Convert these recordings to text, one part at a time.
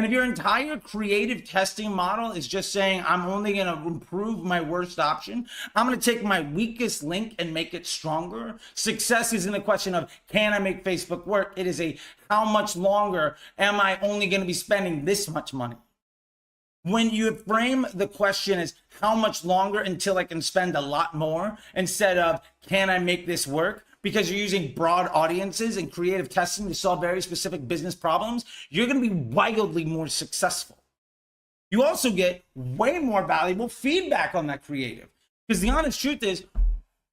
And if your entire creative testing model is just saying, I'm only going to improve my worst option, I'm going to take my weakest link and make it stronger. Success isn't a question of, can I make Facebook work? It is a, how much longer am I only going to be spending this much money? When you frame the question as how much longer until I can spend a lot more, instead of, can I make this work? Because you're using broad audiences and creative testing to solve very specific business problems, you're going to be wildly more successful. You also get way more valuable feedback on that creative. Because the honest truth is,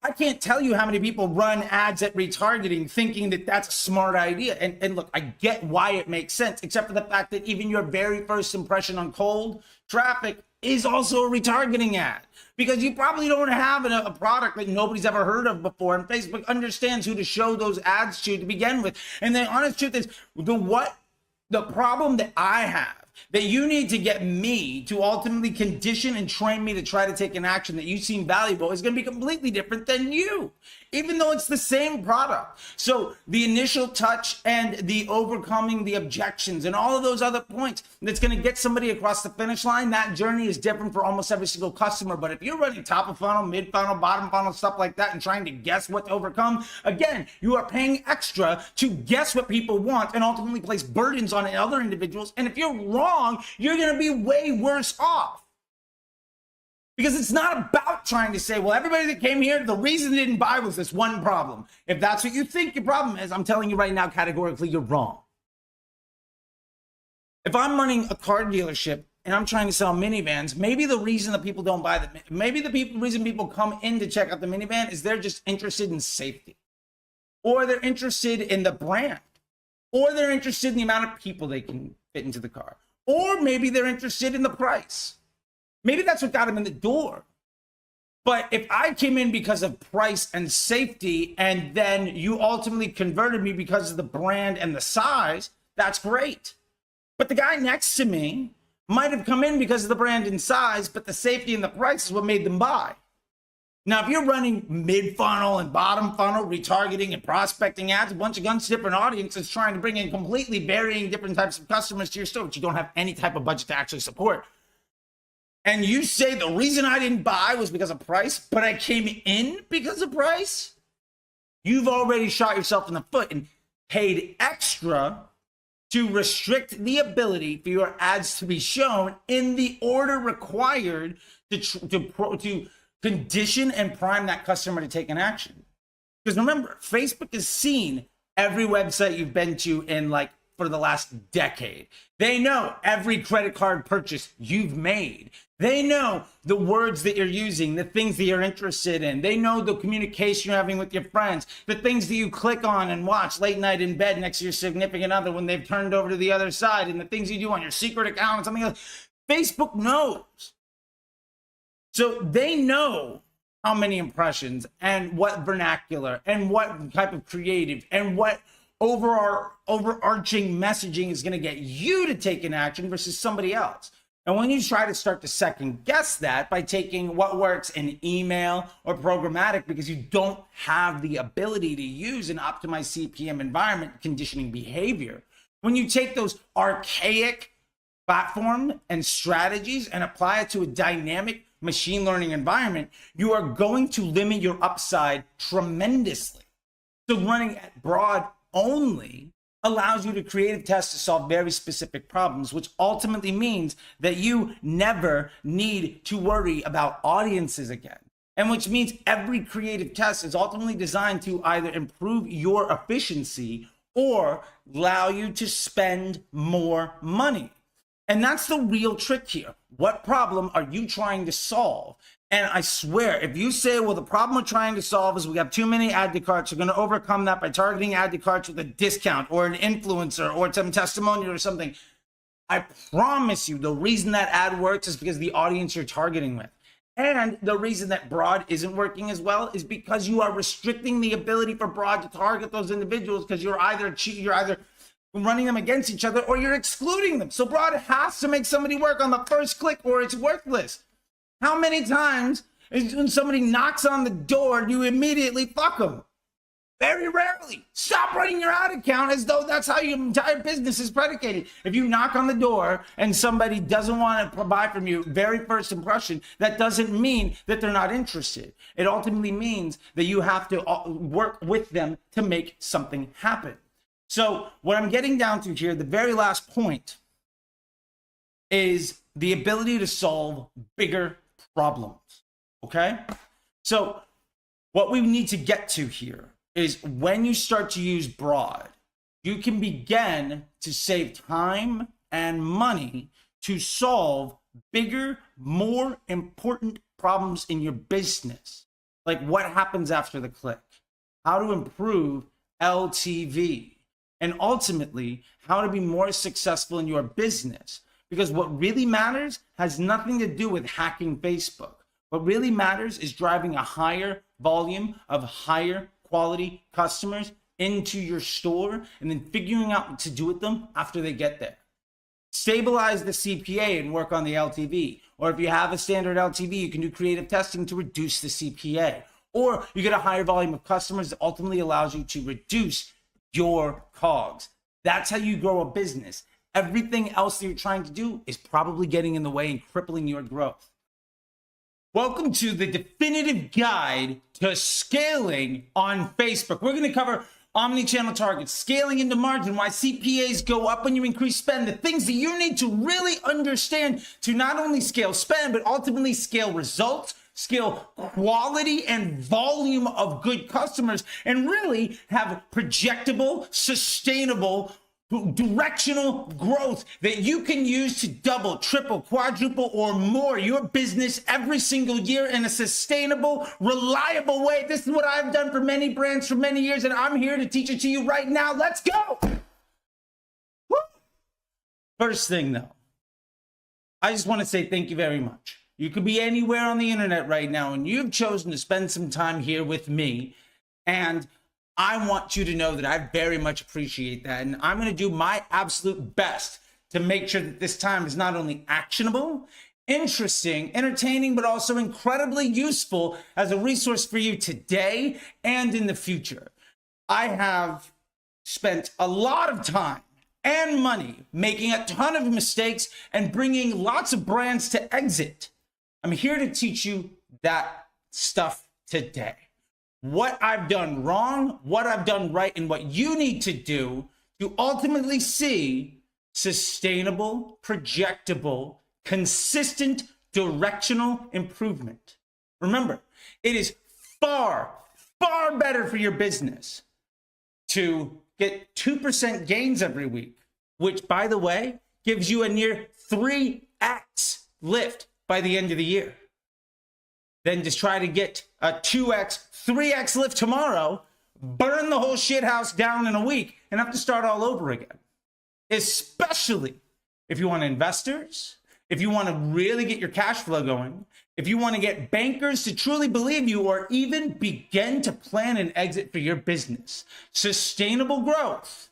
I can't tell you how many people run ads at retargeting thinking that that's a smart idea. And look, I get why it makes sense, except for the fact that even your very first impression on cold traffic is also a retargeting ad, because you probably don't have a product that nobody's ever heard of before, and Facebook understands who to show those ads to begin with. And the honest truth is, the problem that I have, that you need to get me to ultimately condition and train me to try to take an action that you seem valuable, is going to be completely different than you, even though it's the same product. So the initial touch and the overcoming the objections and all of those other points that's going to get somebody across the finish line, that journey is different for almost every single customer. But if you're running top of funnel, mid funnel, bottom funnel, stuff like that, and trying to guess what to overcome, again, you are paying extra to guess what people want and ultimately place burdens on other individuals. And if you're wrong, you're going to be way worse off. Because it's not about trying to say, well, everybody that came here, the reason they didn't buy was this one problem. If that's what you think your problem is, I'm telling you right now, categorically, you're wrong. If I'm running a car dealership and I'm trying to sell minivans, maybe the reason that people don't buy them, maybe the reason people come in to check out the minivan is they're just interested in safety, or they're interested in the brand, or they're interested in the amount of people they can fit into the car, or maybe they're interested in the price. Maybe that's what got them in the door. But if I came in because of price and safety, and then you ultimately converted me because of the brand and the size, that's great. But the guy next to me might have come in because of the brand and size, but the safety and the price is what made them buy. Now, if you're running mid-funnel and bottom funnel, retargeting and prospecting ads, a bunch of guns, different audiences, trying to bring in completely varying different types of customers to your store, which you don't have any type of budget to actually support, and you say the reason I didn't buy was because of price, but I came in because of price, you've already shot yourself in the foot and paid extra to restrict the ability for your ads to be shown in the order required to condition and prime that customer to take an action. Because remember, Facebook has seen every website you've been to in for the last decade. They know every credit card purchase you've made. They know the words that you're using, the things that you're interested in. They know the communication you're having with your friends, the things that you click on and watch late night in bed next to your significant other when they've turned over to the other side, and the things you do on your secret account and something else. Facebook knows. So they know how many impressions and what vernacular and what type of creative and what overarching messaging is going to get you to take an action versus somebody else. And when you try to start to second guess that by taking what works in email or programmatic, because you don't have the ability to use an optimized CPM environment conditioning behavior, when you take those archaic platform and strategies and apply it to a dynamic machine learning environment, you are going to limit your upside tremendously. So running at broad only allows you to creative test to solve very specific problems, which ultimately means that you never need to worry about audiences again. And which means every creative test is ultimately designed to either improve your efficiency or allow you to spend more money. And that's the real trick here. What problem are you trying to solve? And I swear, if you say, well, the problem we're trying to solve is we have too many add to carts, we're going to overcome that by targeting add to carts with a discount or an influencer or some testimonial or something, I promise you the reason that ad works is because the audience you're targeting with. And the reason that broad isn't working as well is because you are restricting the ability for broad to target those individuals, because you're either running them against each other or you're excluding them. So broad has to make somebody work on the first click or it's worthless. How many times when somebody knocks on the door, do you immediately fuck them? Very rarely. Stop running your ad account as though that's how your entire business is predicated. If you knock on the door and somebody doesn't want to buy from you, very first impression, that doesn't mean that they're not interested. It ultimately means that you have to work with them to make something happen. So what I'm getting down to here, the very last point, is the ability to solve bigger problems, okay? So what we need to get to here is when you start to use broad, you can begin to save time and money to solve bigger, more important problems in your business. Like what happens after the click, how to improve LTV, and ultimately how to be more successful in your business. Because what really matters has nothing to do with hacking Facebook. What really matters is driving a higher volume of higher quality customers into your store and then figuring out what to do with them after they get there. Stabilize the CPA and work on the LTV. Or if you have a standard LTV, you can do creative testing to reduce the CPA. Or you get a higher volume of customers that ultimately allows you to reduce your COGS. That's how you grow a business. Everything else that you're trying to do is probably getting in the way and crippling your growth. Welcome to the definitive guide to scaling on Facebook. We're going to cover omni-channel targets, scaling into margin, why CPAs go up when you increase spend, the things that you need to really understand to not only scale spend, but ultimately scale results, scale quality and volume of good customers, and really have projectable, sustainable, directional growth that you can use to double, triple, quadruple, or more your business every single year in a sustainable, reliable way. This is what I've done for many brands for many years, and I'm here to teach it to you right now. Let's go. Woo. First thing though, I just want to say thank you very much. You could be anywhere on the internet right now, and you've chosen to spend some time here with me, and I want you to know that I very much appreciate that. And I'm going to do my absolute best to make sure that this time is not only actionable, interesting, entertaining, but also incredibly useful as a resource for you today and in the future. I have spent a lot of time and money making a ton of mistakes and bringing lots of brands to exit. I'm here to teach you that stuff today. What I've done wrong, what I've done right, and what you need to do to ultimately see sustainable, projectable, consistent, directional improvement. Remember, it is far, far better for your business to get 2% gains every week, which, by the way, gives you a near 3x lift by the end of the year. Then just try to get a 2x, 3x lift tomorrow, burn the whole shit house down in a week, and have to start all over again. Especially if you want investors, if you want to really get your cash flow going, if you want to get bankers to truly believe you, or even begin to plan an exit for your business. Sustainable growth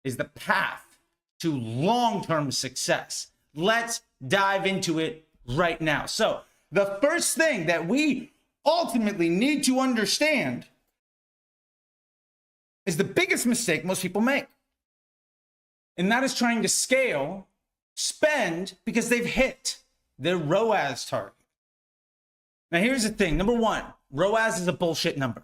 is the path to long-term success. Let's dive into it right now. So, the first thing that we ultimately need to understand is the biggest mistake most people make. And that is trying to scale spend because they've hit their ROAS target. Now, here's the thing. Number one, ROAS is a bullshit number.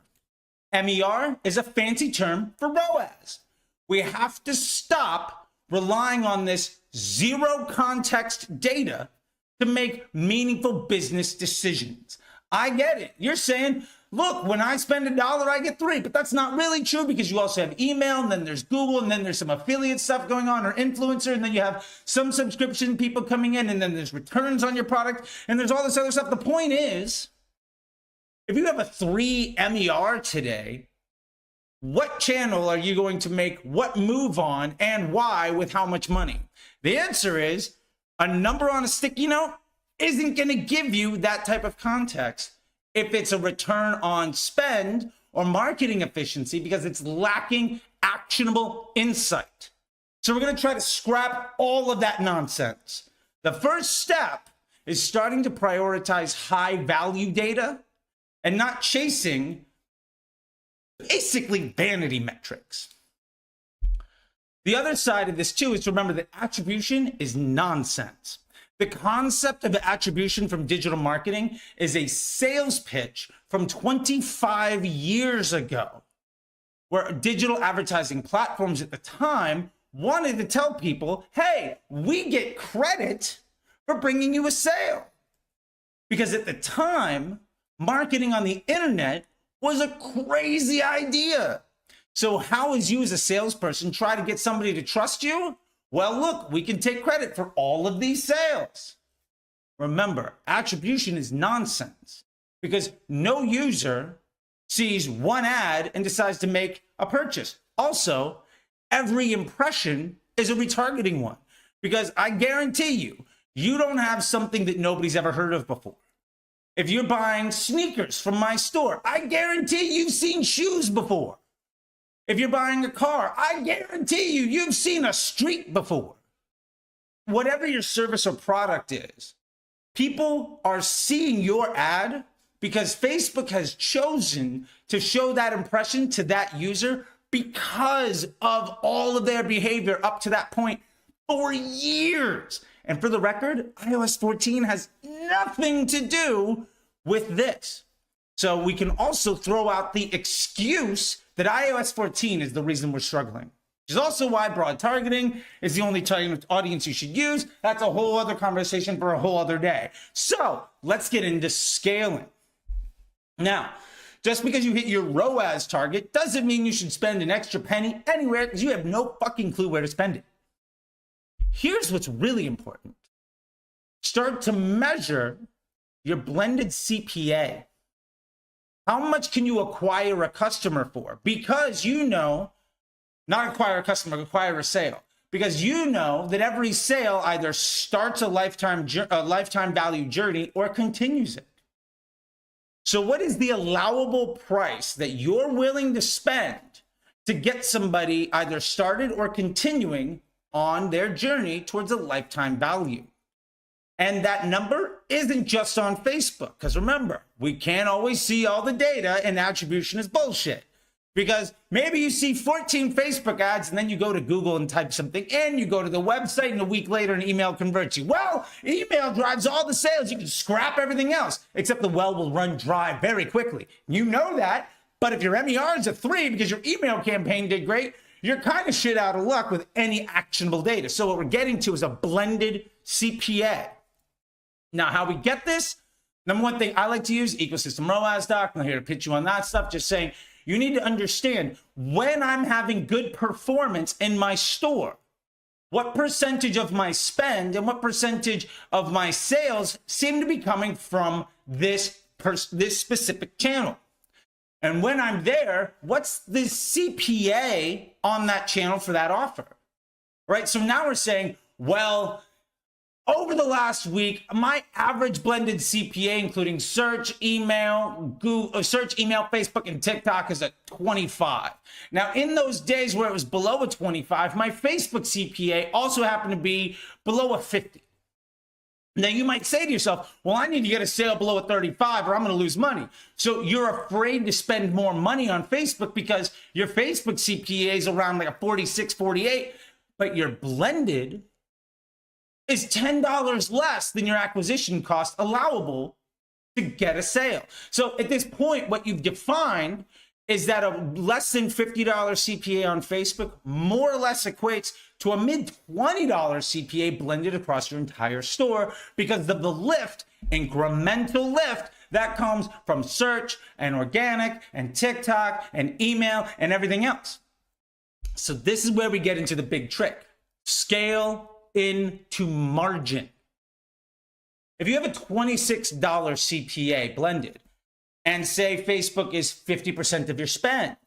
MER is a fancy term for ROAS. We have to stop relying on this zero context data to make meaningful business decisions. I get it. You're saying, look, when I spend $1, I get 3, but that's not really true because you also have email, and then there's Google, and then there's some affiliate stuff going on, or influencer, and then you have some subscription people coming in, and then there's returns on your product, and there's all this other stuff. The point is, if you have a 3 MER today, what channel are you going to make what move on and why with how much money? The answer is, a number on a sticky note isn't going to give you that type of context if it's a return on spend or marketing efficiency because it's lacking actionable insight. So we're going to try to scrap all of that nonsense. The first step is starting to prioritize high value data and not chasing Basically vanity metrics. The other side of this too is to remember that attribution is nonsense. The concept of attribution from digital marketing is a sales pitch from 25 years ago, where digital advertising platforms at the time wanted to tell people, hey, we get credit for bringing you a sale. Because at the time, marketing on the internet was a crazy idea. So how is you as a salesperson try to get somebody to trust you? Well, look, we can take credit for all of these sales. Remember, attribution is nonsense because no user sees one ad and decides to make a purchase. Also, every impression is a retargeting one because I guarantee you, you don't have something that nobody's ever heard of before. If you're buying sneakers from my store, I guarantee you've seen shoes before. If you're buying a car, I guarantee you've seen a street before. Whatever your service or product is, people are seeing your ad because Facebook has chosen to show that impression to that user because of all of their behavior up to that point for years. And for the record, iOS 14 has nothing to do with this. So we can also throw out the excuse that iOS 14 is the reason we're struggling, which is also why broad targeting is the only target audience you should use. That's a whole other conversation for a whole other day. So let's get into scaling. Now, just because you hit your ROAS target doesn't mean you should spend an extra penny anywhere because you have no fucking clue where to spend it. Here's what's really important. Start to measure your blended CPA. How much can you acquire a customer for? Because you know, not acquire a customer, acquire a sale. Because you know that every sale either starts a lifetime value journey or continues it. So what is the allowable price that you're willing to spend to get somebody either started or continuing on their journey towards a lifetime value? And that number isn't just on Facebook, because remember, we can't always see all the data, and attribution is bullshit. Because maybe you see 14 Facebook ads and then you go to Google and type something in, you go to the website, and a week later an email converts you. Well, email drives all the sales. You can scrap everything else, except the well will run dry very quickly. You know that, but if your MER is a 3 because your email campaign did great, you're kind of shit out of luck with any actionable data. So what we're getting to is a blended CPA. Now, how we get this, number one thing I like to use, ecosystem ROAS doc. I'm not here to pitch you on that stuff, just saying you need to understand when I'm having good performance in my store, what percentage of my spend and what percentage of my sales seem to be coming from this specific channel. And when I'm there, what's the CPA on that channel for that offer, right? So now we're saying, well, over the last week, my average blended CPA, including search, email, Facebook, and TikTok, is at 25. Now, in those days where it was below a 25, my Facebook CPA also happened to be below a 50. Now, you might say to yourself, well, I need to get a sale below a 35 or I'm going to lose money. So you're afraid to spend more money on Facebook because your Facebook CPA is around like a 46, 48, but your blended is $10 less than your acquisition cost allowable to get a sale. So at this point, what you've defined is that a less than $50 CPA on Facebook more or less equates to a mid $20 CPA blended across your entire store because of the lift, incremental lift, that comes from search and organic and TikTok and email and everything else. So this is where we get into the big trick. Scale into margin. If you have a $26 CPA blended and say Facebook is 50% of your spend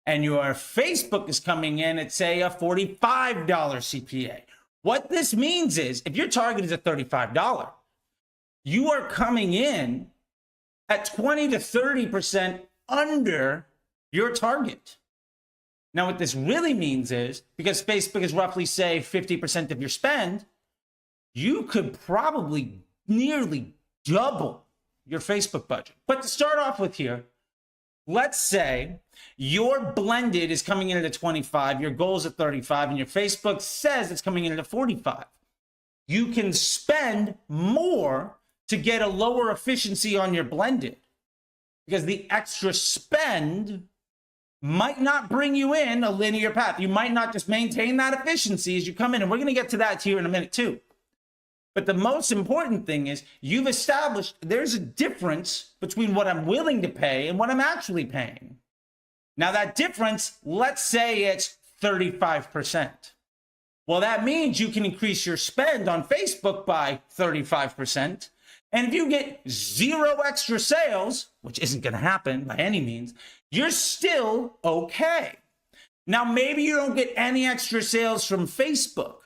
and your Facebook is coming in at say a $45 CPA, what this means is if your target is at $35, you are coming in at 20 to 30% under your target. Now, what this really means is, because Facebook is roughly, say, 50% of your spend, you could probably nearly double your Facebook budget. But to start off with here, let's say your blended is coming in at a 25, your goal is at 35, and your Facebook says it's coming in at a 45. You can spend more to get a lower efficiency on your blended, because the extra spend might not bring you in a linear path. You might not just maintain that efficiency as you come in, and we're going to get to that here in a minute too. But the most important thing is you've established there's a difference between what I'm willing to pay and what I'm actually paying. Now that difference, let's say it's 35%. Well, that means you can increase your spend on Facebook by 35%. And if you get 0 extra sales, which isn't going to happen by any means, you're still okay. Now, maybe you don't get any extra sales from Facebook,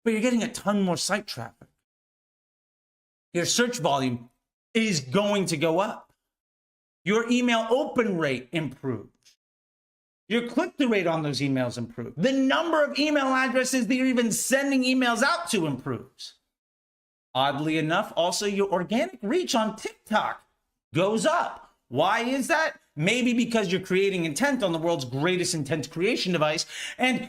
but you're getting a ton more site traffic. Your search volume is going to go up. Your email open rate improves. Your click-through rate on those emails improves. The number of email addresses that you're even sending emails out to improves. Oddly enough, also your organic reach on TikTok goes up. Why is that? Maybe because you're creating intent on the world's greatest intent creation device. And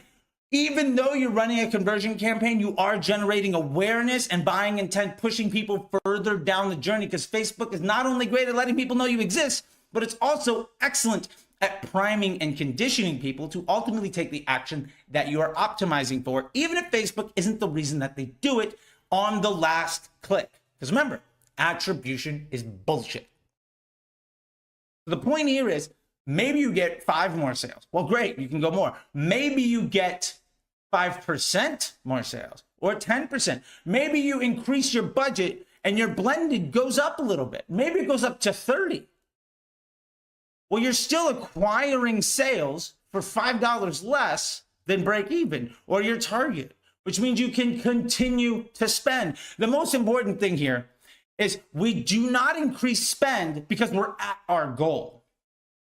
even though you're running a conversion campaign, you are generating awareness and buying intent, pushing people further down the journey, because Facebook is not only great at letting people know you exist, but it's also excellent at priming and conditioning people to ultimately take the action that you are optimizing for, even if Facebook isn't the reason that they do it on the last click. Because remember, attribution is bullshit. The point here is maybe you get 5 more sales. Well, great, you can go more. Maybe you get 5% more sales or 10%. Maybe you increase your budget and your blended goes up a little bit. Maybe it goes up to 30. Well, you're still acquiring sales for $5 less than break even or your target, which means you can continue to spend. The most important thing here is we do not increase spend because we're at our goal.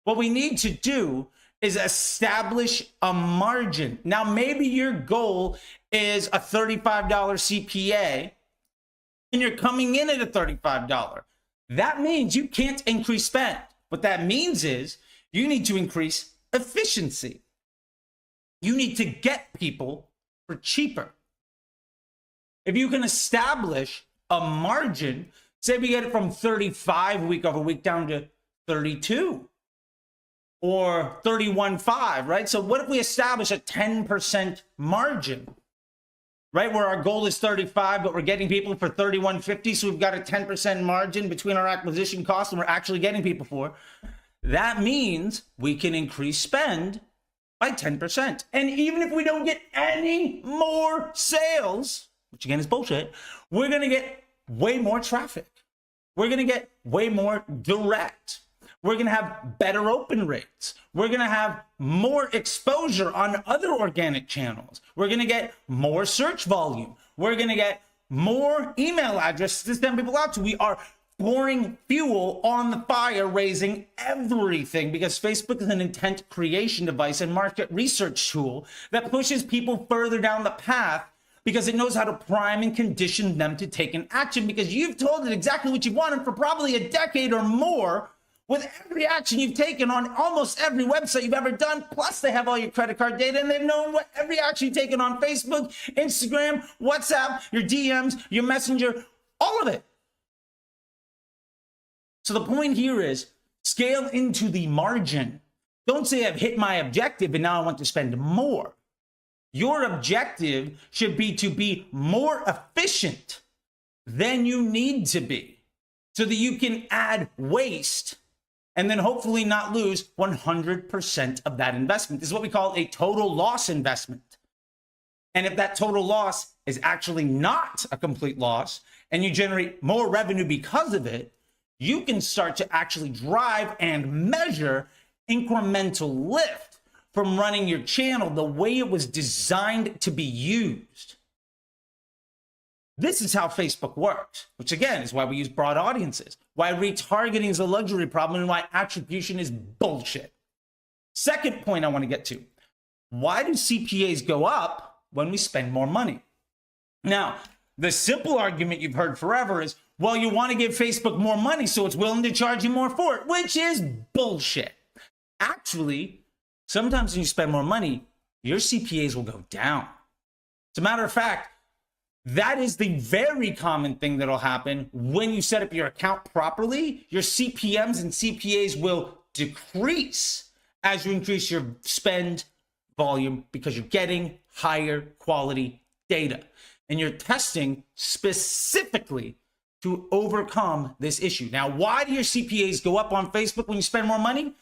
What we need to do is establish a margin. Now, maybe your goal is a $35 CPA and you're coming in at a $35. That means you can't increase spend. What that means is you need to increase efficiency. You need to get people for cheaper. If you can establish a margin, say we get it from 35 week over week down to 32 or 31.5, right? So what if we establish a 10% margin, right? Where our goal is 35, but we're getting people for 31.50. So we've got a 10% margin between our acquisition costs and we're actually getting people for. That means we can increase spend by 10%. And even if we don't get any more sales, which again is bullshit, we're going to get way more traffic. We're going to get way more direct. We're going to have better open rates. We're going to have more exposure on other organic channels. We're going to get more search volume. We're going to get more email addresses to send people out to. We are pouring fuel on the fire, raising everything, because Facebook is an intent creation device and market research tool that pushes people further down the path, because it knows how to prime and condition them to take an action, because you've told it exactly what you wanted for probably a decade or more with every action you've taken on almost every website you've ever done. Plus they have all your credit card data and they've known what every action you've taken on Facebook, Instagram, WhatsApp, your DMs, your Messenger, all of it. So the point here is scale into the margin. Don't say I've hit my objective and now I want to spend more. Your objective should be to be more efficient than you need to be so that you can add waste and then hopefully not lose 100% of that investment. This is what we call a total loss investment. And if that total loss is actually not a complete loss and you generate more revenue because of it, you can start to actually drive and measure incremental lift from running your channel the way it was designed to be used. This is how Facebook works, which again is why we use broad audiences, why retargeting is a luxury problem, and why attribution is bullshit. Second point I want to get to, why do CPAs go up when we spend more money? Now, the simple argument you've heard forever is, well, you want to give Facebook more money, so it's willing to charge you more for it, which is bullshit. actually, sometimes when you spend more money, your CPAs will go down. As a matter of fact, that is the very common thing that'll happen when you set up your account properly. Your CPMs and CPAs will decrease as you increase your spend volume because you're getting higher quality data. And you're testing specifically to overcome this issue. Now, why do your CPAs go up on Facebook when you spend more money?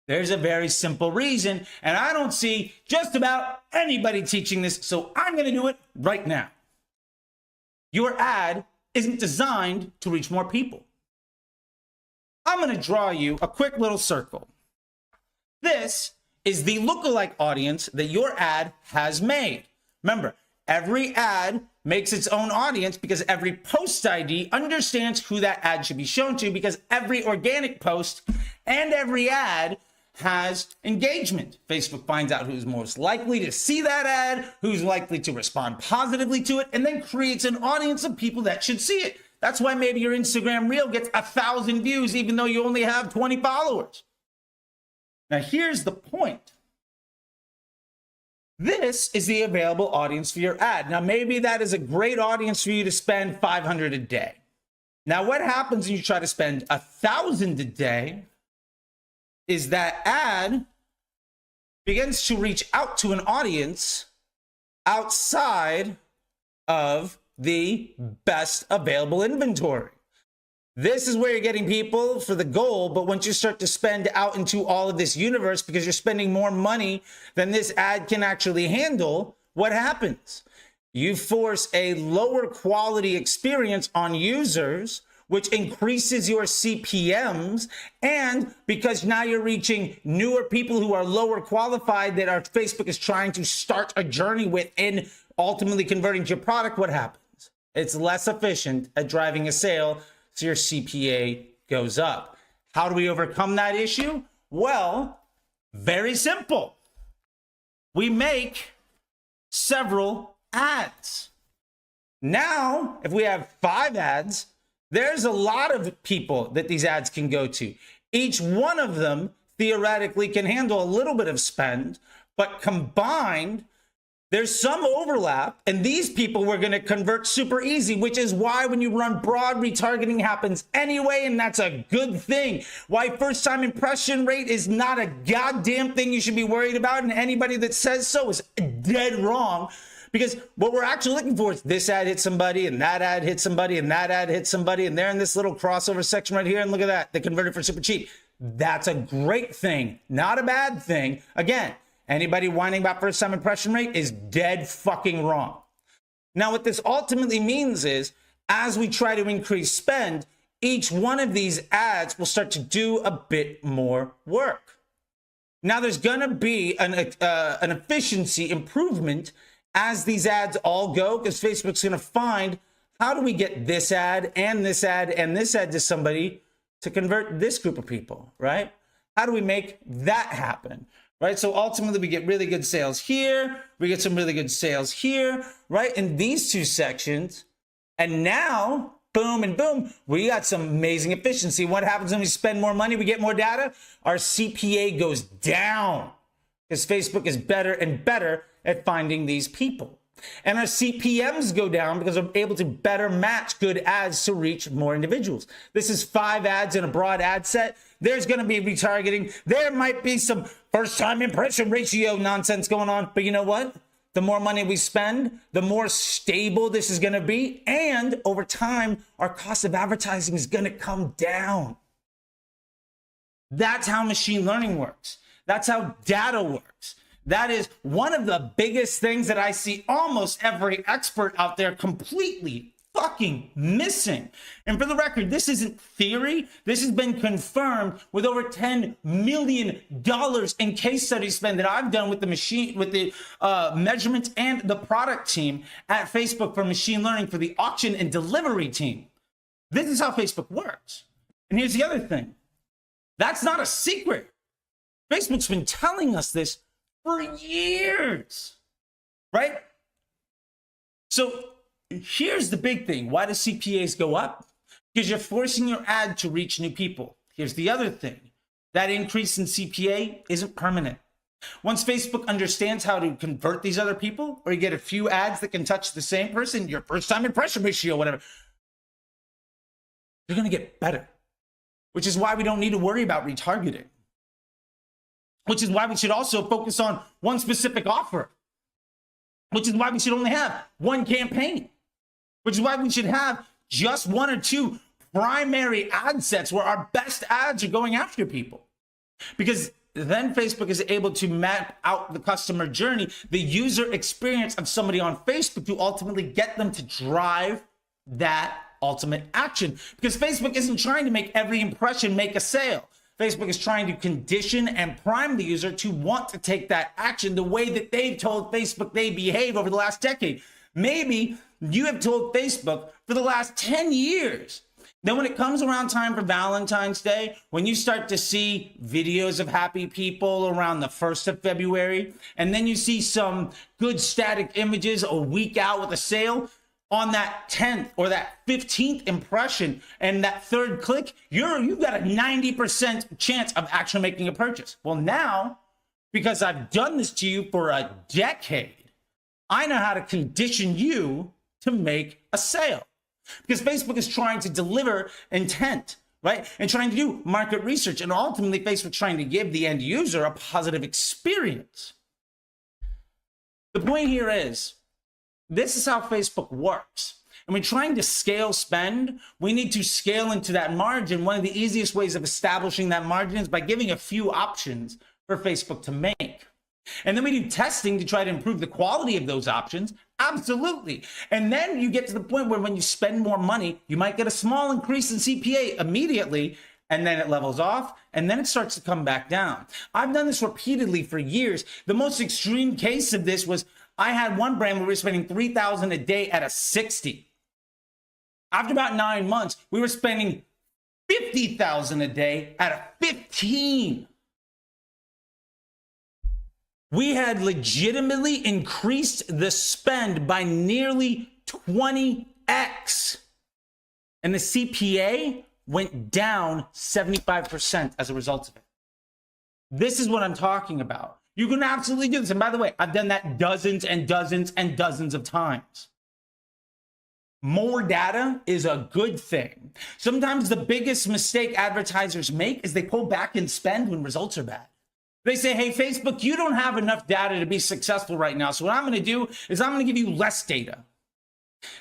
There's a very simple reason, and I don't see just about anybody teaching this, so I'm gonna do it right now. Your ad isn't designed to reach more people. I'm gonna draw you a quick little circle. This is the lookalike audience that your ad has made. Remember, every ad makes its own audience because every post ID understands who that ad should be shown to, because every organic post and every ad has engagement. Facebook finds out who's most likely to see that ad, who's likely to respond positively to it, and then creates an audience of people that should see it. That's why maybe your Instagram reel gets 1,000 views even though you only have 20 followers. Now here's the point. This is the available audience for your ad. Now maybe that is a great audience for you to spend $500 a day. Now what happens when you try to spend $1,000 a day is that ad begins to reach out to an audience outside of the best available inventory. This is where you're getting people for the goal, but once you start to spend out into all of this universe because you're spending more money than this ad can actually handle, what happens? You force a lower quality experience on users, which increases your CPMs, and because now you're reaching newer people who are lower qualified that our Facebook is trying to start a journey with and ultimately converting to your product, what happens? It's less efficient at driving a sale, so your CPA goes up. How do we overcome that issue? Well, very simple. We make several ads. Now, if we have 5 ads, there's a lot of people that these ads can go to. Each one of them theoretically can handle a little bit of spend, but combined, there's some overlap, and these people we're going to convert super easy, which is why when you run broad retargeting happens anyway, and that's a good thing. Why first-time impression rate is not a goddamn thing you should be worried about, and anybody that says so is dead wrong. Because what we're actually looking for is this ad hit somebody, and that ad hit somebody, and that ad hit somebody, and they're in this little crossover section right here, and look at that. They converted for super cheap. That's a great thing, not a bad thing. Again, anybody whining about first-time impression rate is dead fucking wrong. Now, what this ultimately means is, as we try to increase spend, each one of these ads will start to do a bit more work. Now, there's going to be an efficiency improvement as these ads all go, because Facebook's going to find, how do we get this ad and this ad and this ad to somebody to convert this group of people, right? How do we make that happen, right? So ultimately, we get really good sales here. We get some really good sales here, right? In these two sections. And now, boom and boom, we got some amazing efficiency. What happens when we spend more money? We get more data. Our CPA goes down because Facebook is better and better at finding these people. And our CPMs go down because we're able to better match good ads to reach more individuals. This is 5 ads in a broad ad set. There's going to be retargeting. There might be some first-time impression ratio nonsense going on. But you know what? The more money we spend, the more stable this is going to be. And over time, our cost of advertising is going to come down. That's how machine learning works. That's how data works. That is one of the biggest things that I see almost every expert out there completely fucking missing. And for the record, this isn't theory. This has been confirmed with over $10 million in case study spend that I've done with the measurement and the product team at Facebook for machine learning for the auction and delivery team. This is how Facebook works. And here's the other thing. That's not a secret. Facebook's been telling us this for years, right? So here's the big thing. Why do CPAs go up? Because you're forcing your ad to reach new people. Here's the other thing. that increase in CPA isn't permanent. Once Facebook understands how to convert these other people, or you get a few ads that can touch the same person, your first time impression ratio, whatever, they're going to get better, which is why we don't need to worry about retargeting, which is why we should also focus on one specific offer, which is why we should only have one campaign, which is why we should have just one or two primary ad sets where our best ads are going after people. Because then Facebook is able to map out the customer journey, the user experience of somebody on Facebook, to ultimately get them to drive that ultimate action. Because Facebook isn't trying to make every impression make a sale. Facebook is trying to condition and prime the user to want to take that action the way that they've told Facebook they behave over the last decade. Maybe you have told Facebook for the last 10 years. Then when it comes around time for Valentine's Day, when you start to see videos of happy people around the 1st of February, and then you see some good static images a week out with a sale, on that 10th or that 15th impression and that third click, you've got a 90% chance of actually making a purchase. Well, now, because I've done this to you for a decade, I know how to condition you to make a sale. Because Facebook is trying to deliver intent, right? And trying to do market research. And ultimately, Facebook's trying to give the end user a positive experience. The point here is, this is how Facebook works. And when trying to scale spend, we need to scale into that margin. One of the easiest ways of establishing that margin is by giving a few options for Facebook to make. And then we do testing to try to improve the quality of those options. Absolutely. And then you get to the point where when you spend more money, you might get a small increase in CPA immediately, and then it levels off, and then it starts to come back down. I've done this repeatedly for years. The most extreme case of this was I had one brand where we were spending $3,000 a day at a 60. After about 9 months, we were spending $50,000 a day at a 15. We had legitimately increased the spend by nearly 20x. And the CPA went down 75% as a result of it. This is what I'm talking about. You can absolutely do this. And by the way, I've done that dozens and dozens and dozens of times. More data is a good thing. Sometimes the biggest mistake advertisers make is they pull back and spend when results are bad. They say, hey, Facebook, you don't have enough data to be successful right now. So what I'm going to do is I'm going to give you less data.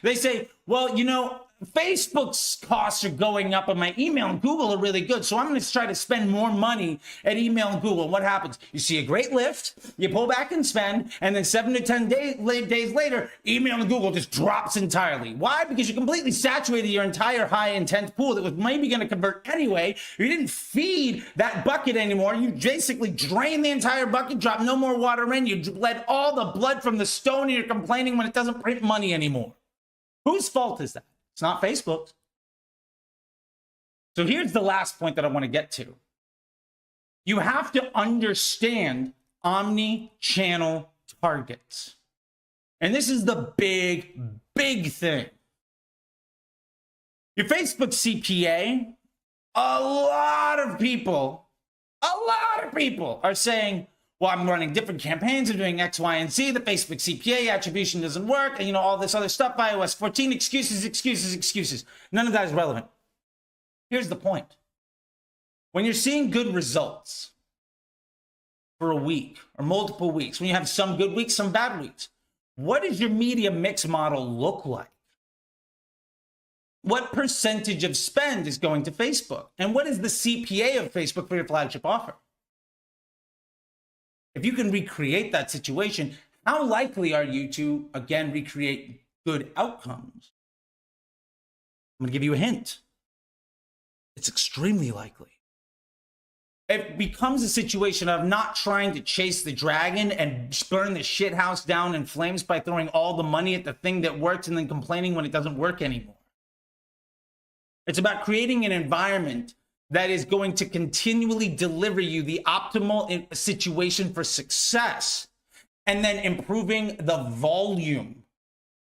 They say, well, you know, Facebook's costs are going up and my email and Google are really good. So I'm going to try to spend more money at email and Google. What happens? You see a great lift, you pull back and spend, and then 7 to 10 days later, email and Google just drops entirely. Why? Because you completely saturated your entire high intent pool that was maybe going to convert anyway. You didn't feed that bucket anymore. You basically drained the entire bucket, dropped no more water in. You bled all the blood from the stone, and you're complaining when it doesn't print money anymore. Whose fault is that? It's not Facebook's. So here's the last point that I want to get to. You have to understand omni-channel targets. And this is the big, big thing. Your Facebook CPA, a lot of people are saying, well, I'm running different campaigns, I'm doing X, Y, and Z, the Facebook CPA attribution doesn't work, and all this other stuff, iOS 14, excuses. None of that is relevant. Here's the point. When you're seeing good results for a week or multiple weeks, when you have some good weeks, some bad weeks, what does your media mix model look like? What percentage of spend is going to Facebook? And what is the CPA of Facebook for your flagship offer? If you can recreate that situation, how likely are you to, again, recreate good outcomes? I'm going to give you a hint. It's extremely likely. It becomes a situation of not trying to chase the dragon and burn the shit house down in flames by throwing all the money at the thing that works and then complaining when it doesn't work anymore. It's about creating an environment that is going to continually deliver you the optimal situation for success, and then improving the volume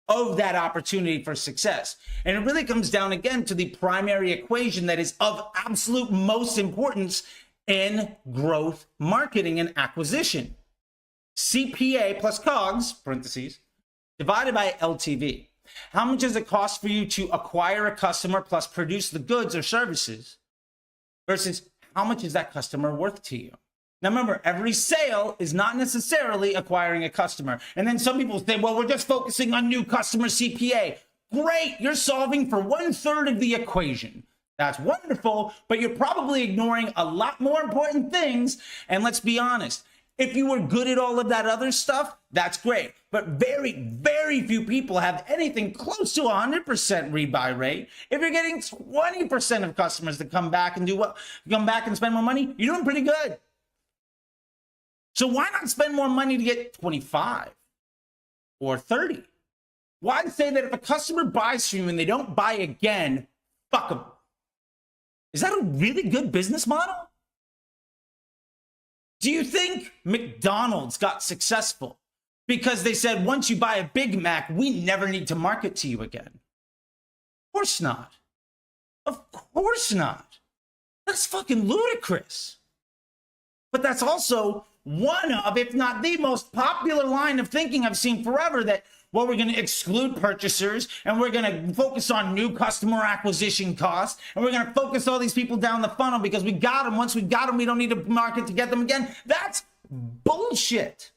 of that opportunity for success. And it really comes down again to the primary equation that is of absolute most importance in growth marketing and acquisition. CPA plus COGS, parentheses, divided by LTV. How much does it cost for you to acquire a customer plus produce the goods or services versus how much is that customer worth to you? Now remember, every sale is not necessarily acquiring a customer. And then some people say, well, we're just focusing on new customer CPA. Great, you're solving for 1/3 of the equation. That's wonderful, but you're probably ignoring a lot more important things. And let's be honest, if you were good at all of that other stuff, that's great. But very, very few people have anything close to 100% rebuy rate. If you're getting 20% of customers to come back and spend more money, you're doing pretty good. So why not spend more money to get 25 or 30? Why say that if a customer buys from you and they don't buy again, fuck them? Is that a really good business model? Do you think McDonald's got successful because they said, once you buy a Big Mac, we never need to market to you again? Of course not. Of course not. That's fucking ludicrous. But that's also one of, if not the most popular line of thinking I've seen forever, that, well, we're going to exclude purchasers and we're going to focus on new customer acquisition costs and we're going to focus all these people down the funnel because we got them. Once we got them, we don't need to market to get them again. That's bullshit.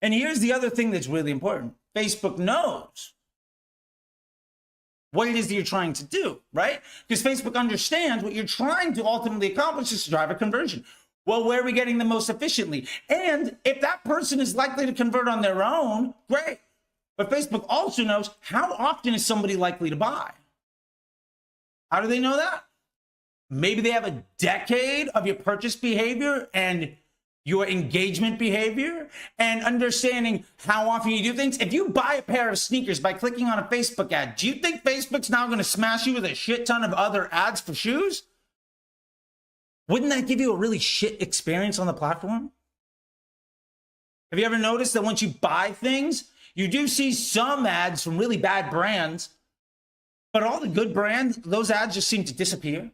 And here's the other thing that's really important. Facebook knows what it is that you're trying to do, right? Because Facebook understands what you're trying to ultimately accomplish is to drive a conversion. Well, where are we getting the most efficiently? And if that person is likely to convert on their own, great. But Facebook also knows how often is somebody likely to buy. How do they know that? Maybe they have a decade of your purchase behavior and your engagement behavior and understanding how often you do things. If you buy a pair of sneakers by clicking on a Facebook ad, do you think Facebook's now going to smash you with a shit ton of other ads for shoes? Wouldn't that give you a really shit experience on the platform? Have you ever noticed that once you buy things, you do see some ads from really bad brands, but all the good brands, those ads just seem to disappear?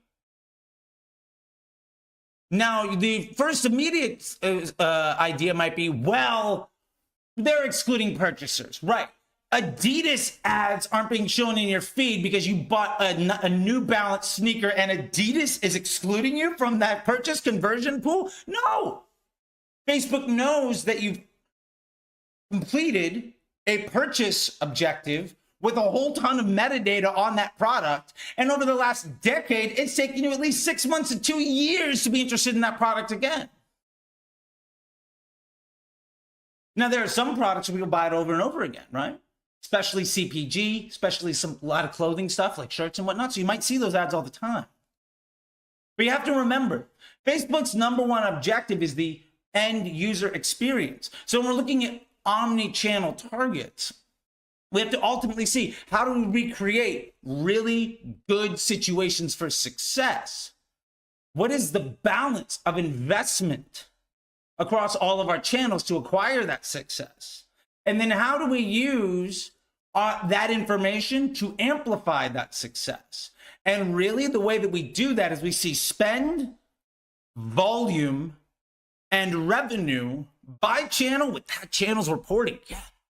Now, the first immediate idea might be, well, they're excluding purchasers, right? Adidas ads aren't being shown in your feed because you bought a New Balance sneaker and Adidas is excluding you from that purchase conversion pool? No. Facebook knows that you've completed a purchase objective with a whole ton of metadata on that product. And over the last decade, it's taken you at least 6 months to 2 years to be interested in that product again. Now, there are some products where you'll buy it over and over again, right? Especially CPG, especially a lot of clothing stuff like shirts and whatnot. So you might see those ads all the time. But you have to remember, Facebook's #1 objective is the end user experience. So when we're looking at omni-channel targets, we have to ultimately see, how do we recreate really good situations for success? What is the balance of investment across all of our channels to acquire that success? And then how do we use that information to amplify that success? And really the way that we do that is we see spend, volume, and revenue by channel with that channel's reporting.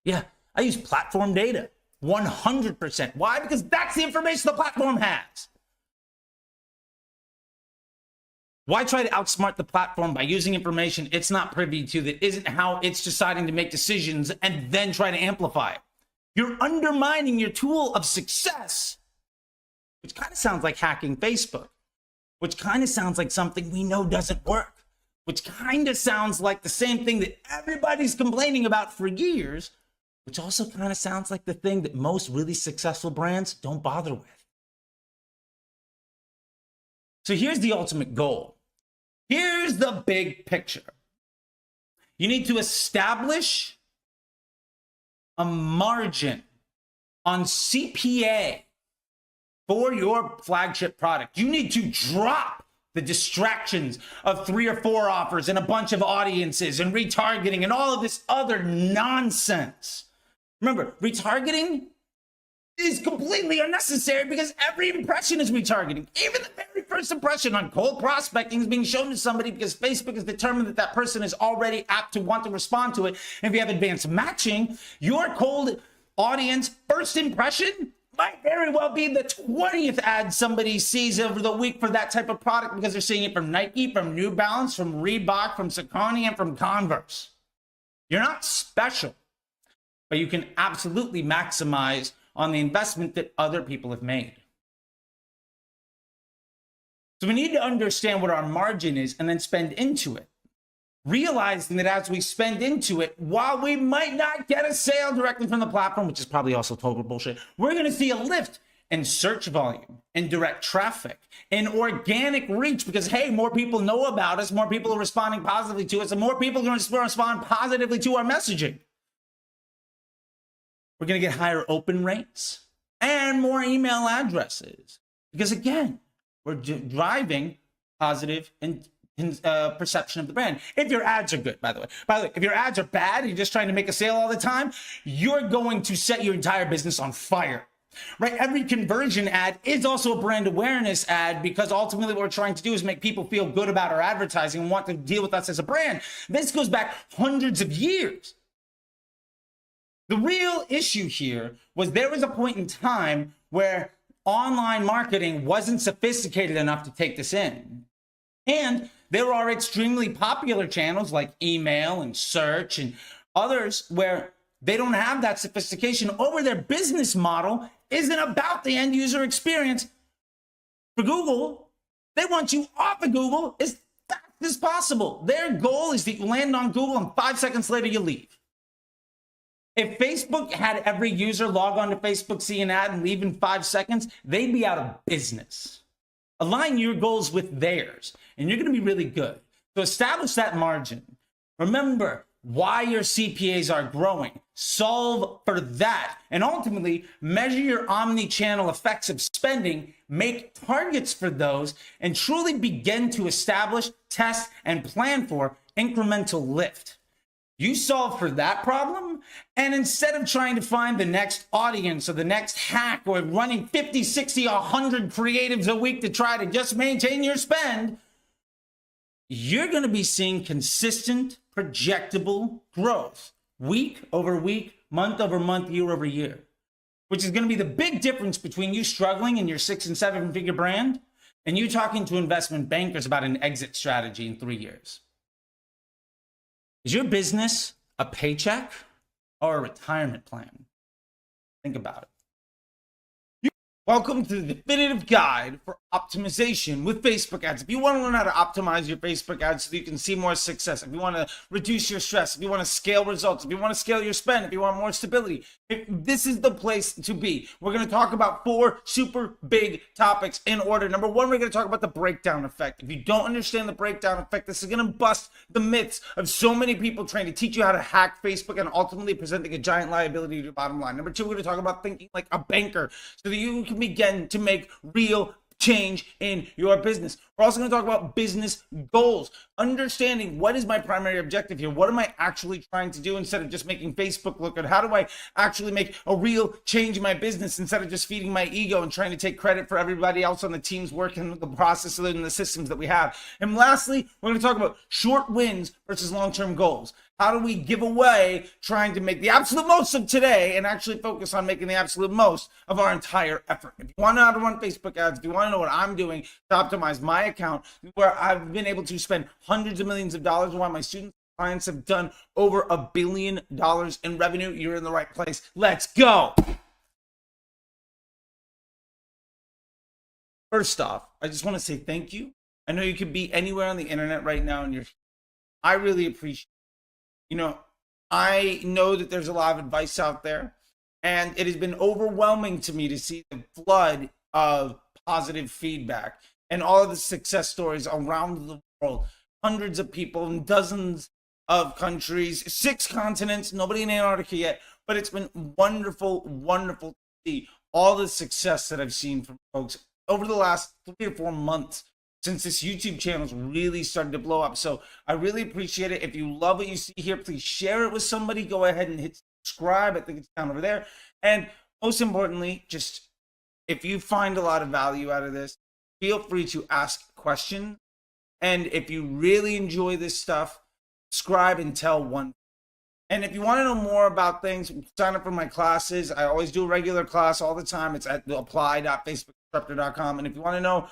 Yeah. I use platform data 100%. Why? Because that's the information the platform has. Why try to outsmart the platform by using information it's not privy to, that isn't how it's deciding to make decisions, and then try to amplify it? You're undermining your tool of success, which kind of sounds like hacking Facebook, which kind of sounds like something we know doesn't work, which kind of sounds like the same thing that everybody's complaining about for years, which also kind of sounds like the thing that most really successful brands don't bother with. So here's the ultimate goal. Here's the big picture. You need to establish a margin on CPA for your flagship product. You need to drop the distractions of 3 or 4 offers and a bunch of audiences and retargeting and all of this other nonsense. Remember, retargeting is completely unnecessary because every impression is retargeting. Even the very first impression on cold prospecting is being shown to somebody because Facebook has determined that that person is already apt to want to respond to it. And if you have advanced matching, your cold audience first impression might very well be the 20th ad somebody sees over the week for that type of product because they're seeing it from Nike, from New Balance, from Reebok, from Saucony, and from Converse. You're not special, but you can absolutely maximize on the investment that other people have made. So we need to understand what our margin is and then spend into it. Realizing that as we spend into it, while we might not get a sale directly from the platform, which is probably also total bullshit, we're going to see a lift in search volume, in direct traffic, in organic reach, because hey, more people know about us, more people are responding positively to us, and more people are going to respond positively to our messaging. We're going to get higher open rates and more email addresses because, again, we're driving positive and perception of the brand. If your ads are good, by the way, if your ads are bad, you're just trying to make a sale all the time, you're going to set your entire business on fire. Right? Every conversion ad is also a brand awareness ad because ultimately what we're trying to do is make people feel good about our advertising and want to deal with us as a brand. This goes back hundreds of years. The real issue here was there was a point in time where online marketing wasn't sophisticated enough to take this in. And there are extremely popular channels like email and search and others where they don't have that sophistication, or their business model isn't about the end user experience. For Google, they want you off of Google as fast as possible. Their goal is that you land on Google and 5 seconds later you leave. If Facebook had every user log on to Facebook, see an ad, and leave in 5 seconds, they'd be out of business. Align your goals with theirs, and you're going to be really good. So establish that margin. Remember why your CPAs are growing. Solve for that. And ultimately, measure your omni-channel effects of spending, make targets for those, and truly begin to establish, test, and plan for incremental lift. You solve for that problem, and instead of trying to find the next audience or the next hack or running 50, 60, 100 creatives a week to try to just maintain your spend, you're going to be seeing consistent, projectable growth week over week, month over month, year over year, which is going to be the big difference between you struggling in your 6- and 7-figure brand and you talking to investment bankers about an exit strategy in 3 years. Is your business a paycheck or a retirement plan? Think about it. Welcome to the definitive guide for optimization with Facebook ads. If you want to learn how to optimize your Facebook ads so that you can see more success, if you want to reduce your stress, if you want to scale results, if you want to scale your spend, if you want more stability, this is the place to be. We're going to talk about 4 super big topics in order. Number 1, we're going to talk about the breakdown effect. If you don't understand the breakdown effect, this is going to bust the myths of so many people trying to teach you how to hack Facebook and ultimately presenting a giant liability to your bottom line. Number 2, we're going to talk about thinking like a banker so that you can begin to make real change in your business. We're also going to talk about business goals, understanding what is my primary objective here. What am I actually trying to do instead of just making Facebook look good? How do I actually make a real change in my business instead of just feeding my ego and trying to take credit for everybody else on the team's work and the process and the systems that we have? And lastly, we're going to talk about short wins versus long-term goals. How do we give away trying to make the absolute most of today and actually focus on making the absolute most of our entire effort? If you want to know how to run Facebook ads, if you want to know what I'm doing to optimize my account, where I've been able to spend hundreds of millions of dollars while my students and clients have done over $1 billion in revenue, you're in the right place. Let's go. First off, I just want to say thank you. I know you could be anywhere on the internet right now and I really appreciate it. You know, I know that there's a lot of advice out there, and it has been overwhelming to me to see the flood of positive feedback and all of the success stories around the world. Hundreds of people in dozens of countries, 6 continents, nobody in Antarctica yet, but it's been wonderful, wonderful to see all the success that I've seen from folks over the last 3 or 4 months since this YouTube channel's really started to blow up. So I really appreciate it. If you love what you see here, please share it with somebody. Go ahead and hit subscribe. I think it's down over there. And most importantly, just if you find a lot of value out of this, feel free to ask questions. And if you really enjoy this stuff, subscribe and tell one. And if you want to know more about things, sign up for my classes. I always do a regular class all the time. It's at apply.facebookinstructor.com. And if you want to know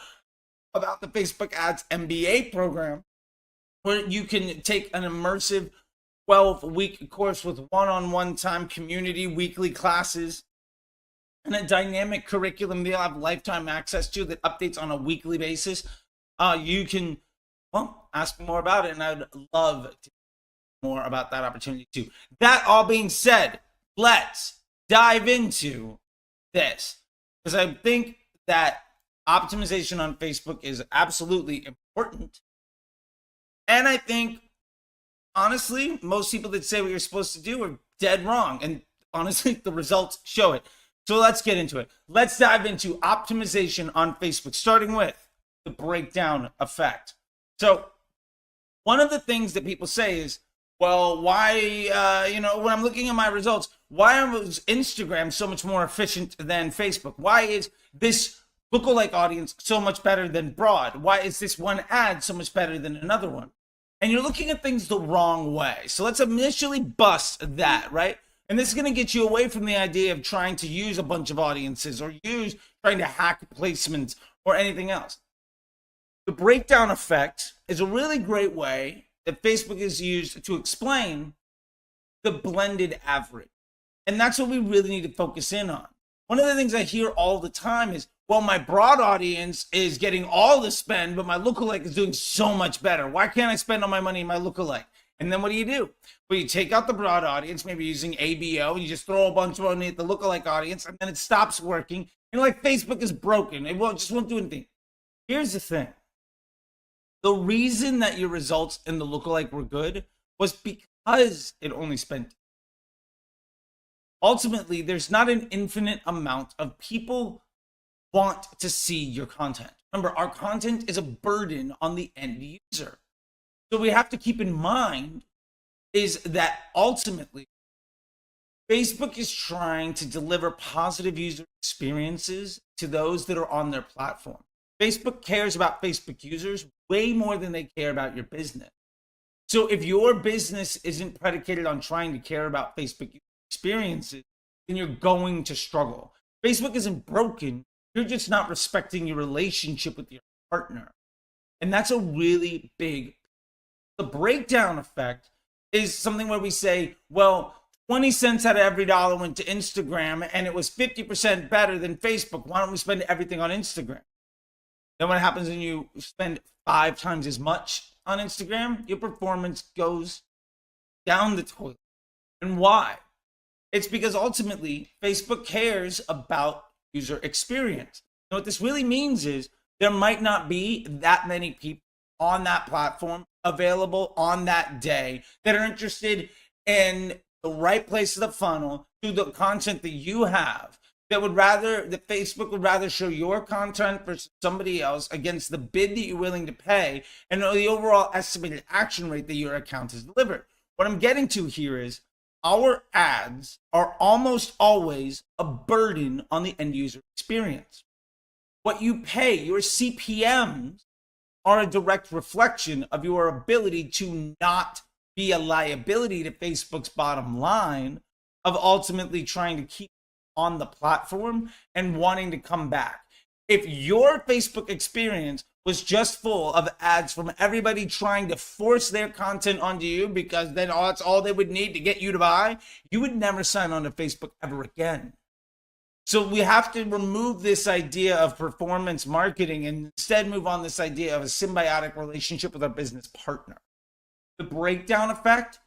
about the Facebook Ads MBA program, where you can take an immersive 12-week course with one-on-one time, community, weekly classes, and a dynamic curriculum that you'll have lifetime access to that updates on a weekly basis, you can, well, ask me more about it, and I'd love to more about that opportunity too. That all being said, let's dive into this, because I think that optimization on Facebook is absolutely important. And I think, honestly, most people that say what you're supposed to do are dead wrong. And honestly, the results show it. So let's get into it. Let's dive into optimization on Facebook, starting with the breakdown effect. So one of the things that people say is, well, why, when I'm looking at my results, why is Instagram so much more efficient than Facebook? Why is this lookalike audience so much better than broad? Why is this one ad so much better than another one? And you're looking at things the wrong way. So let's initially bust that, right? And this is going to get you away from the idea of trying to use a bunch of audiences or trying to hack placements or anything else. The breakdown effect is a really great way that Facebook is used to explain the blended average. And that's what we really need to focus in on. One of the things I hear all the time is, well, my broad audience is getting all the spend, but my lookalike is doing so much better. Why can't I spend all my money in my lookalike? And then what do? Well, you take out the broad audience, maybe using ABO, and you just throw a bunch of money at the lookalike audience, and then it stops working. And like, Facebook is broken. It just won't do anything. Here's the thing. The reason that your results in the lookalike were good was because it only spent. Ultimately, there's not an infinite amount of people want to see your content. Remember, our content is a burden on the end user. So we have to keep in mind is that ultimately, Facebook is trying to deliver positive user experiences to those that are on their platform. Facebook cares about Facebook users way more than they care about your business. So if your business isn't predicated on trying to care about Facebook experiences, then you're going to struggle. Facebook isn't broken. You're just not respecting your relationship with your partner. And that's a really big. The breakdown effect is something where we say, well, 20 cents out of every dollar went to Instagram and it was 50% better than Facebook. Why don't we spend everything on Instagram? Then what happens when you spend 5 times as much on Instagram? Your performance goes down the toilet. And why? It's because ultimately Facebook cares about user experience. And what this really means is there might not be that many people on that platform available on that day that are interested in the right place of the funnel to the content that you have, that Facebook would rather show your content versus somebody else against the bid that you're willing to pay and the overall estimated action rate that your account has delivered. What I'm getting to here is our ads are almost always a burden on the end user experience. What you pay, your CPMs, are a direct reflection of your ability to not be a liability to Facebook's bottom line of ultimately trying to keep on the platform and wanting to come back. If your Facebook experience was just full of ads from everybody trying to force their content onto you because then that's all they would need to get you to buy, you would never sign on to Facebook ever again. So we have to remove this idea of performance marketing and instead move on this idea of a symbiotic relationship with our business partner. The breakdown effect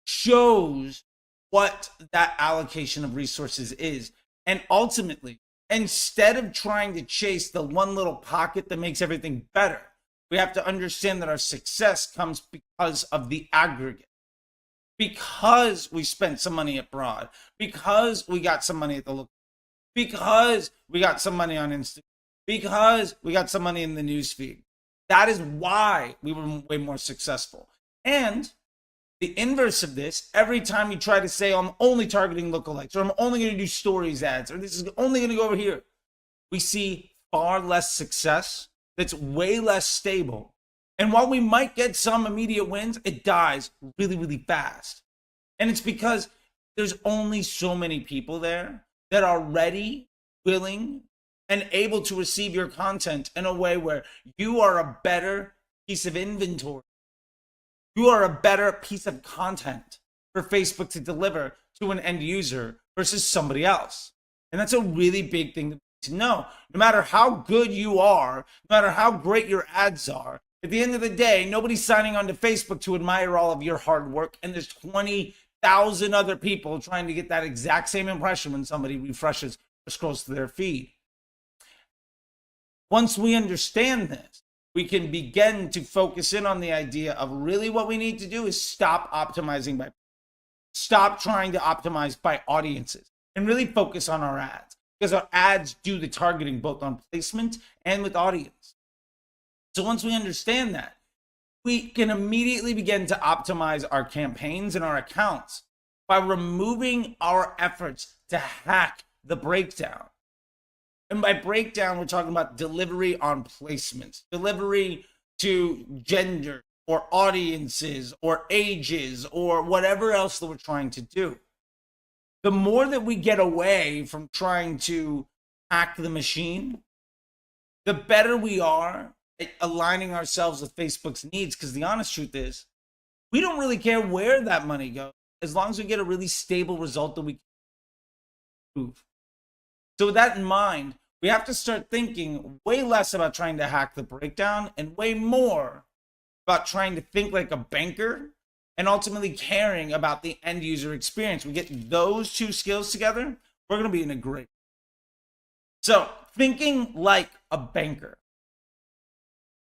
shows what that allocation of resources is. And ultimately, instead of trying to chase the one little pocket that makes everything better, we have to understand that our success comes because of the aggregate. Because we spent some money at broad, because we got some money at the look, because we got some money on Instagram, because we got some money in the newsfeed. That is why we were way more successful. And The inverse of this, every time you try to say, I'm only targeting lookalikes, or I'm only going to do stories ads, or this is only going to go over here, we see far less success that's way less stable. And while we might get some immediate wins, it dies really, really fast. And it's because there's only so many people there that are ready, willing, and able to receive your content in a way where you are a better piece of inventory. You are a better piece of content for Facebook to deliver to an end user versus somebody else. And that's a really big thing to know. No matter how good you are, no matter how great your ads are, at the end of the day, nobody's signing on to Facebook to admire all of your hard work. And there's 20,000 other people trying to get that exact same impression when somebody refreshes or scrolls through their feed. Once we understand this, we can begin to focus in on the idea of really what we need to do is stop optimizing stop trying to optimize by audiences and really focus on our ads, because our ads do the targeting both on placement and with audience. So once we understand that, we can immediately begin to optimize our campaigns and our accounts by removing our efforts to hack the breakdown. And by breakdown, we're talking about delivery on placements, delivery to gender or audiences or ages or whatever else that we're trying to do. The more that we get away from trying to hack the machine, the better we are at aligning ourselves with Facebook's needs. Because the honest truth is, we don't really care where that money goes as long as we get a really stable result that we can improve. So with that in mind, we have to start thinking way less about trying to hack the breakdown and way more about trying to think like a banker and ultimately caring about the end user experience. We get those two skills together, we're going to be in a great. So thinking like a banker.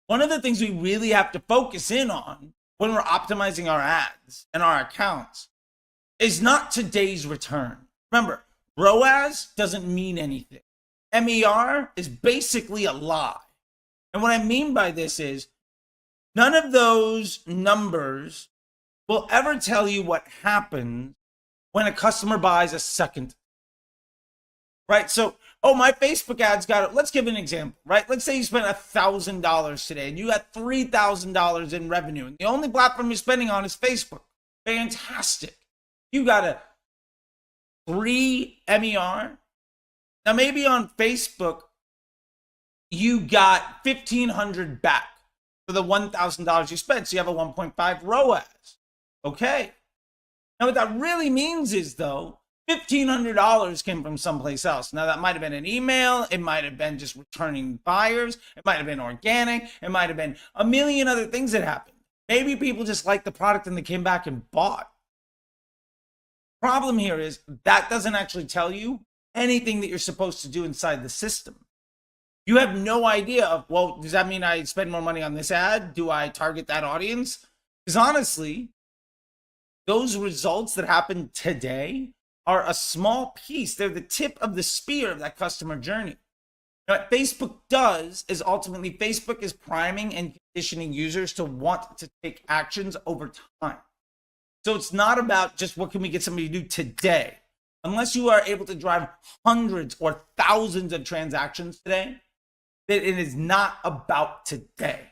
One of the things we really have to focus in on when we're optimizing our ads and our accounts is not today's return. Remember, ROAS doesn't mean anything. MER is basically a lie. And what I mean by this is none of those numbers will ever tell you what happens when a customer buys a second. Right? So, my Facebook ads got it. Let's give an example, right? Let's say you spent $1,000 today and you got $3,000 in revenue. And the only platform you're spending on is Facebook. Fantastic. You got a 3 MER. Now, maybe on Facebook, you got $1,500 back for the $1,000 you spent. So you have a 1.5 ROAS. Okay. Now, what that really means is, though, $1,500 came from someplace else. Now, that might have been an email. It might have been just returning buyers. It might have been organic. It might have been a million other things that happened. Maybe people just liked the product and they came back and bought. Problem here is that doesn't actually tell you anything that you're supposed to do inside the system. You have no idea of, well, does that mean I spend more money on this ad? Do I target that audience? Because honestly, those results that happen today are a small piece. They're the tip of the spear of that customer journey. Now, what Facebook does is ultimately Facebook is priming and conditioning users to want to take actions over time. So it's not about just what can we get somebody to do today. Unless you are able to drive hundreds or thousands of transactions today, that it is not about today.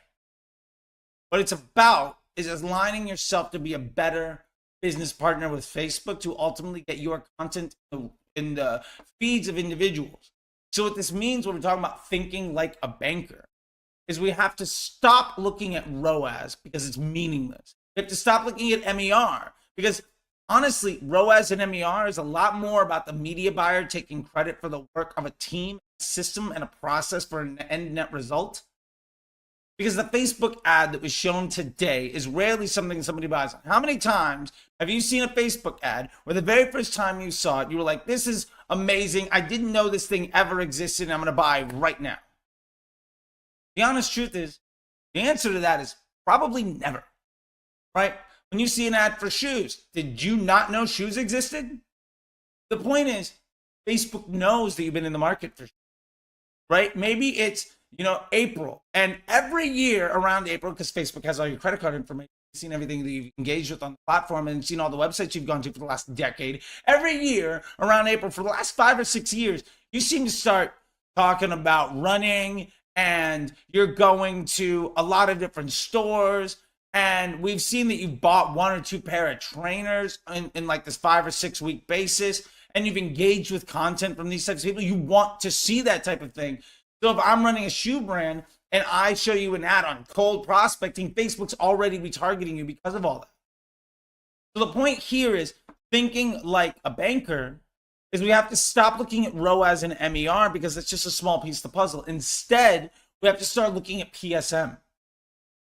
What it's about is aligning yourself to be a better business partner with Facebook to ultimately get your content in the feeds of individuals. So what this means when we're talking about thinking like a banker is we have to stop looking at ROAS because it's meaningless. We have to stop looking at MER because honestly, ROAS and MER is a lot more about the media buyer taking credit for the work of a team, a system, and a process for an end net result. Because the Facebook ad that was shown today is rarely something somebody buys. How many times have you seen a Facebook ad where the very first time you saw it, you were like, this is amazing. I didn't know this thing ever existed and I'm going to buy right now. The honest truth is, the answer to that is probably never, right? When you see an ad for shoes, did you not know shoes existed? The point is, Facebook knows that you've been in the market for shoes, right? Maybe it's, April. And every year around April, because Facebook has all your credit card information, seen everything that you've engaged with on the platform and seen all the websites you've gone to for the last decade. Every year around April for the last 5 or 6 years, you seem to start talking about running, and you're going to a lot of different stores. And we've seen that you've bought 1 or 2 pair of trainers in like this 5 or 6 week basis. And you've engaged with content from these types of people. You want to see that type of thing. So if I'm running a shoe brand and I show you an ad on cold prospecting, Facebook's already retargeting you because of all that. So the point here is thinking like a banker is we have to stop looking at ROAS and MER because that's just a small piece of the puzzle. Instead, we have to start looking at PSM,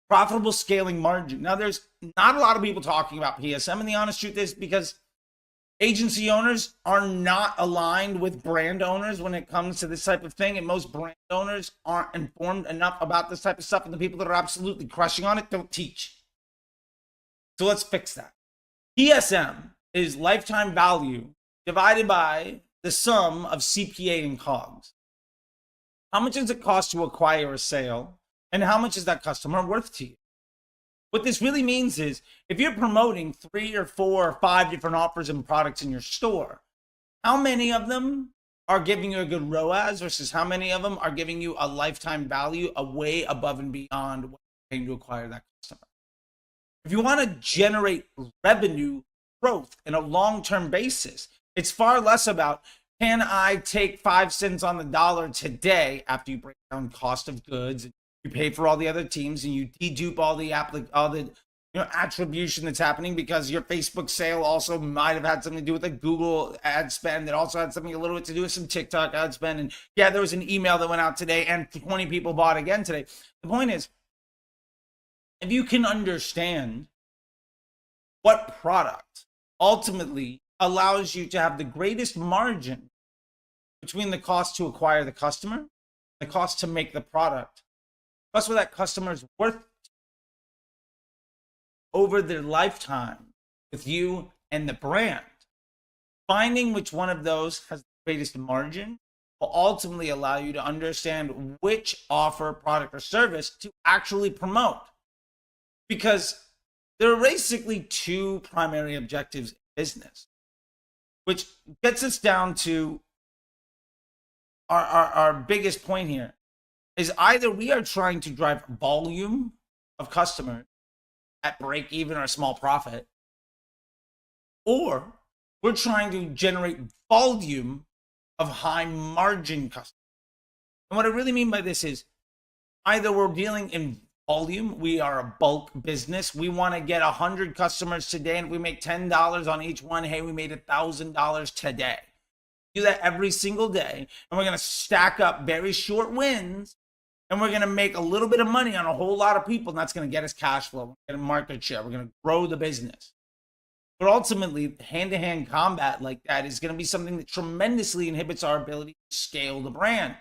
profitable scaling margin. Now, there's not a lot of people talking about PSM, and the honest truth is because agency owners are not aligned with brand owners when it comes to this type of thing, and most brand owners aren't informed enough about this type of stuff, and the people that are absolutely crushing on it don't teach. So let's fix that. PSM is lifetime value divided by the sum of CPA and COGS. How much does it cost to acquire a sale, and how much is that customer worth to you? What this really means is if you're promoting 3 or 4 or 5 different offers and products in your store, how many of them are giving you a good ROAS versus how many of them are giving you a lifetime value way above and beyond what you're paying to acquire that customer? If you want to generate revenue growth in a long-term basis, it's far less about, can I take 5 cents on the dollar today after you break down cost of goods and you pay for all the other teams and you dedupe all the attribution that's happening because your Facebook sale also might have had something to do with a Google ad spend that also had something a little bit to do with some TikTok ad spend. And yeah, there was an email that went out today and 20 people bought again today. The point is, if you can understand what product ultimately allows you to have the greatest margin between the cost to acquire the customer, the cost to make the product, plus what that customer is worth over their lifetime with you and the brand. Finding which one of those has the greatest margin will ultimately allow you to understand which offer, product, or service to actually promote. Because there are basically 2 primary objectives in business, which gets us down to our biggest point here. Is either we are trying to drive volume of customers at break even or a small profit, or we're trying to generate volume of high margin customers. And what I really mean by this is either we're dealing in volume, we are a bulk business, we want to get 100 customers today, and if we make $10 on each one, hey, we made $1,000 today. Do that every single day, and we're going to stack up very short wins. And we're going to make a little bit of money on a whole lot of people, and that's going to get us cash flow. We're going to market share. We're going to grow the business. But ultimately, hand-to-hand combat like that is going to be something that tremendously inhibits our ability to scale the brand.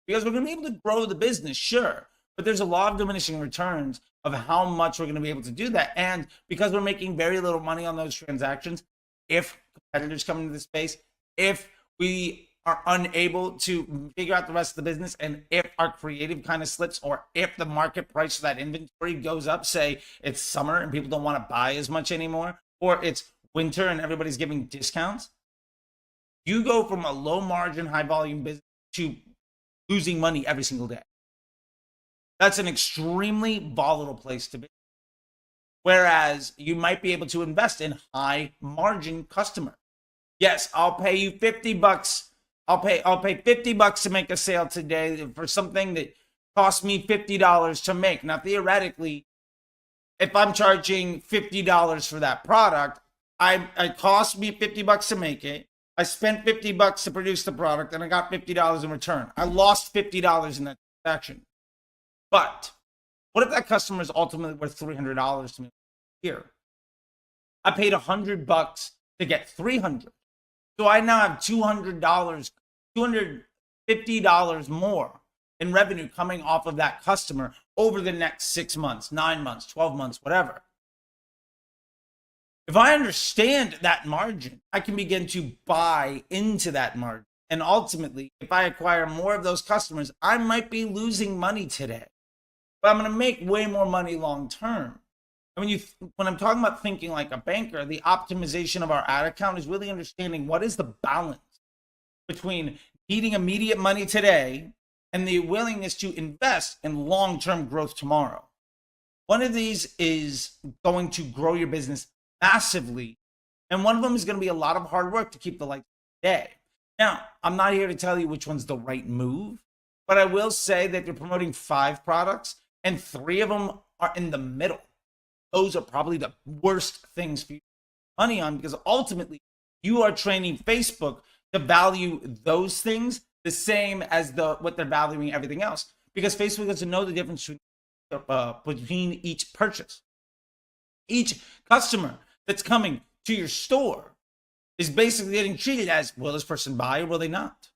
Because we're going to be able to grow the business, sure, but there's a law of diminishing returns of how much we're going to be able to do that. And because we're making very little money on those transactions, if competitors come into the space, if we are unable to figure out the rest of the business, and if our creative kind of slips, or if the market price for that inventory goes up, say it's summer and people don't want to buy as much anymore, or it's winter and everybody's giving discounts, you go from a low margin, high volume business to losing money every single day. That's an extremely volatile place to be. Whereas you might be able to invest in high margin customers. Yes, I'll pay you $50. I'll pay $50 to make a sale today for something that cost me $50 to make. Now, theoretically, if I'm charging $50 for that product, it cost me $50 to make it. I spent $50 to produce the product, and I got $50 in return. I lost $50 in that transaction. But what if that customer is ultimately worth $300 to me here? I paid $100 to get $300. So I now have $200, $250 more in revenue coming off of that customer over the next 6 months, 9 months, 12 months, whatever. If I understand that margin, I can begin to buy into that margin. And ultimately, if I acquire more of those customers, I might be losing money today, but I'm going to make way more money long term. And when I'm talking about thinking like a banker, the optimization of our ad account is really understanding what is the balance between needing immediate money today and the willingness to invest in long-term growth tomorrow. One of these is going to grow your business massively, and one of them is going to be a lot of hard work to keep the lights on today. Now, I'm not here to tell you which one's the right move, but I will say that you're promoting 5 products and 3 of them are in the middle. Those are probably the worst things for you to spend money on, because ultimately you are training Facebook to value those things the same as what they're valuing everything else, because Facebook doesn't know the difference between each purchase. Each customer that's coming to your store is basically getting treated as, will this person buy or will they not?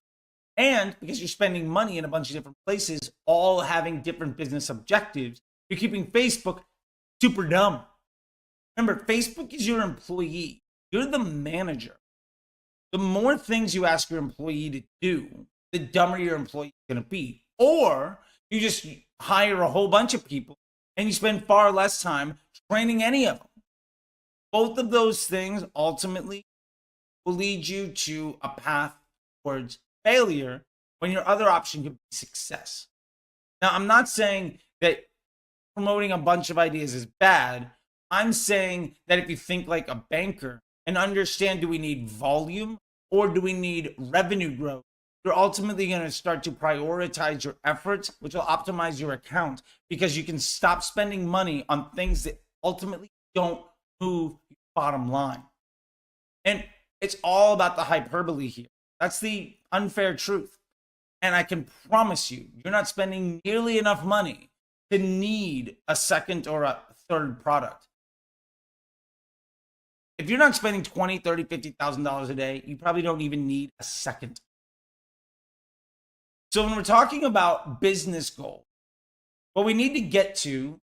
And because you're spending money in a bunch of different places, all having different business objectives, you're keeping Facebook super dumb. Remember, Facebook is your employee. You're the manager. The more things you ask your employee to do, the dumber your employee is going to be. Or you just hire a whole bunch of people and you spend far less time training any of them. Both of those things ultimately will lead you to a path towards failure when your other option could be success. Now, I'm not saying that promoting a bunch of ideas is bad. I'm saying that if you think like a banker and understand, do we need volume or do we need revenue growth, you're ultimately going to start to prioritize your efforts, which will optimize your account, because you can stop spending money on things that ultimately don't move your bottom line. And it's all about the hyperbole here. That's the unfair truth. And I can promise you, you're not spending nearly enough money to need a second or a third product. If you're not spending $20,000, $30,000, $50,000 a day, you probably don't even need a second. So when we're talking about business goals, what we need to get to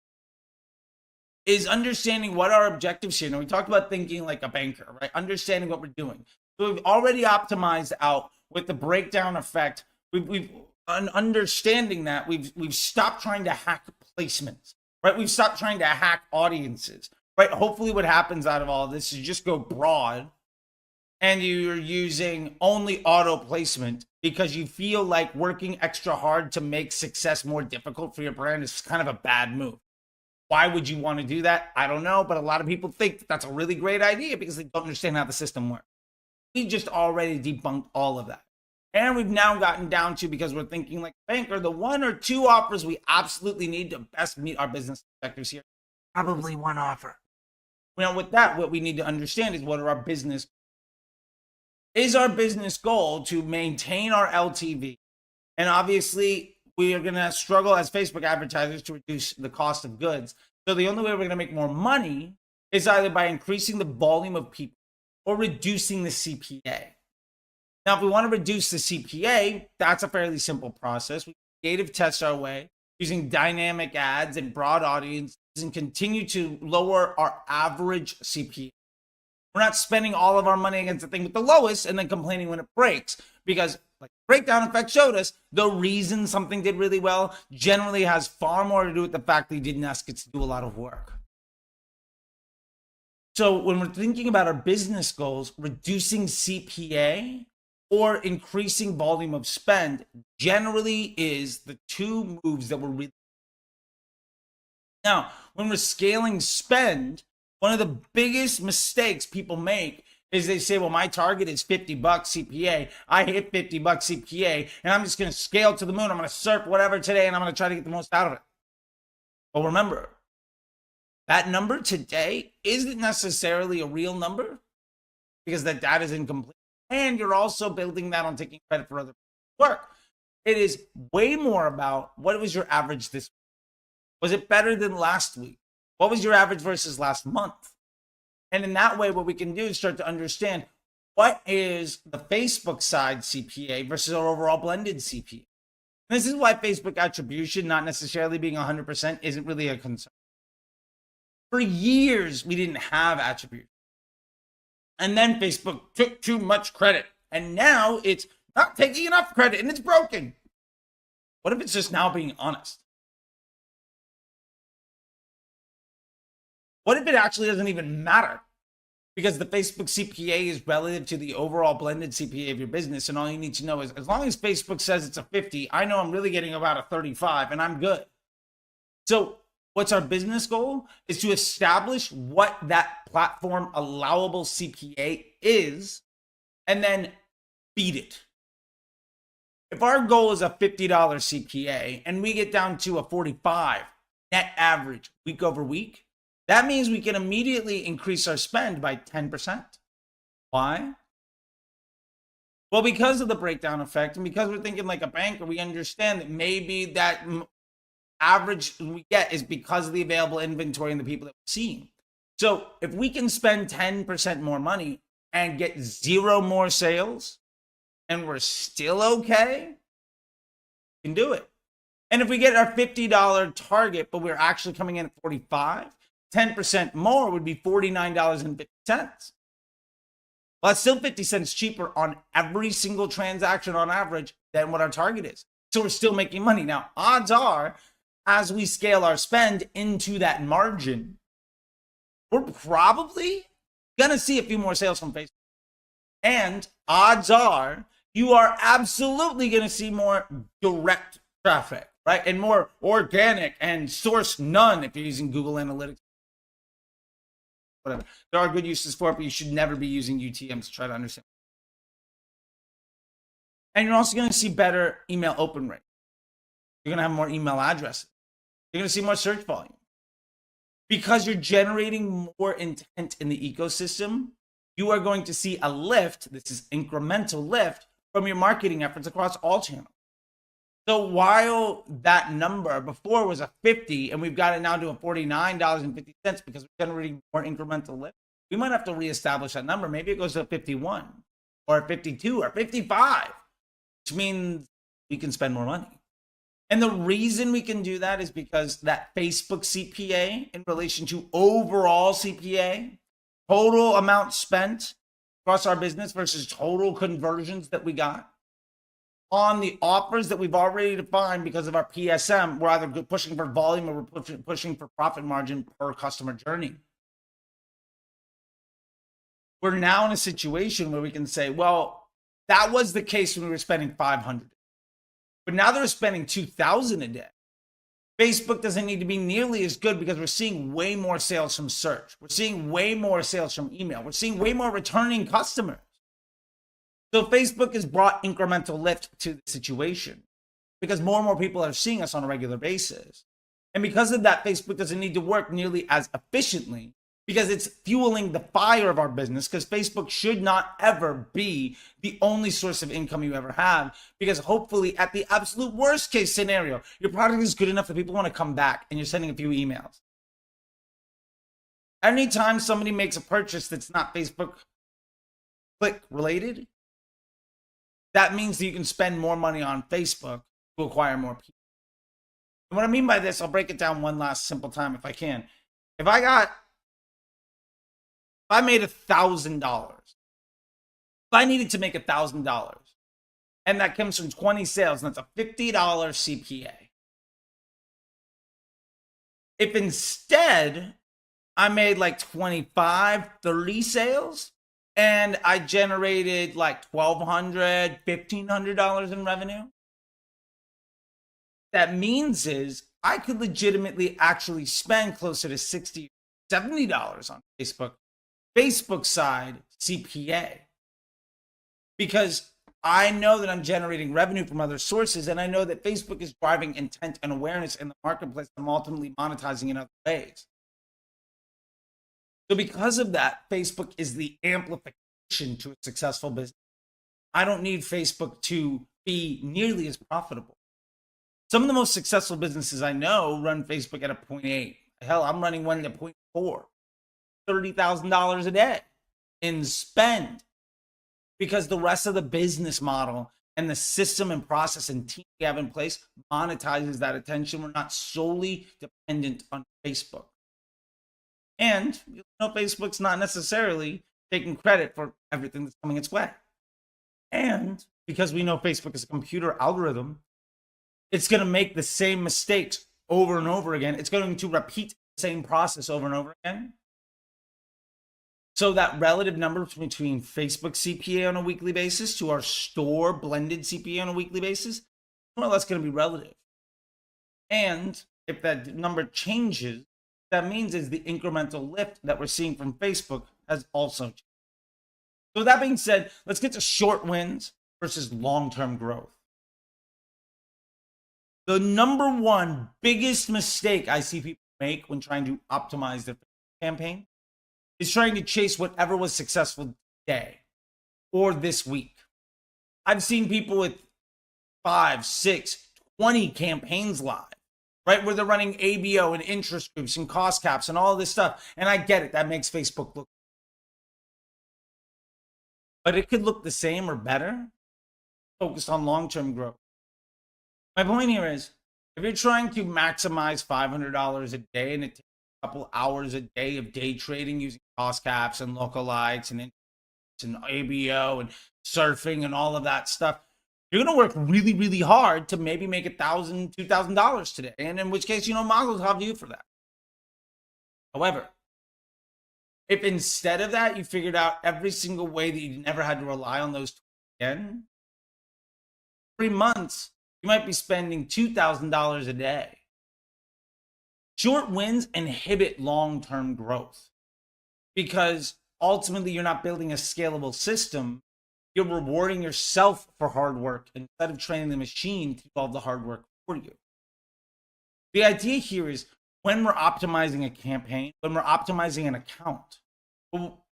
is understanding what our objectives here. Now, we talked about thinking like a banker, right? Understanding what we're doing. So we've already optimized out with the breakdown effect. We've understanding that we've stopped trying to hack placements, right? We've stopped trying to hack audiences, right? Hopefully what happens out of all of this is you just go broad and you're using only auto placement because you feel like working extra hard to make success more difficult for your brand is kind of a bad move. Why would you want to do that? I don't know, but a lot of people think that's a really great idea because they don't understand how the system works. We just already debunked all of that. And we've now gotten down to, because we're thinking like a banker, the 1 or 2 offers we absolutely need to best meet our business objectives here. Probably 1 offer. Now, with that, what we need to understand is what are our business. Is our business goal to maintain our LTV? And obviously, we are going to struggle as Facebook advertisers to reduce the cost of goods. So the only way we're going to make more money is either by increasing the volume of people or reducing the CPA. Now, if we want to reduce the CPA, that's a fairly simple process. We creative test our way using dynamic ads and broad audiences and continue to lower our average CPA. We're not spending all of our money against the thing with the lowest and then complaining when it breaks, because like breakdown effect showed us, the reason something did really well generally has far more to do with the fact that you didn't ask it to do a lot of work. So when we're thinking about our business goals, reducing CPA or increasing volume of spend generally is the 2 moves that we're really. Now, when we're scaling spend, one of the biggest mistakes people make is they say, well, my target is $50 CPA. I hit $50 CPA and I'm just going to scale to the moon. I'm going to surf whatever today and I'm going to try to get the most out of it. But remember, that number today isn't necessarily a real number because that data is incomplete. And you're also building that on taking credit for other people's work. It is way more about what was your average this week? Was it better than last week? What was your average versus last month? And in that way, what we can do is start to understand what is the Facebook side CPA versus our overall blended CPA. And this is why Facebook attribution, not necessarily being 100%, isn't really a concern. For years, we didn't have attribution. And then Facebook took too much credit. And now it's not taking enough credit and it's broken. What if it's just now being honest? What if it actually doesn't even matter? Because the Facebook CPA is relative to the overall blended CPA of your business. And all you need to know is, as long as Facebook says it's a 50, I know I'm really getting about a 35 and I'm good. So what's our business goal? Is to establish what that platform allowable CPA is and then beat it. If our goal is a $50 CPA and we get down to a 45 net average week over week, that means we can immediately increase our spend by 10%. Why? Well, because of the breakdown effect, and because we're thinking like a banker, we understand that maybe that average we get is because of the available inventory and the people that we're seeing. So if we can spend 10% more money and get 0 more sales, and we're still okay, we can do it. And if we get our $50 target, but we're actually coming in at 45, 10% more would be $49.50. Well, that's still 50 cents cheaper on every single transaction on average than what our target is. So we're still making money. Now, odds are, as we scale our spend into that margin, we're probably going to see a few more sales from Facebook. And odds are, you are absolutely going to see more direct traffic, right? And more organic and source none if you're using Google Analytics. Whatever. There are good uses for it, but you should never be using UTMs to try to understand. And you're also going to see better email open rate. You're going to have more email addresses. You're going to see more search volume. Because you're generating more intent in the ecosystem, you are going to see a lift. This is incremental lift from your marketing efforts across all channels. So while that number before was a 50 and we've got it now to a $49.50 because we're generating more incremental lift, we might have to reestablish that number. Maybe it goes to a 51 or a 52 or 55, which means we can spend more money. And the reason we can do that is because that Facebook CPA in relation to overall CPA, total amount spent across our business versus total conversions that we got, on the offers that we've already defined because of our PSM, we're either pushing for volume or we're pushing for profit margin per customer journey. We're now in a situation where we can say, well, that was the case when we were spending 500, but now they're spending 2,000 a day. Facebook doesn't need to be nearly as good because we're seeing way more sales from search. We're seeing way more sales from email. We're seeing way more returning customers. So Facebook has brought incremental lift to the situation because more and more people are seeing us on a regular basis. And because of that, Facebook doesn't need to work nearly as efficiently because it's fueling the fire of our business, because Facebook should not ever be the only source of income you ever have, because hopefully at the absolute worst case scenario, your product is good enough that people want to come back and you're sending a few emails. Anytime somebody makes a purchase that's not Facebook click related, that means that you can spend more money on Facebook to acquire more people. And what I mean by this, I'll break it down one last simple time if I can. If I made $1,000, if I needed to make $1,000, and that comes from 20 sales, and that's a $50 CPA. If instead I made like 25, 30 sales, and I generated like $1,200, $1,500 in revenue, that means is I could legitimately actually spend closer to $60, $70 on Facebook side CPA, because I know that I'm generating revenue from other sources, and I know that Facebook is driving intent and awareness in the marketplace. I'm ultimately monetizing in other ways. So because of that, Facebook is the amplification to a successful business. I don't need Facebook to be nearly as profitable. Some of the most successful businesses I know run Facebook at a 0.8. Hell, I'm running one at 0.4. $30,000 a day in spend, because the rest of the business model and the system and process and team we have in place monetizes that attention. We're not solely dependent on Facebook. And you know, Facebook's not necessarily taking credit for everything that's coming its way. And because we know Facebook is a computer algorithm, it's going to make the same mistakes over and over again. It's going to repeat the same process over and over again. So that relative number between Facebook CPA on a weekly basis to our store blended CPA on a weekly basis, is more or less going to be relative. And if that number changes, that means is the incremental lift that we're seeing from Facebook has also changed. So that being said, let's get to short wins versus long-term growth. The number one biggest mistake I see people make when trying to optimize their campaign is trying to chase whatever was successful today or this week. I've seen people with 5, 6, 20 campaigns live, right? Where they're running ABO and interest groups and cost caps and all this stuff. And I get it. That makes Facebook look. But it could look the same or better focused on long-term growth. My point here is, if you're trying to maximize $500 a day and it takes a couple hours a day of day trading using cost caps and lookalikes and ABO and surfing and all of that stuff, you're going to work really, really hard to maybe make $1,000, $2,000 today. And in which case, models have you for that. However, if instead of that, you figured out every single way that you never had to rely on those again, 3 months, you might be spending $2,000 a day. Short wins inhibit long-term growth because ultimately you're not building a scalable system. You're rewarding yourself for hard work instead of training the machine to do all the hard work for you. The idea here is when we're optimizing a campaign, when we're optimizing an account,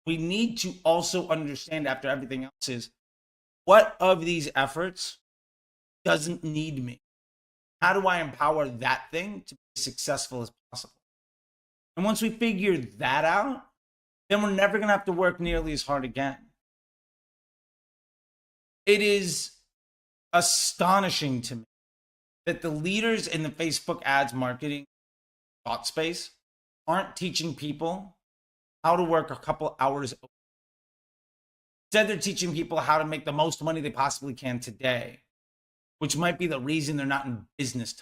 we need to also understand after everything else is what of these efforts doesn't need me? How do I empower that thing to be as successful as possible? And once we figure that out, then we're never going to have to work nearly as hard again. It is astonishing to me that the leaders in the Facebook ads marketing thought space aren't teaching people how to work a couple hours. Instead, they're teaching people how to make the most money they possibly can today, which might be the reason they're not in business.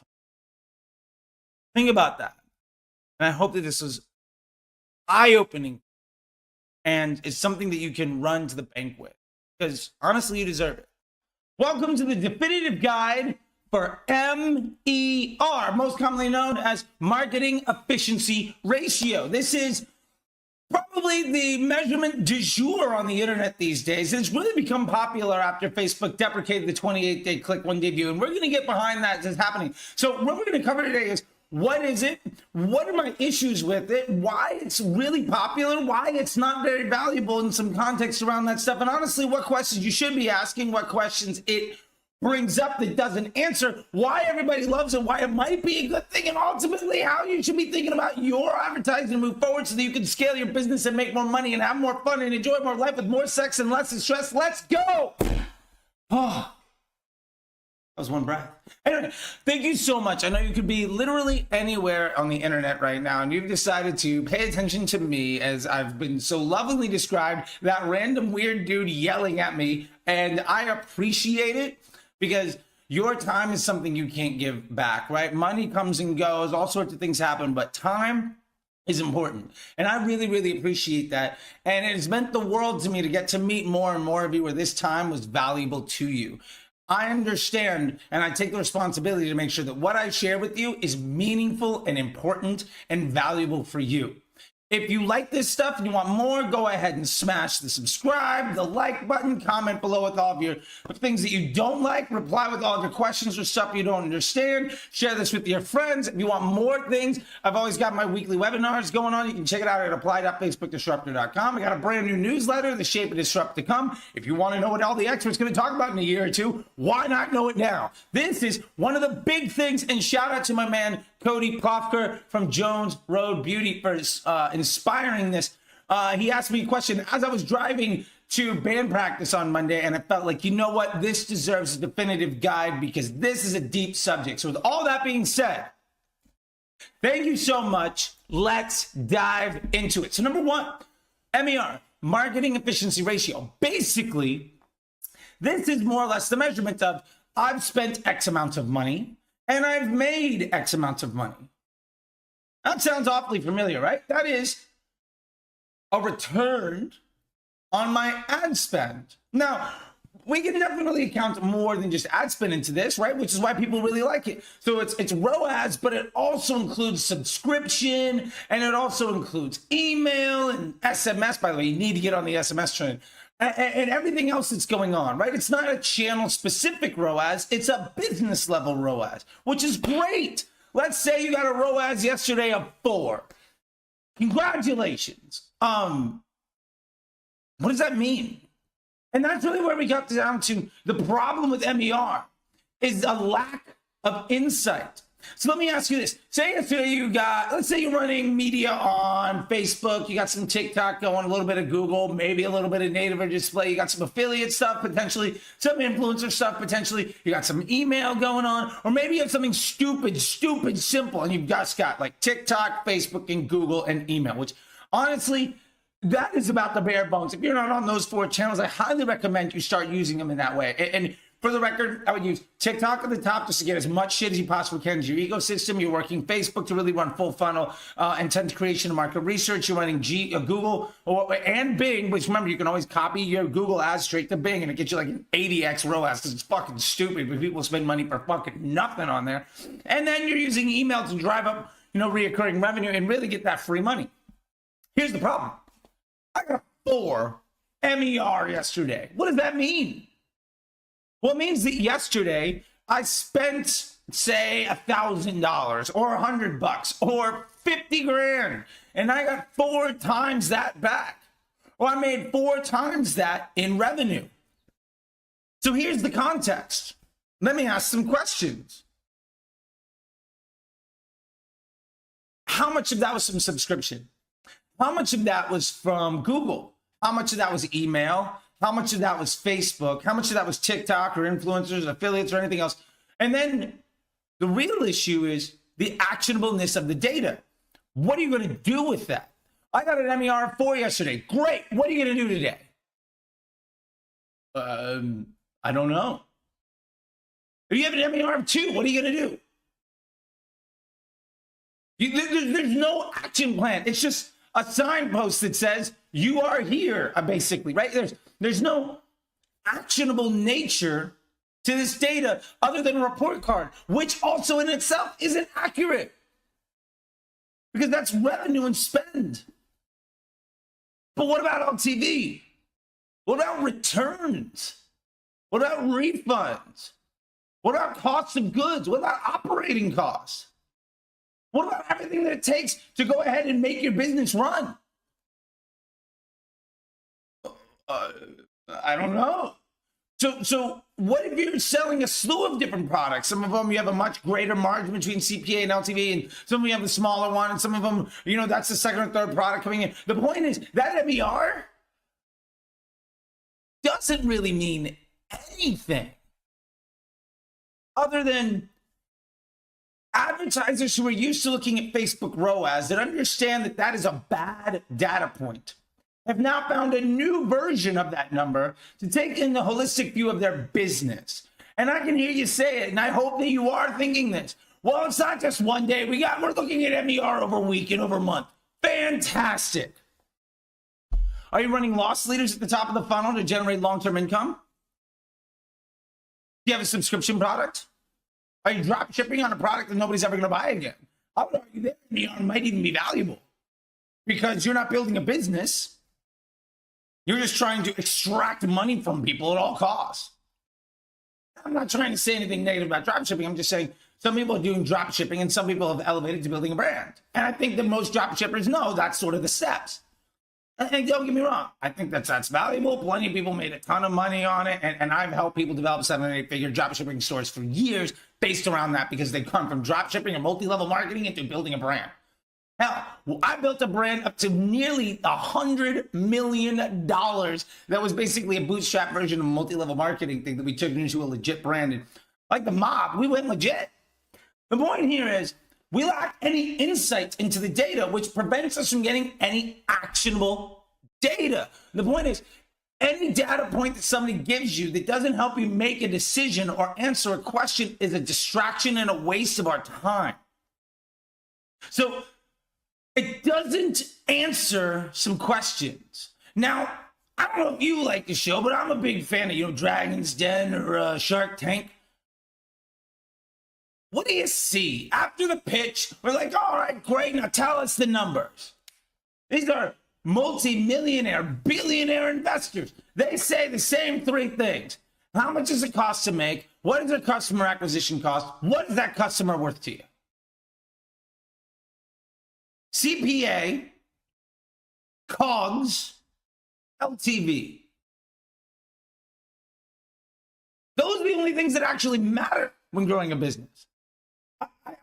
Think about that. And I hope that this was eye-opening and it's something that you can run to the bank with, because honestly, you deserve it. Welcome to the definitive guide for MER, most commonly known as Marketing Efficiency Ratio. This is probably the measurement du jour on the internet these days. It's really become popular after Facebook deprecated the 28-day click one day view, and we're going to get behind that as happening. So what we're going to cover today is, what is it? What are my issues with it? Why it's really popular? Why it's not very valuable in some context around that stuff? And honestly, what questions you should be asking, what questions it brings up that doesn't answer, why everybody loves it, why it might be a good thing, and ultimately how you should be thinking about your advertising to move forward so that you can scale your business and make more money and have more fun and enjoy more life with more sex and less stress. Let's go. Oh, that was one breath. Anyway, thank you so much. I know you could be literally anywhere on the internet right now, and you've decided to pay attention to me as I've been so lovingly described, that random weird dude yelling at me, and I appreciate it. Because your time is something you can't give back, right? Money comes and goes, all sorts of things happen, but time is important. And I really, really appreciate that. And it has meant the world to me to get to meet more and more of you where this time was valuable to you. I understand and I take the responsibility to make sure that what I share with you is meaningful and important and valuable for you. If you like this stuff and you want more, go ahead and smash the subscribe, the like button, comment below with all of your things that you don't like, reply with all of your questions or stuff you don't understand, share this with your friends. If you want more things, I've always got my weekly webinars going on. You can check it out at apply.facebookdisruptor.com. I got a brand new newsletter, The Shape of Disrupt to Come. If you want to know what all the experts are going to talk about in a year or two, why not know it now? This is one of the big things, and shout out to my man, Cody Plofker from Jones Road Beauty for inspiring this. He asked me a question as I was driving to band practice on Monday, and I felt like, you know what, this deserves a definitive guide because this is a deep subject. So with all that being said, thank you so much. Let's dive into it. So number one, MER, Marketing Efficiency Ratio. Basically, this is more or less the measurement of I've spent X amount of money and I've made X amount of money. That sounds awfully familiar, right? That is a return on my ad spend. Now, we can definitely account more than just ad spend into this, right? Which is why people really like it. So it's ROAS, but it also includes subscription, and it also includes email and SMS. By the way, you need to get on the SMS train. And everything else that's going on, right? It's not a channel-specific ROAS. It's a business-level ROAS, which is great. Let's say you got a ROAS yesterday of 4. Congratulations. What does that mean? And that's really where we got down to the problem with MER is a lack of insight. So let me ask you this. Say yesterday let's say you're running media on Facebook, you got some TikTok going, a little bit of Google, maybe a little bit of native or display, you got some affiliate stuff potentially, some influencer stuff potentially, you got some email going on, or maybe you have something stupid, simple, and you've just got like TikTok, Facebook, and Google and email, which honestly, that is about the bare bones. If you're not on those 4 channels, I highly recommend you start using them in that way. And for the record, I would use TikTok at the top just to get as much shit as you possibly can into your ecosystem. You're working Facebook to really run full funnel intent creation and market research. You're running Google and Bing, which remember, you can always copy your Google ads straight to Bing and it gets you like an 80x ROAS because it's fucking stupid, but people spend money for fucking nothing on there. And then you're using email to drive up, reoccurring revenue and really get that free money. Here's the problem. I got 4 MER yesterday. What does that mean? Well, it means that yesterday I spent, say, $1,000 or $100 or 50 grand, and I got 4 times that back. Or I made 4 times that in revenue. So here's the context. Let me ask some questions. How much of that was from subscription? How much of that was from Google? How much of that was email? How much of that was Facebook? How much of that was TikTok or influencers, affiliates, or anything else? And then the real issue is the actionableness of the data. What are you going to do with that? I got an MER of 4 yesterday. Great. What are you going to do today? I don't know. If you have an MER of 2, what are you going to do? There's no action plan. It's just a signpost that says you are here, basically, right? There's no actionable nature to this data other than a report card, which also in itself isn't accurate because that's revenue and spend. But what about LTV? What about returns? What about refunds? What about costs of goods? What about operating costs? What about everything that it takes to go ahead and make your business run? I don't know. So what if you're selling a slew of different products? Some of them you have a much greater margin between CPA and LTV, and some of them you have the smaller one, and some of them, that's the second or third product coming in. The point is that MER doesn't really mean anything other than advertisers who are used to looking at Facebook ROAS that understand that that is a bad data point have now found a new version of that number to take in the holistic view of their business. And I can hear you say it, and I hope that you are thinking this. Well, it's not just one day. We're looking at MER over week and over month. Fantastic. Are you running loss leaders at the top of the funnel to generate long-term income? Do you have a subscription product? Are you drop shipping on a product that nobody's ever going to buy again? I would argue that MER might even be valuable because you're not building a business. You're just trying to extract money from people at all costs. I'm not trying to say anything negative about drop shipping. I'm just saying some people are doing drop shipping and some people have elevated to building a brand. And I think that most drop shippers know that's sort of the steps. And don't get me wrong, I think that's valuable. Plenty of people made a ton of money on it. And I've helped people develop 7- and 8-figure drop shipping stores for years based around that because they come from drop shipping or multi-level marketing into building a brand. Hell, I built a brand up to nearly $100 million. That was basically a bootstrap version of a multi-level marketing thing that we took into a legit brand. And like the mob, we went legit. The point here is we lack any insight into the data, which prevents us from getting any actionable data. The point is, any data point that somebody gives you that doesn't help you make a decision or answer a question is a distraction and a waste of our time. So doesn't answer some questions. Now, I don't know if you like the show, but I'm a big fan of, Dragon's Den or Shark Tank. What do you see? After the pitch, we're like, all right, great, now tell us the numbers. These are multi-millionaire, billionaire investors. They say the same three things. How much does it cost to make? What is their customer acquisition cost? What is that customer worth to you? CPA, COGS, LTV. Those are the only things that actually matter when growing a business.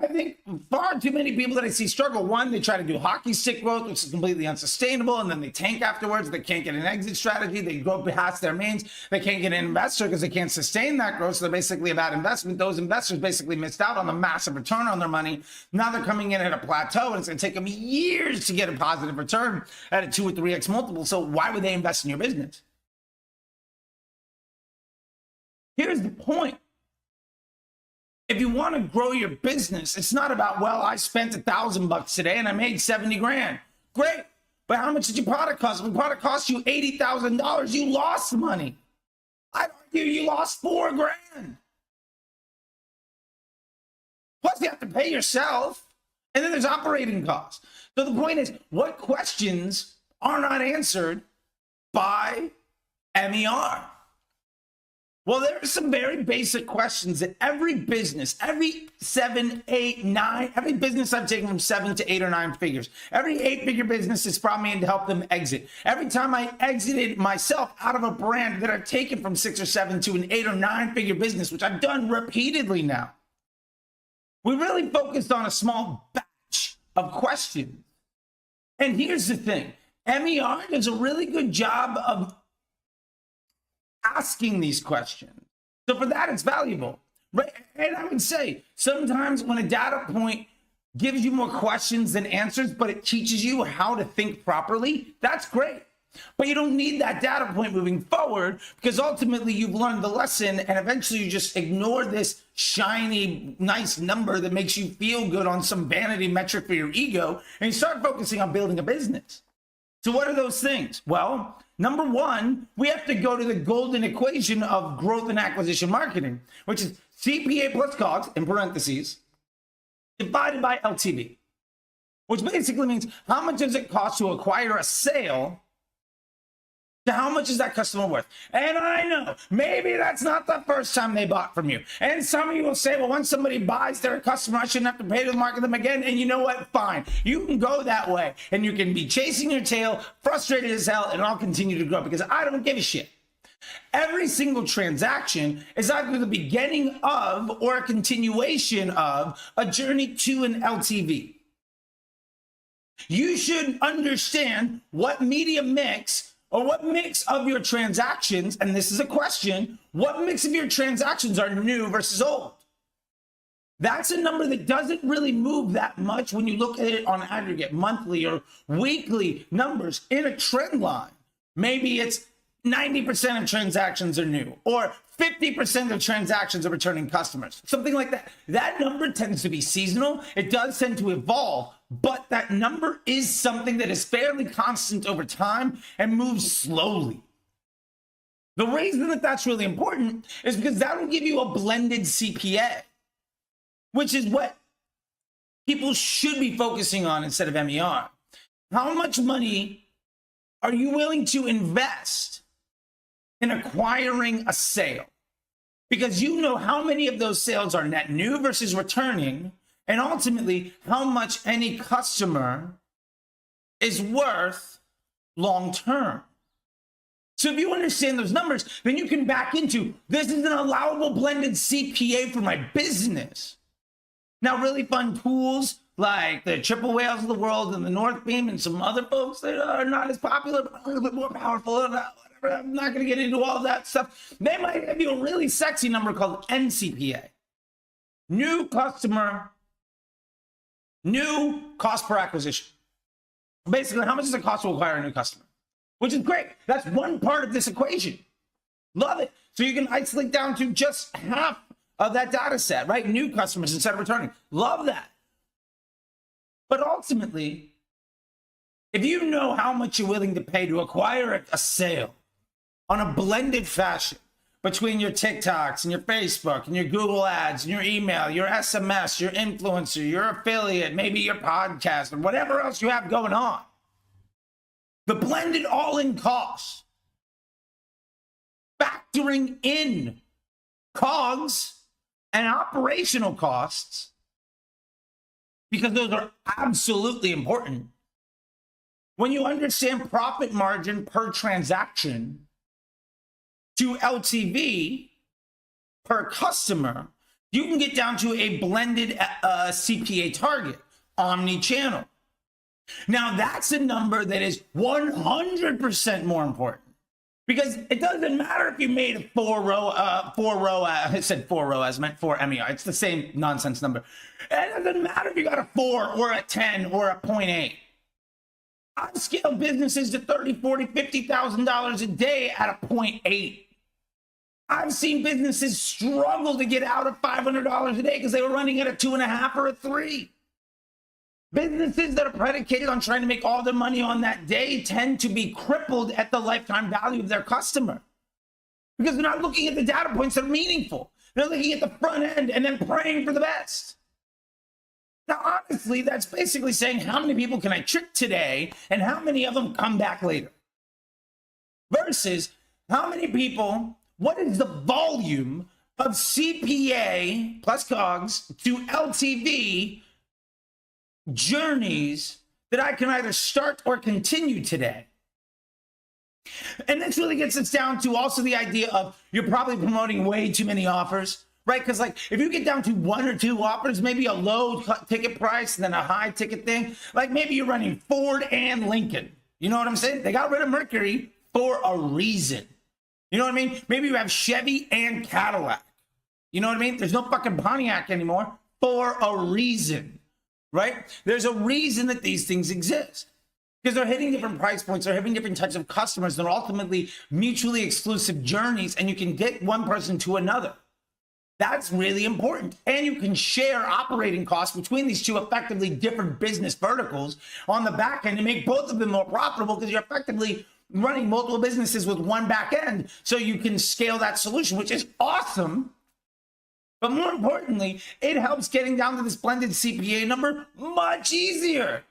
I think far too many people that I see struggle. One, they try to do hockey stick growth, which is completely unsustainable, and then they tank afterwards. They can't get an exit strategy. They grow past their means. They can't get an investor because they can't sustain that growth. So they're basically a bad investment. Those investors basically missed out on the massive return on their money. Now they're coming in at a plateau, and it's going to take them years to get a positive return at a 2 or 3x multiple. So why would they invest in your business? Here's the point. If you want to grow your business, it's not about, well, I spent $1,000 today and I made 70 grand. Great. But how much did your product cost? When product cost you $80,000, you lost money. I'd argue you lost $4 grand. Plus you have to pay yourself. And then there's operating costs. So the point is, what questions are not answered by MER? Well, there are some very basic questions that every business, every 7, 8, 9, every business I've taken from 7 to 8 or 9 figures, every 8-figure business has brought me in to help them exit. Every time I exited myself out of a brand that I've taken from 6 or 7 to an 8 or 9-figure business, which I've done repeatedly now, we really focused on a small batch of questions. And here's the thing, MER does a really good job of asking these questions. So for that, it's valuable, right? And I would say sometimes when a data point gives you more questions than answers, but it teaches you how to think properly, that's great. But you don't need that data point moving forward, because ultimately you've learned the lesson and eventually you just ignore this shiny, nice number that makes you feel good on some vanity metric for your ego, and you start focusing on building a business. So what are those things? Well, number one, we have to go to the golden equation of growth and acquisition marketing, which is CPA plus COGS, in parentheses, divided by LTV, which basically means how much does it cost to acquire a sale to how much is that customer worth? And I know, maybe that's not the first time they bought from you. And some of you will say, well, once somebody buys, they're a customer, I shouldn't have to pay to market them again. And you know what? Fine. You can go that way and you can be chasing your tail, frustrated as hell, and I'll continue to grow because I don't give a shit. Every single transaction is either the beginning of or a continuation of a journey to an LTV. You should understand what media mix or what mix of your transactions, and this is a question, what mix of your transactions are new versus old? That's a number that doesn't really move that much when you look at it on aggregate, monthly or weekly numbers in a trend line. Maybe it's 90% of transactions are new, or 50% of transactions are returning customers, something like that. That number tends to be seasonal. It does tend to evolve, but that number is something that is fairly constant over time and moves slowly. The reason that that's really important is because that will give you a blended CPA, which is what people should be focusing on instead of MER. How much money are you willing to invest in acquiring a sale? Because you know how many of those sales are net new versus returning, and ultimately how much any customer is worth long term. So if you understand those numbers, then you can back into, this is an allowable blended CPA for my business. Now, really fun tools like the Triple Whales of the world and the North Beam and some other folks that are not as popular, but a little bit more powerful, I'm not going to get into all that stuff. They might have you a really sexy number called NCPA. New customer, new cost per acquisition. Basically, how much does it cost to acquire a new customer? Which is great. That's one part of this equation. Love it. So you can isolate down to just half of that data set, right? New customers instead of returning. Love that. But ultimately, If you know how much you're willing to pay to acquire a sale on a blended fashion between your TikToks and your Facebook and your Google ads and your email, your SMS, your influencer, your affiliate, maybe your podcast or whatever else you have going on, the blended all-in costs, factoring in COGS and operational costs, because those are absolutely important. When you understand profit margin per transaction to LTV per customer, you can get down to a blended CPA target, omni-channel. Now that's a number that is 100% more important, because it doesn't matter if you made a four ROAS, it said 4 ROAS, meant 4 MER. It's the same nonsense number. It doesn't matter if you got a 4 or a 10 or a 0.8. I've scaled businesses to $30,000, $40,000, $50,000 a day at a 0.8. I've seen businesses struggle to get out of $500 a day because they were running at a 2.5 or a 3. Businesses that are predicated on trying to make all their money on that day tend to be crippled at the lifetime value of their customer, because they're not looking at the data points that are meaningful. They're looking at the front end and then praying for the best. Now, honestly, that's basically saying, how many people can I trick today and how many of them come back later? Versus how many people, what is the volume of CPA plus COGS to LTV journeys that I can either start or continue today? And this really gets us down to also the idea of you're probably promoting way too many offers, right? Because like if you get down to 1 or 2 offers, maybe a low ticket price and then a high ticket thing, like maybe you're running Ford and Lincoln. You know what I'm saying? They got rid of Mercury for a reason. You know what I mean? Maybe you have Chevy and Cadillac. You know what I mean? There's no fucking Pontiac anymore for a reason, right? There's a reason that these things exist, because they're hitting different price points, they're hitting different types of customers, they're ultimately mutually exclusive journeys, and you can get one person to another. That's really important. And you can share operating costs between these two effectively different business verticals on the back end to make both of them more profitable, because you're effectively running multiple businesses with one back end, so you can scale that solution, which is awesome. But more importantly, it helps getting down to this blended CPA number much easier.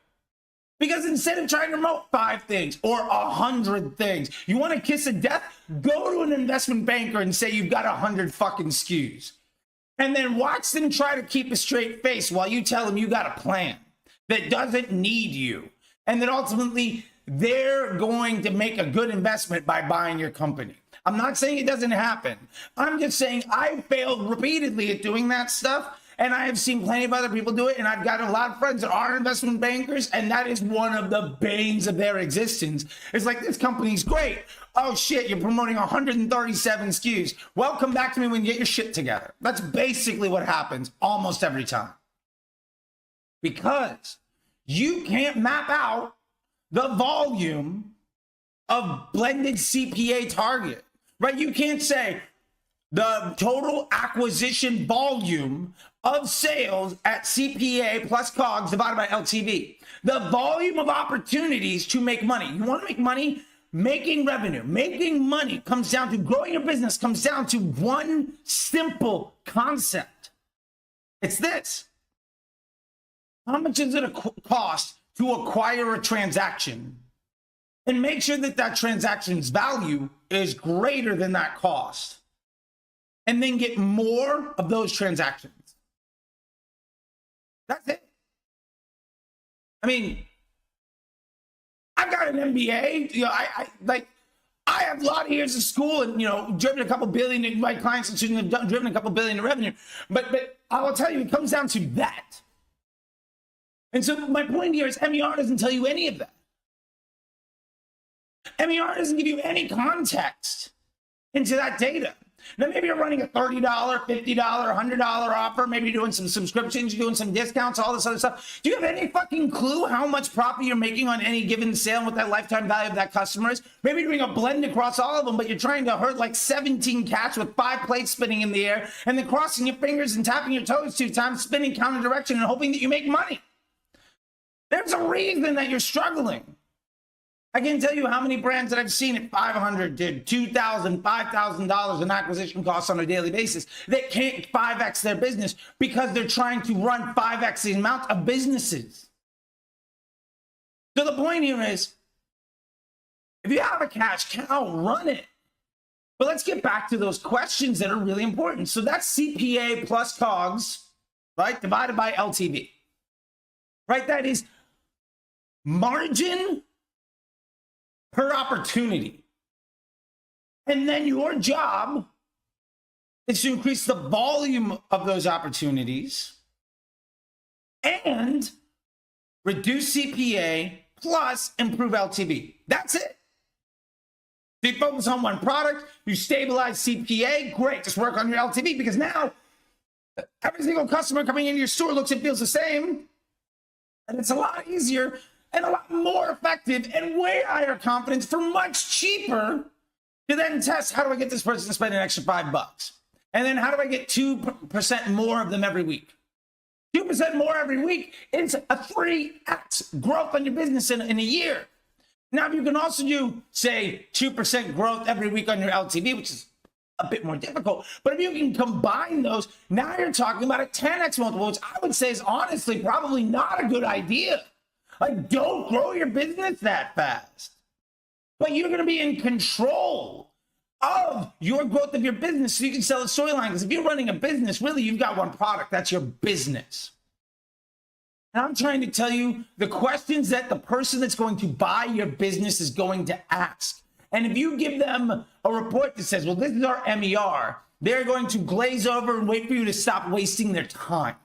Because instead of trying to promote 5 things or 100 things, you want to kiss of death, go to an investment banker and say you've got 100 fucking SKUs. And then watch them try to keep a straight face while you tell them you got a plan that doesn't need you. And then ultimately, they're going to make a good investment by buying your company. I'm not saying it doesn't happen. I'm just saying I failed repeatedly at doing that stuff. And I have seen plenty of other people do it. And I've got a lot of friends that are investment bankers. And that is one of the banes of their existence. It's like, this company's great. Oh shit, you're promoting 137 SKUs. Well, come back to me when you get your shit together. That's basically what happens almost every time. Because you can't map out the volume of blended CPA target, right? You can't say the total acquisition volume of sales at CPA plus COGS divided by LTV. The volume of opportunities to make money. You want to make money? Making revenue, making money comes down to growing your business, comes down to one simple concept. It's this. How much does it cost to acquire a transaction? And make sure that that transaction's value is greater than that cost. And then get more of those transactions. That's it. I mean, I've got an MBA. You know, I have a lot of years of school, and driven a couple billion. In my clients and students have driven a couple billion in revenue. But I will tell you, it comes down to that. And so my point here is MER doesn't tell you any of that. MER doesn't give you any context into that data. Now, maybe you're running a $30, $50, $100 offer. Maybe you're doing some subscriptions, you're doing some discounts, all this other stuff. Do you have any fucking clue how much profit you're making on any given sale and what that lifetime value of that customer is? Maybe you're doing a blend across all of them, but you're trying to herd like 17 cats with 5 plates spinning in the air and then crossing your fingers and tapping your toes 2 times, spinning counter direction and hoping that you make money. There's a reason that you're struggling. I can tell you how many brands that I've seen at $500 to $2,000, $5,000 in acquisition costs on a daily basis that can't 5x their business because they're trying to run 5x the amount of businesses. So the point here is, if you have a cash cow, run it. But let's get back to those questions that are really important. So that's CPA plus COGS, right, divided by LTV, right? That is margin per opportunity. And then your job is to increase the volume of those opportunities and reduce CPA plus improve LTV. That's it. If you focus on one product, you stabilize CPA, great. Just work on your LTV, because now every single customer coming into your store looks and feels the same. And it's a lot easier and a lot more effective and way higher confidence for much cheaper to then test, how do I get this person to spend an extra $5? And then how do I get 2% more of them every week? 2% more every week is a 3x growth on your business in a year. Now, you can also do, say, 2% growth every week on your LTV, which is a bit more difficult. But if you can combine those, now you're talking about a 10x multiple, which I would say is honestly probably not a good idea. Like, don't grow your business that fast. But you're going to be in control of your growth of your business so you can sell a storyline. Because if you're running a business, really, you've got one product. That's your business. And I'm trying to tell you the questions that the person that's going to buy your business is going to ask. And if you give them a report that says, well, this is our MER, they're going to glaze over and wait for you to stop wasting their time.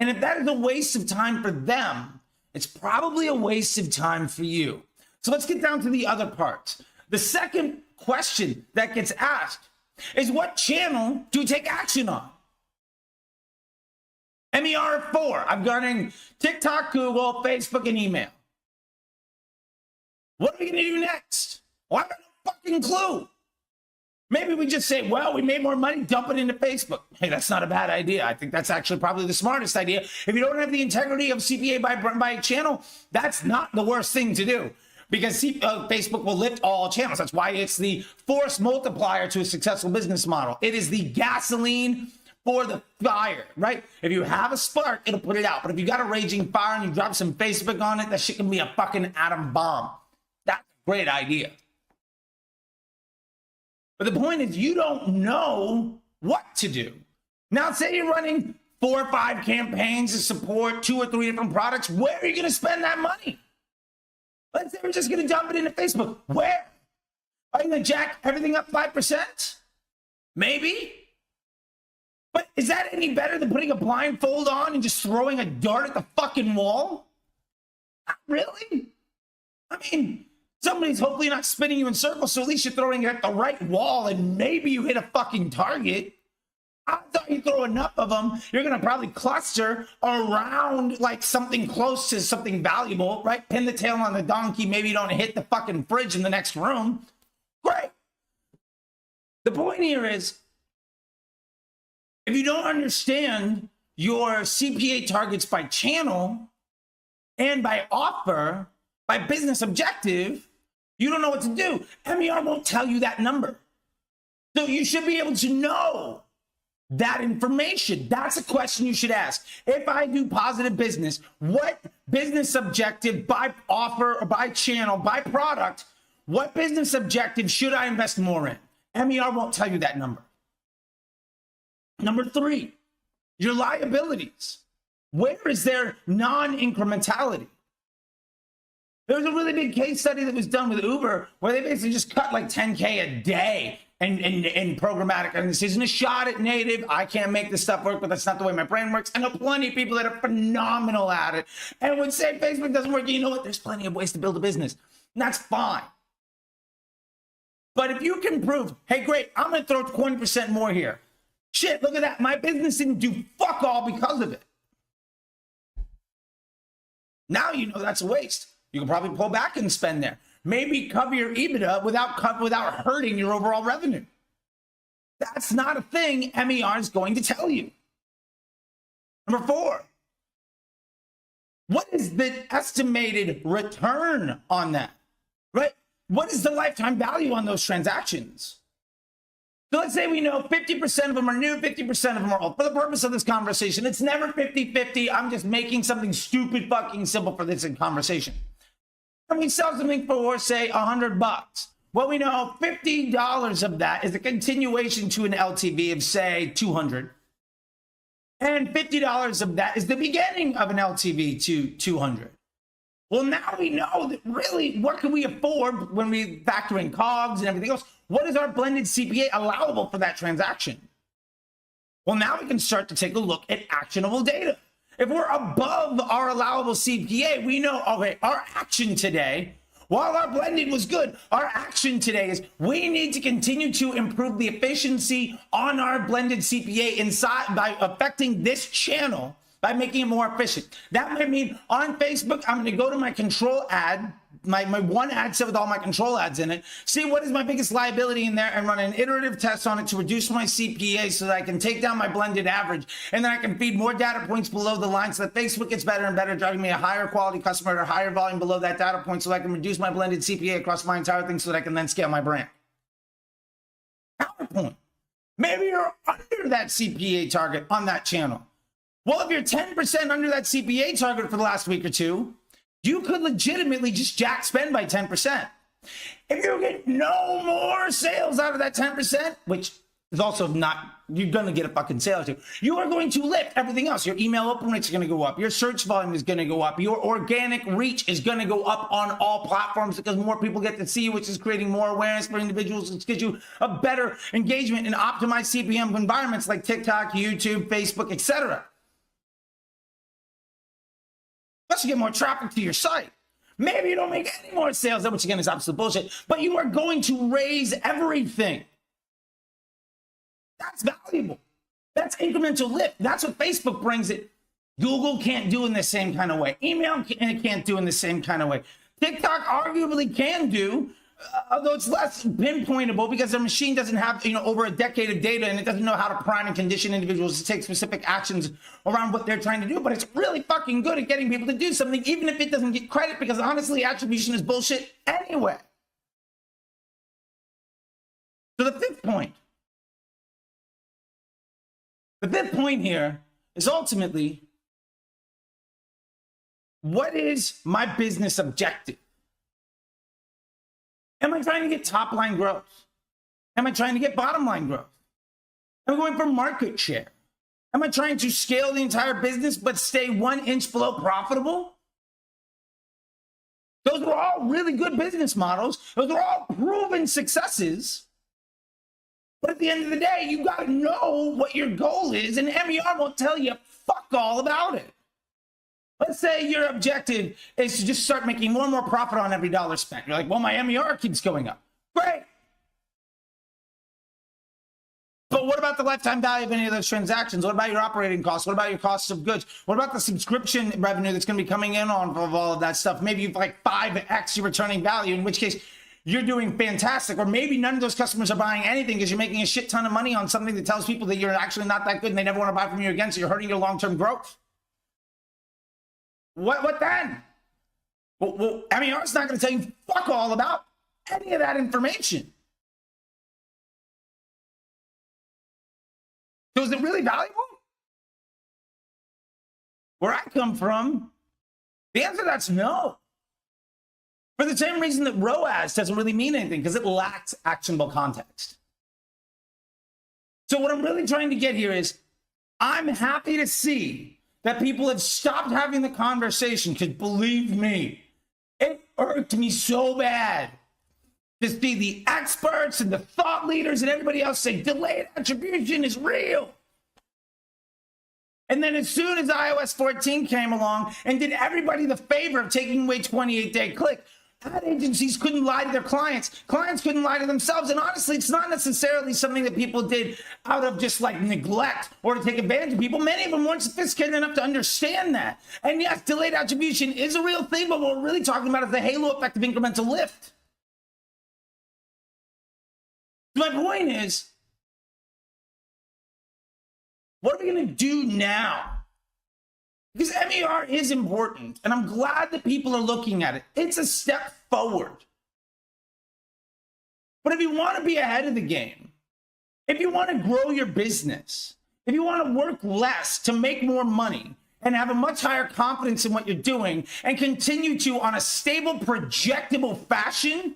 And if that is a waste of time for them, it's probably a waste of time for you. So let's get down to the other parts. The second question that gets asked is, what channel do we take action on? MER 4, I've gone in TikTok, Google, Facebook, and email. What are we going to do next? Well, I have no fucking clue. Maybe we just say, well, we made more money, dump it into Facebook. Hey, that's not a bad idea. I think that's actually probably the smartest idea. If you don't have the integrity of CPA by channel, that's not the worst thing to do, because Facebook will lift all channels. That's why it's the force multiplier to a successful business model. It is the gasoline for the fire, right? If you have a spark, it'll put it out. But if you got a raging fire and you drop some Facebook on it, that shit can be a fucking atom bomb. That's a great idea. But the point is, you don't know what to do. Now, say you're running 4 or 5 campaigns to support 2 or 3 different products. Where are you going to spend that money? Let's say we're just going to dump it into Facebook. Where? Are you going to jack everything up 5%? Maybe. But is that any better than putting a blindfold on and just throwing a dart at the fucking wall? Not really. I mean, somebody's hopefully not spinning you in circles, so at least you're throwing it at the right wall and maybe you hit a fucking target. I thought you throw enough of them, you're going to probably cluster around like something close to something valuable, right? Pin the tail on the donkey. Maybe you don't hit the fucking fridge in the next room. Great. The point here is, if you don't understand your CPA targets by channel and by offer, by business objective, you don't know what to do. MER won't tell you that number. So you should be able to know that information. That's a question you should ask. If I do positive business, what business objective by offer or by channel, by product, what business objective should I invest more in? MER won't tell you that number. Number 3, your liabilities. Where is their non-incrementality? There was a really big case study that was done with Uber where they basically just cut like 10K a day in programmatic. And this isn't a shot at native. I can't make this stuff work, but that's not the way my brain works. I know plenty of people that are phenomenal at it and would say Facebook doesn't work. You know what? There's plenty of ways to build a business. And that's fine. But if you can prove, hey, great, I'm going to throw 20% more here. Shit, look at that. My business didn't do fuck all because of it. Now you know that's a waste. You can probably pull back and spend there. Maybe cover your EBITDA without hurting your overall revenue. That's not a thing MER is going to tell you. Number 4, what is the estimated return on that? right? What is the lifetime value on those transactions? So let's say we know 50% of them are new, 50% of them are old. For the purpose of this conversation, it's never 50-50. I'm just making something stupid fucking simple for this conversation. And we sell something for, say, $100. Well, we know $50 of that is a continuation to an LTV of, say, 200. And $50 of that is the beginning of an LTV to 200. Well, now we know that really what can we afford when we factor in COGS and everything else? What is our blended CPA allowable for that transaction? Well, now we can start to take a look at actionable data. If we're above our allowable CPA, we know, okay, our action today, while our blended was good, our action today is we need to continue to improve the efficiency on our blended CPA inside by affecting this channel, by making it more efficient. That might mean on Facebook, I'm going to go to my control ad, my one ad set with all my control ads in it, see what is my biggest liability in there and run an iterative test on it to reduce my CPA so that I can take down my blended average. And then I can feed more data points below the line so that Facebook gets better and better, driving me a higher quality customer at a higher volume below that data point so I can reduce my blended CPA across my entire thing so that I can then scale my brand. Counterpoint. Maybe you're under that CPA target on that channel. Well, if you're 10% under that CPA target for the last week or two, you could legitimately just jack spend by 10%. If you get no more sales out of that 10%, which is also not, you're going to get a fucking sale or two, you are going to lift everything else. Your email open rates are going to go up. Your search volume is going to go up. Your organic reach is going to go up on all platforms because more people get to see you, which is creating more awareness for individuals, which gives you a better engagement in optimized CPM environments like TikTok, YouTube, Facebook, etc. Plus, you get more traffic to your site. Maybe you don't make any more sales, which again is absolute bullshit, but you are going to raise everything. That's valuable. That's incremental lift. That's what Facebook brings it. Google can't do in the same kind of way. Email can't do in the same kind of way. TikTok arguably can do, although it's less pinpointable because their machine doesn't have, over a decade of data and it doesn't know how to prime and condition individuals to take specific actions around what they're trying to do. But it's really fucking good at getting people to do something, even if it doesn't get credit, because honestly, attribution is bullshit anyway. So the fifth point here is ultimately, what is my business objective? Am I trying to get top line growth? Am I trying to get bottom line growth? Am I going for market share? Am I trying to scale the entire business but stay 1 inch below profitable? Those were all really good business models. Those are all proven successes. But at the end of the day, you got to know what your goal is, and MER won't tell you fuck all about it. Let's say your objective is to just start making more and more profit on every dollar spent. You're like, well, my MER keeps going up. Great. But what about the lifetime value of any of those transactions? What about your operating costs? What about your costs of goods? What about the subscription revenue that's going to be coming in on of all of that stuff? Maybe you've like 5x your returning value, in which case you're doing fantastic. Or maybe none of those customers are buying anything because you're making a shit ton of money on something that tells people that you're actually not that good and they never want to buy from you again, so you're hurting your long-term growth. What then? Well, MER is not going to tell you fuck all about any of that information. So is it really valuable? Where I come from, the answer to that's no. For the same reason that ROAS doesn't really mean anything, because it lacks actionable context. So what I'm really trying to get here is, I'm happy to see that people have stopped having the conversation, because believe me, it irked me so bad to see the experts and the thought leaders and everybody else say delayed attribution is real. And then as soon as iOS 14 came along and did everybody the favor of taking away 28-day click, ad agencies couldn't lie to their clients. Clients couldn't lie to themselves. And honestly, it's not necessarily something that people did out of just like neglect or to take advantage of people. Many of them weren't sophisticated enough to understand that. And yes, delayed attribution is a real thing, but what we're really talking about is the halo effect of incremental lift. My point is, what are we going to do now? Because MER is important, and I'm glad that people are looking at it. It's a step forward. But if you want to be ahead of the game, if you want to grow your business, if you want to work less to make more money and have a much higher confidence in what you're doing and continue to, on a stable, projectable fashion,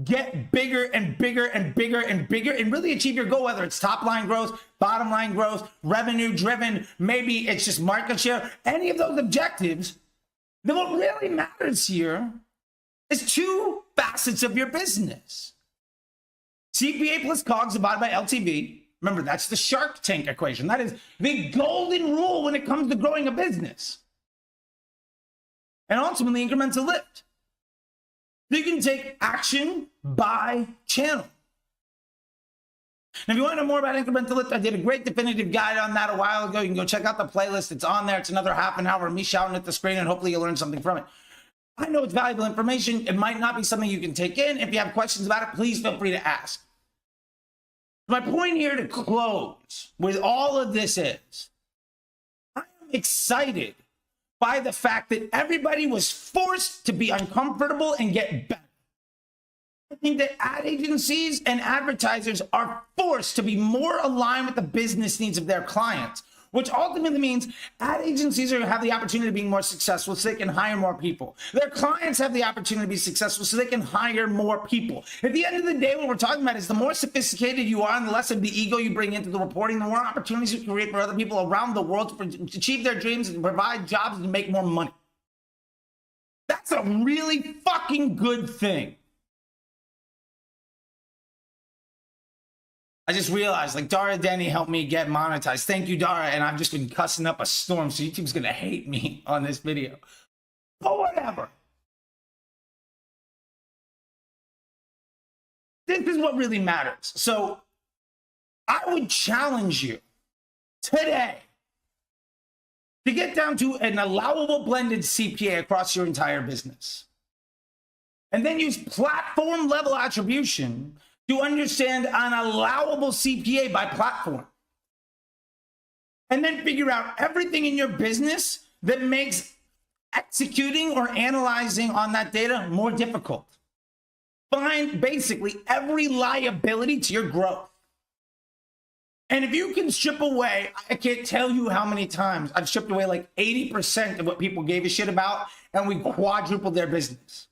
get bigger and bigger and bigger and bigger and really achieve your goal, whether it's top line growth, bottom line growth, revenue driven, maybe it's just market share, any of those objectives, then what really matters here is two facets of your business. CPA plus COGS divided by LTV. Remember, that's the Shark Tank equation. That is the golden rule when it comes to growing a business. And ultimately, incremental lift. You can take action by channel. Now, if you want to know more about incremental lift, I did a great definitive guide on that a while ago. You can go check out the playlist. It's on there. It's another half an hour of me shouting at the screen, and hopefully you'll learn something from it. I know it's valuable information. It might not be something you can take in. If you have questions about it, please feel free to ask. My point here to close with all of this is, I am excited by the fact that everybody was forced to be uncomfortable and get better. I think that ad agencies and advertisers are forced to be more aligned with the business needs of their clients, which ultimately means ad agencies are going to have the opportunity to be more successful so they can hire more people. Their clients have the opportunity to be successful so they can hire more people. At the end of the day, what we're talking about is the more sophisticated you are and the less of the ego you bring into the reporting, the more opportunities you create for other people around the world to achieve their dreams and provide jobs and make more money. That's a really fucking good thing. I just realized, like, Dara Denny helped me get monetized. Thank you, Dara. And I've just been cussing up a storm, so YouTube's going to hate me on this video. But whatever. This is what really matters. So I would challenge you today to get down to an allowable blended CPA across your entire business. And then use platform level attribution to understand an allowable CPA by platform. And then figure out everything in your business that makes executing or analyzing on that data more difficult. Find basically every liability to your growth. And if you can strip away, I can't tell you how many times I've stripped away like 80% of what people gave a shit about, and we quadrupled their business.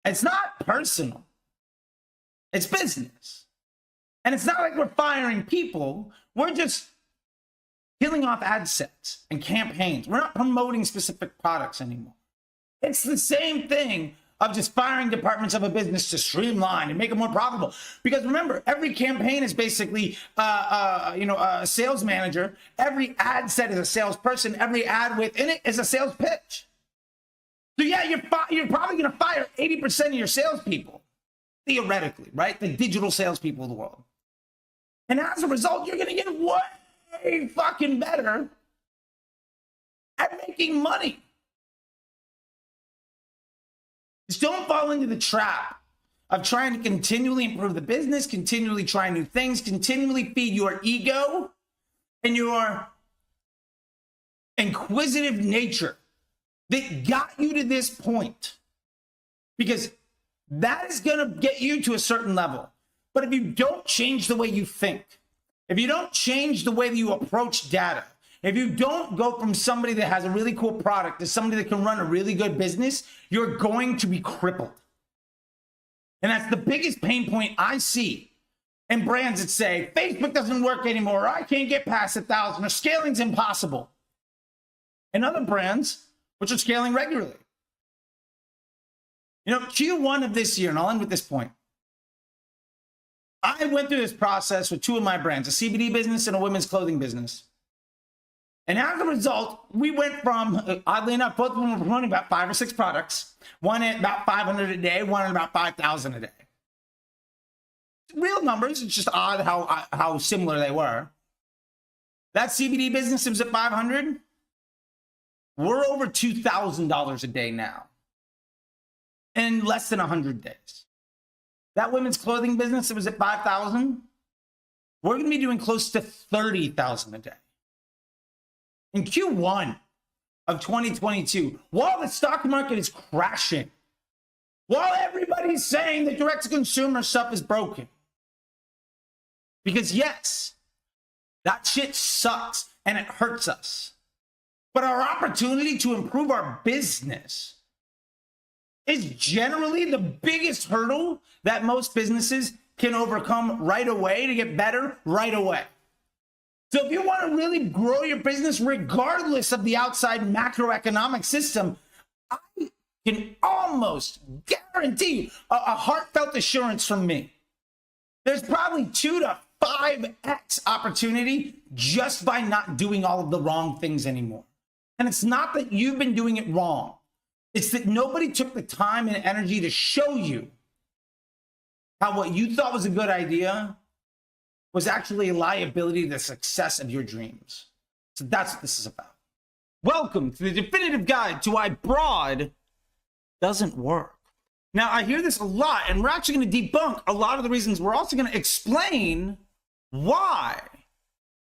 It's not personal. It's business. And it's not like we're firing people. We're just killing off ad sets and campaigns. We're not promoting specific products anymore. It's the same thing of just firing departments of a business to streamline and make it more profitable. Because remember, every campaign is basically a sales manager. Every ad set is a salesperson. Every ad within it is a sales pitch. So yeah, you're probably going to fire 80% of your salespeople, theoretically, right? The digital salespeople of the world. And as a result, you're going to get way fucking better at making money. Just don't fall into the trap of trying to continually improve the business, continually try new things, continually feed your ego and your inquisitive nature that got you to this point, because that is going to get you to a certain level. But if you don't change the way you think, if you don't change the way that you approach data, if you don't go from somebody that has a really cool product to somebody that can run a really good business, you're going to be crippled. And that's the biggest pain point I see in brands that say, Facebook doesn't work anymore, or I can't get past 1,000, or scaling's impossible. And other brands which are scaling regularly. You know, Q1 of this year, and I'll end with this point. I went through this process with two of my brands, a CBD business and a women's clothing business. And as a result, we went from, oddly enough, both of them were running about 5 or 6 products. One at about 500 a day, one at about 5,000 a day. Real numbers, it's just odd how similar they were. That CBD business was at 500. We're over $2,000 a day now in less than 100 days. That women's clothing business that was at 5,000, we're going to be doing close to 30,000 a day. In Q1 of 2022, while the stock market is crashing, while everybody's saying that direct-to-consumer stuff is broken. Because yes, that shit sucks and it hurts us. But our opportunity to improve our business is generally the biggest hurdle that most businesses can overcome right away to get better right away. So if you want to really grow your business regardless of the outside macroeconomic system, I can almost guarantee you a heartfelt assurance from me. There's probably 2 to 5x opportunity just by not doing all of the wrong things anymore. And it's not that you've been doing it wrong. It's that nobody took the time and energy to show you how what you thought was a good idea was actually a liability to the success of your dreams. So that's what this is about. Welcome to the definitive guide to why broad doesn't work. Now, I hear this a lot, and we're actually going to debunk a lot of the reasons. We're also going to explain why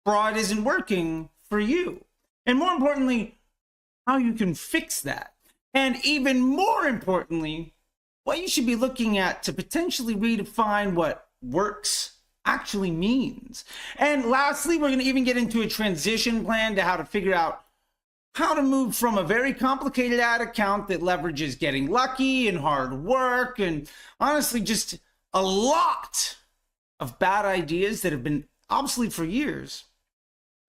broad isn't working for you. And more importantly, how you can fix that. And even more importantly, what you should be looking at to potentially redefine what works actually means. And lastly, we're going to even get into a transition plan to how to figure out how to move from a very complicated ad account that leverages getting lucky and hard work and honestly just a lot of bad ideas that have been obsolete for years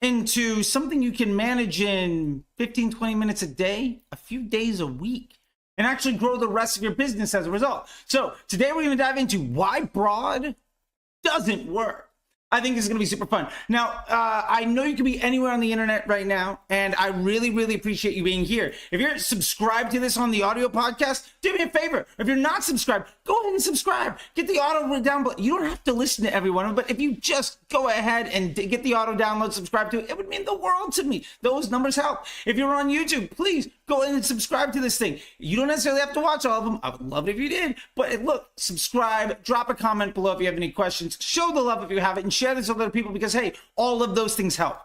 into something you can manage in 15, 20 minutes a day, a few days a week, and actually grow the rest of your business as a result. So today we're going to dive into why broad doesn't work. I think this is going to be super fun. Now, I know you can be anywhere on the internet right now, and I really, really appreciate you being here. If you're subscribed to this on the audio podcast, do me a favor. If you're not subscribed, go ahead and subscribe. Get the auto down below. You don't have to listen to every one of them, but if you just go ahead and get the auto download, subscribe to it, it would mean the world to me. Those numbers help. If you're on YouTube, please go ahead and subscribe to this thing. You don't necessarily have to watch all of them. I would love it if you did, but look, subscribe, drop a comment below if you have any questions, show the love if you have it, and share this with other people because, hey, all of those things help.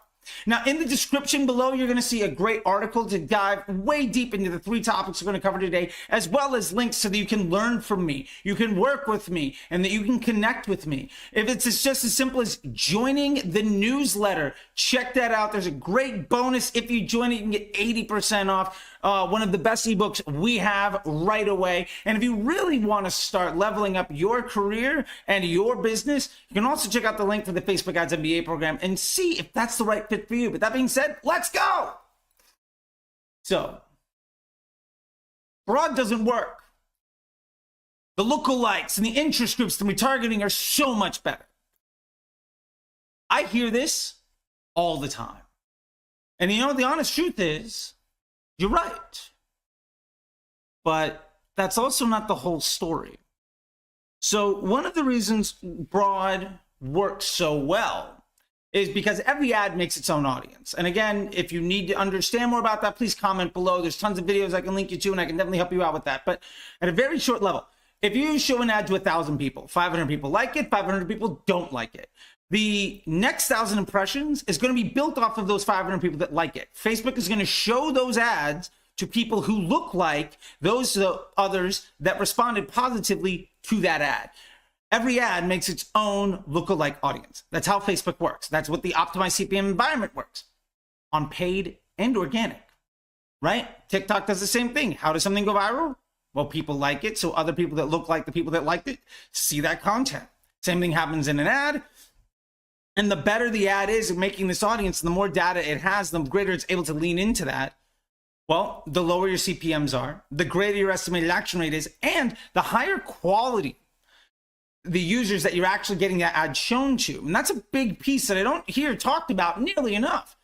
Now, in the description below, you're going to see a great article to dive way deep into the 3 topics we're going to cover today, as well as links so that you can learn from me, you can work with me, and that you can connect with me. If it's just as simple as joining the newsletter, check that out. There's a great bonus. If you join it, you can get 80% off. One of the best ebooks we have right away. And if you really want to start leveling up your career and your business, you can also check out the link to the Facebook Ads MBA program and see if that's the right fit for you. But that being said, let's go. So, broad doesn't work. The lookalikes and the interest groups, the retargeting are so much better. I hear this all the time. And you know, the honest truth is, you're right. But that's also not the whole story. So one of the reasons broad works so well is because every ad makes its own audience. And again, if you need to understand more about that, please comment below. There's tons of videos I can link you to, and I can definitely help you out with that. But at a very short level, if you show an ad to 1,000 people, 500 people like it, 500 people don't like it. The next 1,000 impressions is going to be built off of those 500 people that like it. Facebook is going to show those ads to people who look like those others that responded positively to that ad. Every ad makes its own lookalike audience. That's how Facebook works. That's what the optimized CPM environment works on paid and organic, right? TikTok does the same thing. How does something go viral? Well, people like it, so other people that look like the people that liked it see that content. Same thing happens in an ad. And the better the ad is at making this audience, the more data it has, the greater it's able to lean into that. Well, the lower your CPMs are, the greater your estimated action rate is, and the higher quality the users that you're actually getting that ad shown to. And that's a big piece that I don't hear talked about nearly enough.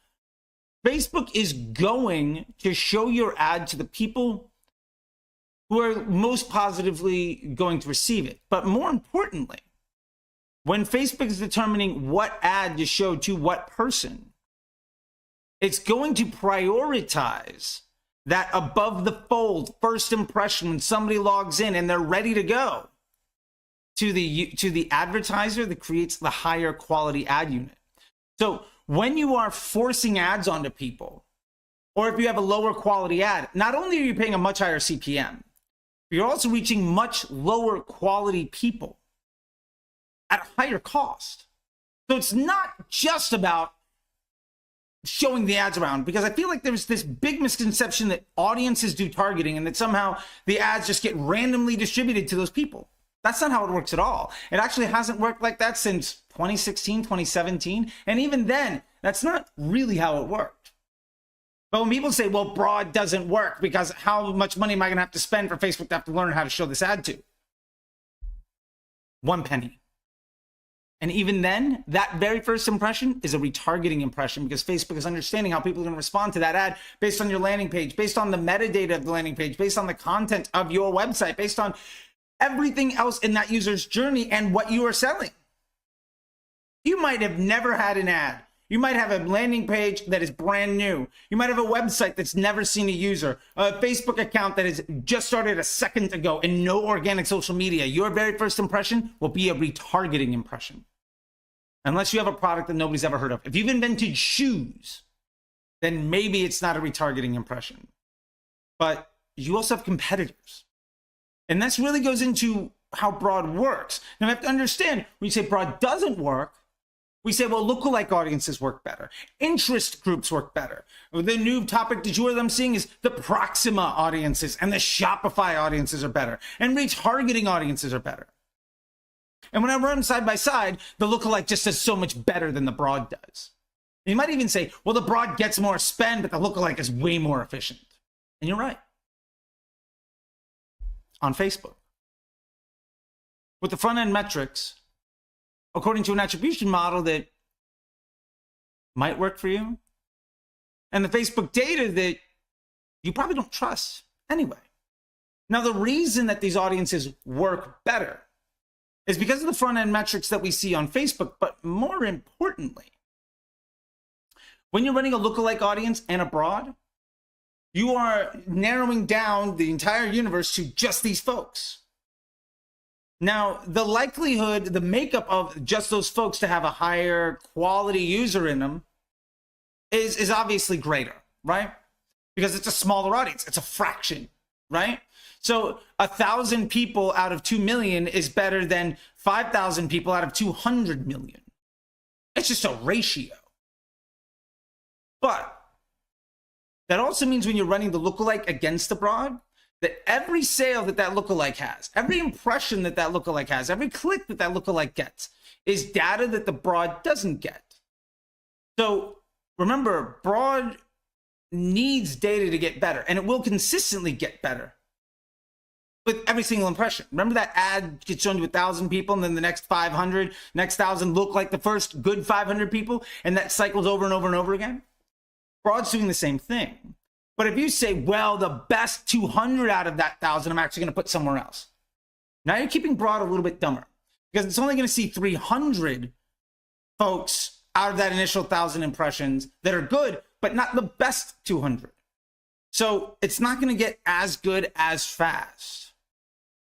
Facebook is going to show your ad to the people who are most positively going to receive it. But more importantly, when Facebook is determining what ad to show to what person, it's going to prioritize that above the fold first impression when somebody logs in and they're ready to go to the advertiser that creates the higher quality ad unit. So when you are forcing ads onto people, or if you have a lower quality ad, not only are you paying a much higher CPM, You're also reaching much lower quality people at a higher cost. So it's not just about showing the ads around, because I feel like there's this big misconception that audiences do targeting and that somehow the ads just get randomly distributed to those people. That's not how it works at all. It actually hasn't worked like that since 2016, 2017. And even then, that's not really how it worked. But when people say, well, broad doesn't work because how much money am I going to have to spend for Facebook to have to learn how to show this ad to? 1 penny. And even then, that very first impression is a retargeting impression, because Facebook is understanding how people are going to respond to that ad based on your landing page, based on the metadata of the landing page, based on the content of your website, based on everything else in that user's journey and what you are selling. You might have never had an ad. You might have a landing page that is brand new. You might have a website that's never seen a user, a Facebook account that has just started a second ago, and no organic social media. Your very first impression will be a retargeting impression. Unless you have a product that nobody's ever heard of. If you've invented shoes, then maybe it's not a retargeting impression. But you also have competitors. And this really goes into how broad works. Now, we have to understand, when you say broad doesn't work, we say, well, lookalike audiences work better. Interest groups work better. The new topic du jour that I'm seeing is the Proxima audiences and the Shopify audiences are better. And retargeting audiences are better. And when I run side by side, the lookalike just does so much better than the broad does. And you might even say, well, the broad gets more spend, but the lookalike is way more efficient. And you're right. On Facebook. With the front-end metrics, according to an attribution model that might work for you, and the Facebook data that you probably don't trust anyway. Now, the reason that these audiences work better is because of the front-end metrics that we see on Facebook, but more importantly, when you're running a lookalike audience and a broad, you are narrowing down the entire universe to just these folks. Now, the likelihood, the makeup of just those folks to have a higher quality user in them is obviously greater, right? Because it's a smaller audience. It's a fraction, right? So 1,000 people out of 2 million is better than 5,000 people out of 200 million. It's just a ratio. But that also means when you're running the lookalike against the broad, that every sale that lookalike has, every impression that lookalike has, every click that lookalike gets is data that the broad doesn't get. So remember, broad needs data to get better, and it will consistently get better with every single impression. Remember that ad gets shown to 1,000 people, and then the next 500, next 1,000 look like the first good 500 people, and that cycles over and over and over again? Broad's doing the same thing. But if you say, well, the best 200 out of that 1,000, I'm actually going to put somewhere else. Now you're keeping broad a little bit dumber, because it's only going to see 300 folks out of that initial 1,000 impressions that are good, but not the best 200. So it's not going to get as good as fast.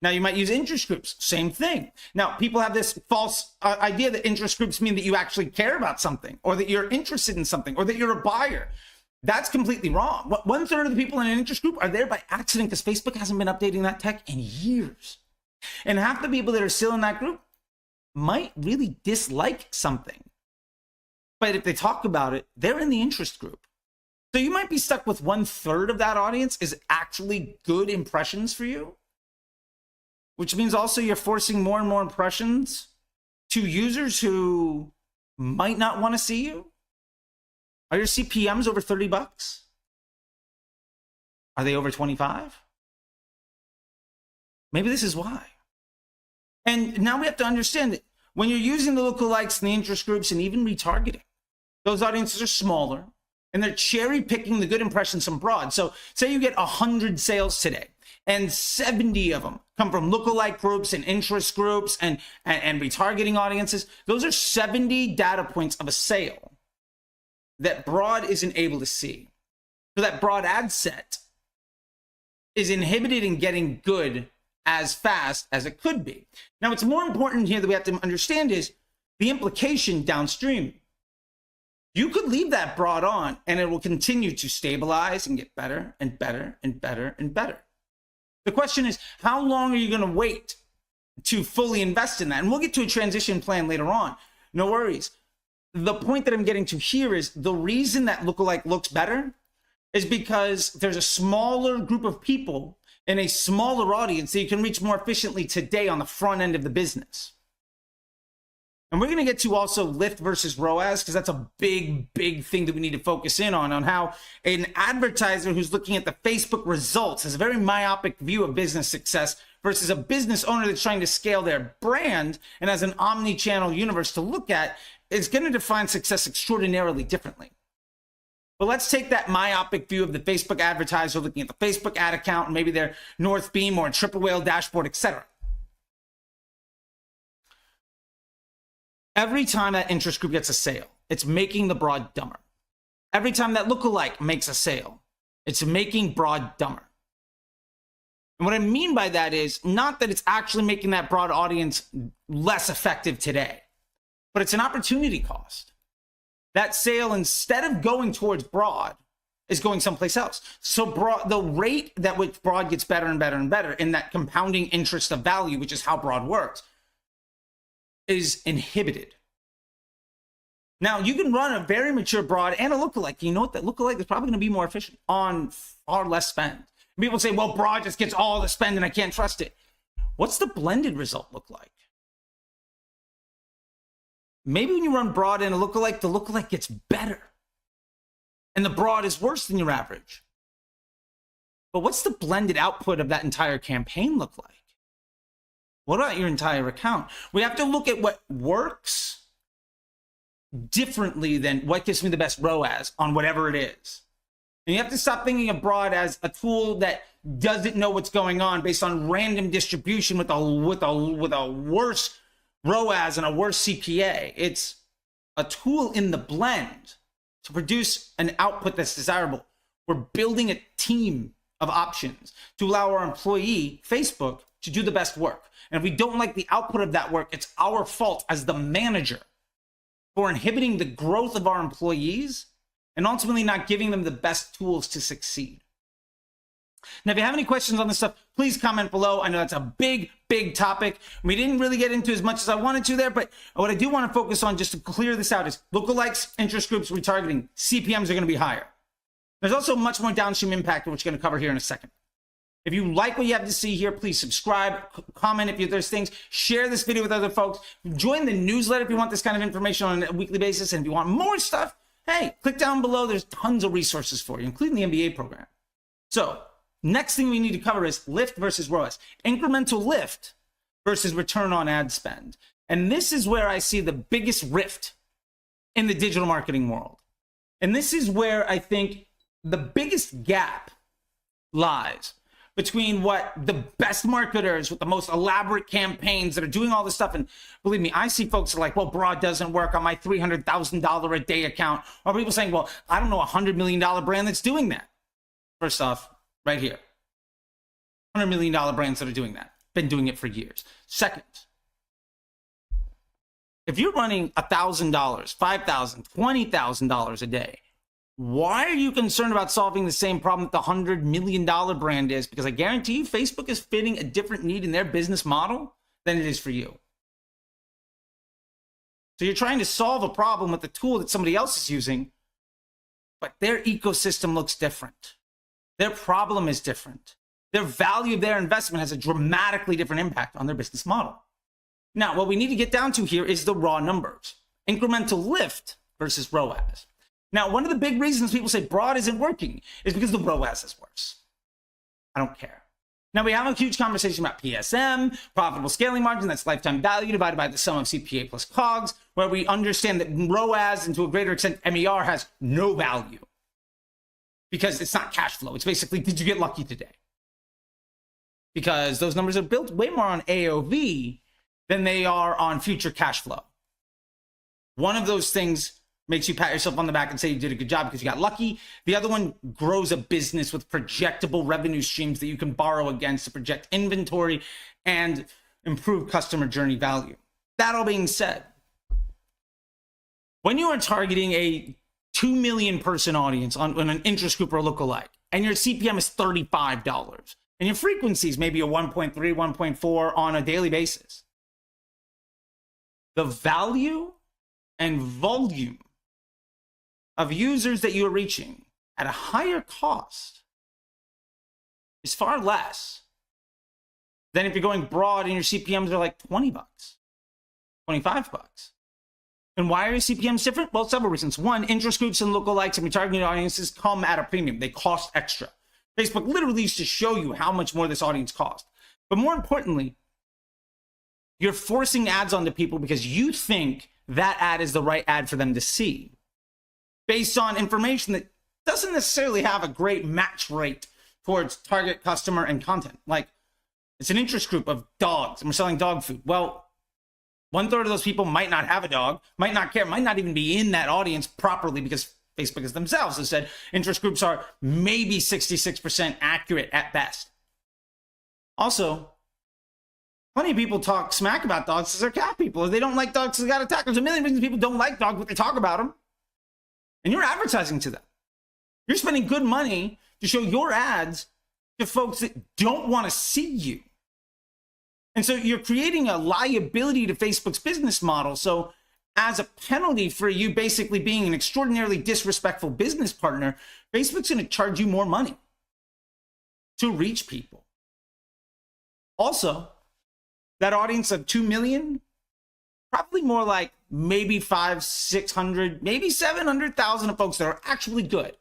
Now you might use interest groups, same thing. Now people have this false idea that interest groups mean that you actually care about something, or that you're interested in something, or that you're a buyer. That's completely wrong. 1/3 of the people in an interest group are there by accident because Facebook hasn't been updating that tech in years. And half the people that are still in that group might really dislike something. But if they talk about it, they're in the interest group. So you might be stuck with 1/3 of that audience is actually good impressions for you, which means also you're forcing more and more impressions to users who might not want to see you. Are your CPMs over $30? Are they over 25? Maybe this is why. And now we have to understand that when you're using the lookalikes and the interest groups and even retargeting, those audiences are smaller and they're cherry picking the good impressions from broad. So say you get 100 sales today and 70 of them come from lookalike groups and interest groups and retargeting audiences. Those are 70 data points of a sale that broad isn't able to see. So that broad ad set is inhibited in getting good as fast as it could be. Now, what's more important here that we have to understand is the implication downstream. You could leave that broad on and it will continue to stabilize and get better and better and better and better. The question is, how long are you going to wait to fully invest in that? And we'll get to a transition plan later on. No worries. The point that I'm getting to here is the reason that Lookalike looks better is because there's a smaller group of people in a smaller audience that you can reach more efficiently today on the front end of the business. And we're going to get to also lift versus ROAS, because that's a big thing that we need to focus in on how an advertiser who's looking at the Facebook results has a very myopic view of business success versus a business owner that's trying to scale their brand and has an omni-channel universe to look at is going to define success extraordinarily differently. But let's take that myopic view of the Facebook advertiser looking at the Facebook ad account and maybe their North Beam or Triple Whale dashboard, etc. Every time that interest group gets a sale, it's making the broad dumber. Every time that Lookalike makes a sale, it's making broad dumber. And what I mean by that is not that it's actually making that broad audience less effective today, but it's an opportunity cost. That sale, instead of going towards broad, is going someplace else. So broad, the rate at which broad gets better and better and better in that compounding interest of value, which is how broad works, is inhibited. Now, you can run a very mature broad and a Lookalike. You know what? That Lookalike is probably going to be more efficient on far less spend. People say, well, broad just gets all the spend and I can't trust it. What's the blended result look like? Maybe when you run broad and a Lookalike, the Lookalike gets better. And the broad is worse than your average. But what's the blended output of that entire campaign look like? What about your entire account? We have to look at what works differently than what gives me the best ROAS on whatever it is. And you have to stop thinking of broad as a tool that doesn't know what's going on based on random distribution with a worse ROAS and a worse CPA. It's a tool in the blend to produce an output that's desirable. We're building a team of options to allow our employee, Facebook, to do the best work. And if we don't like the output of that work, it's our fault as the manager for inhibiting the growth of our employees and ultimately not giving them the best tools to succeed. Now, if you have any questions on this stuff, please comment below. I know that's a big topic. We didn't really get into as much as I wanted to there, but what I do want to focus on just to clear this out is lookalikes, interest groups, retargeting, CPMs are going to be higher. There's also much more downstream impact, which we're going to cover here in a second. If you like what you have to see here, please subscribe, comment if there's things, share this video with other folks, join the newsletter if you want this kind of information on a weekly basis, and if you want more stuff, hey, click down below. There's tons of resources for you, including the MBA program. So next thing we need to cover is lift versus ROAS, incremental lift versus return on ad spend. And this is where I see the biggest rift in the digital marketing world. And this is where I think the biggest gap lies between what the best marketers with the most elaborate campaigns that are doing all this stuff. And believe me, I see folks are like, well, broad doesn't work on my $300,000 a day account. Or people saying, well, I don't know a $100 million brand that's doing that. First off, right here, $100 million brands that are doing that, been doing it for years. Second, if you're running $1,000, $5,000, $20,000 a day, why are you concerned about solving the same problem that the $100 million brand is? Because I guarantee you Facebook is fitting a different need in their business model than it is for you. So you're trying to solve a problem with the tool that somebody else is using, but their ecosystem looks different. Their problem is different. Their value of their investment has a dramatically different impact on their business model. Now, what we need to get down to here is the raw numbers. Incremental lift versus ROAS. Now, one of the big reasons people say broad isn't working is because the ROAS is worse. I don't care. Now, we have a huge conversation about PSM, profitable scaling margin, that's lifetime value divided by the sum of CPA plus COGS, where we understand that ROAS and to a greater extent MER has no value because it's not cash flow. It's basically, did you get lucky today? Because those numbers are built way more on AOV than they are on future cash flow. One of those things makes you pat yourself on the back and say you did a good job because you got lucky. The other one grows a business with projectable revenue streams that you can borrow against to project inventory and improve customer journey value. That all being said, when you are targeting a 2 million person audience on an interest group or lookalike, and your CPM is $35, and your frequency is maybe a 1.3, 1.4 on a daily basis. The value and volume of users that you're reaching at a higher cost is far less than if you're going broad and your CPMs are like 20 bucks, 25 bucks. And why are your CPMs different? Well, several reasons. One, interest groups and lookalikes and retargeting audiences come at a premium. They cost extra. Facebook literally used to show you how much more this audience cost. But more importantly, you're forcing ads onto people because you think that ad is the right ad for them to see, based on information that doesn't necessarily have a great match rate towards target customer and content. Like, it's an interest group of dogs and we're selling dog food. Well, 1/3 of those people might not have a dog, might not care, might not even be in that audience properly, because Facebook has themselves has said interest groups are maybe 66% accurate at best. Also, plenty of people talk smack about dogs because they're cat people. If they don't like dogs, they got attacked. There's a million reasons people don't like dogs, but they talk about them. And you're advertising to them. You're spending good money to show your ads to folks that don't want to see you. And so you're creating a liability to Facebook's business model. So as a penalty for you basically being an extraordinarily disrespectful business partner, Facebook's going to charge you more money to reach people. Also, that audience of 2 million, probably more like maybe 500, 600, maybe 700,000 of folks that are actually good.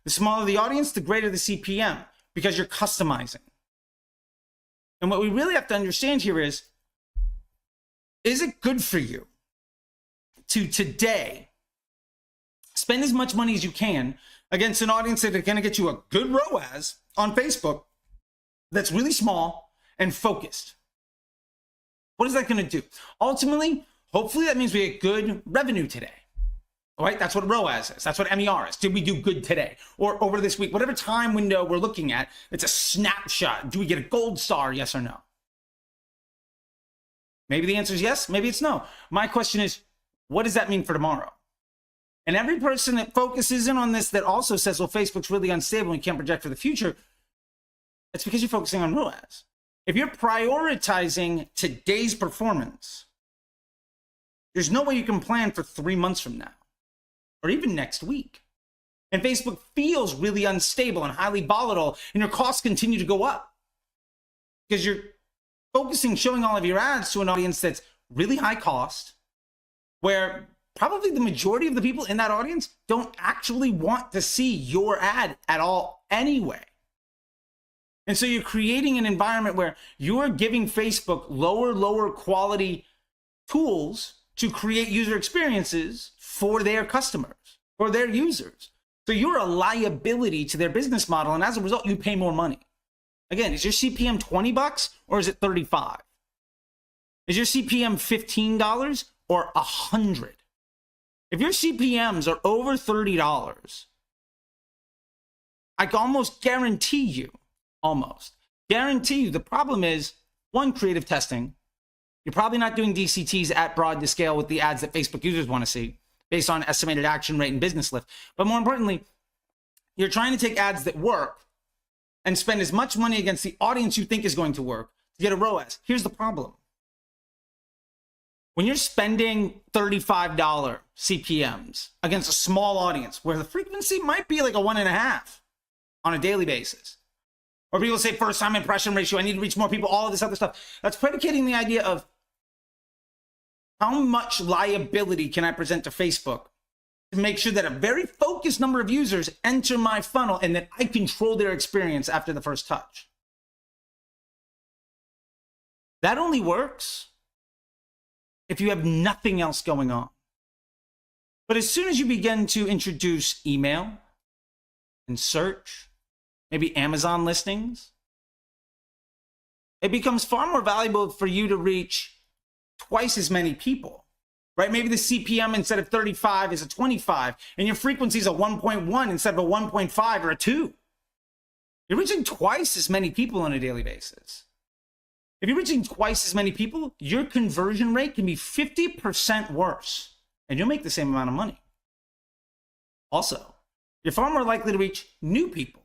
The smaller the audience, the greater the CPM, because you're customizing. And what we really have to understand here is it good for you to today spend as much money as you can against an audience that is going to get you a good ROAS on Facebook that's really small and focused? What is that going to do? Ultimately, hopefully that means we get good revenue today. All right, that's what ROAS is. That's what MER is. Did we do good today? Or over this week, whatever time window we're looking at, it's a snapshot. Do we get a gold star, yes or no? Maybe the answer is yes, maybe it's no. My question is, what does that mean for tomorrow? And every person that focuses in on this that also says, well, Facebook's really unstable and we can't project for the future, it's because you're focusing on ROAS. If you're prioritizing today's performance, there's no way you can plan for 3 months from now or even next week. And Facebook feels really unstable and highly volatile, and your costs continue to go up because you're focusing, showing all of your ads to an audience that's really high cost, where probably the majority of the people in that audience don't actually want to see your ad at all anyway. And so you're creating an environment where you're giving Facebook lower quality tools to create user experiences for their customers, for their users. So you're a liability to their business model, and as a result, you pay more money. Again, is your CPM 20 bucks or is it 35? Is your CPM $15 or 100? If your CPMs are over $30, I can almost guarantee you, the problem is, one, creative testing. You're probably not doing DCTs at broad to scale with the ads that Facebook users want to see based on estimated action rate and business lift. But more importantly, you're trying to take ads that work and spend as much money against the audience you think is going to work to get a ROAS. Here's the problem. When you're spending $35 CPMs against a small audience where the frequency might be like a 1.5 on a daily basis, or people say first time impression ratio, I need to reach more people, all of this other stuff, that's predicating the idea of how much liability can I present to Facebook to make sure that a very focused number of users enter my funnel and that I control their experience after the first touch. That only works if you have nothing else going on. But as soon as you begin to introduce email and search, maybe Amazon listings, it becomes far more valuable for you to reach twice as many people, right? Maybe the CPM instead of 35 is a 25, and your frequency is a 1.1 instead of a 1.5 or a 2. You're reaching twice as many people on a daily basis. If you're reaching twice as many people, your conversion rate can be 50% worse, and you'll make the same amount of money. Also, you're far more likely to reach new people.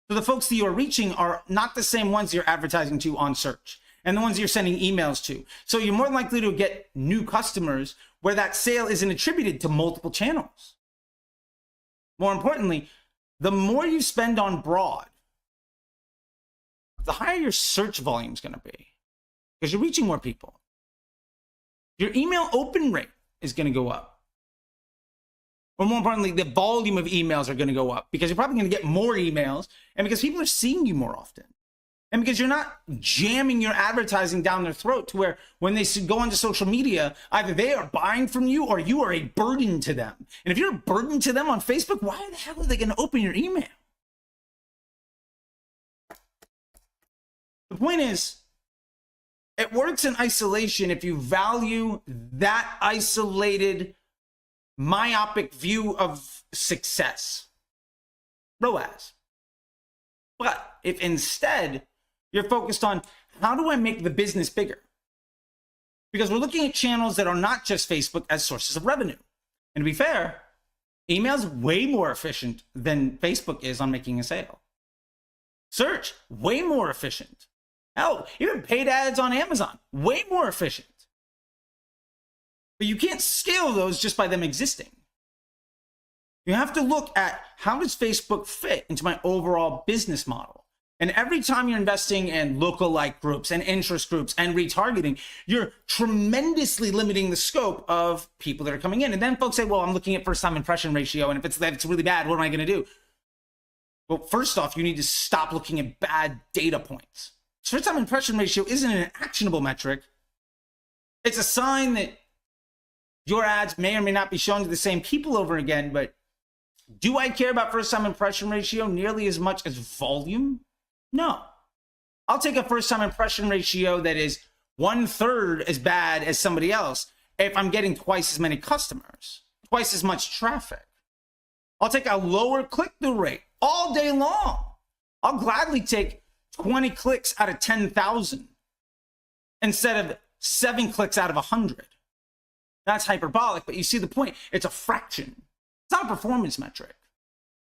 So the folks that you are reaching are not the same ones you're advertising to on search and the ones you're sending emails to. So you're more likely to get new customers where that sale isn't attributed to multiple channels. More importantly, the more you spend on broad, the higher your search volume is going to be because you're reaching more people. Your email open rate is going to go up. Or more importantly, the volume of emails are going to go up because you're probably going to get more emails and because people are seeing you more often. And because you're not jamming your advertising down their throat to where when they go onto social media, either they are buying from you or you are a burden to them. And if you're a burden to them on Facebook, why the hell are they going to open your email? The point is, it works in isolation if you value that isolated, myopic view of success, ROAS. But if instead you're focused on how do I make the business bigger? Because we're looking at channels that are not just Facebook as sources of revenue. And to be fair, email is way more efficient than Facebook is on making a sale. Search, way more efficient. Hell, even paid ads on Amazon, way more efficient. But you can't scale those just by them existing. You have to look at how does Facebook fit into my overall business model? And every time you're investing in lookalike groups and interest groups and retargeting, you're tremendously limiting the scope of people that are coming in. And then folks say, well, I'm looking at first time impression ratio. And if it's really bad, what am I going to do? Well, first off, you need to stop looking at bad data points. First time impression ratio isn't an actionable metric. It's a sign that your ads may or may not be shown to the same people over again, but do I care about first time impression ratio nearly as much as volume? No. I'll take a first time impression ratio that is 1/3 as bad as somebody else if I'm getting twice as many customers, twice as much traffic. I'll take a lower click-through rate all day long. I'll gladly take 20 clicks out of 10,000 instead of 7 clicks out of 100. That's hyperbolic, but you see the point. It's a fraction. It's not a performance metric.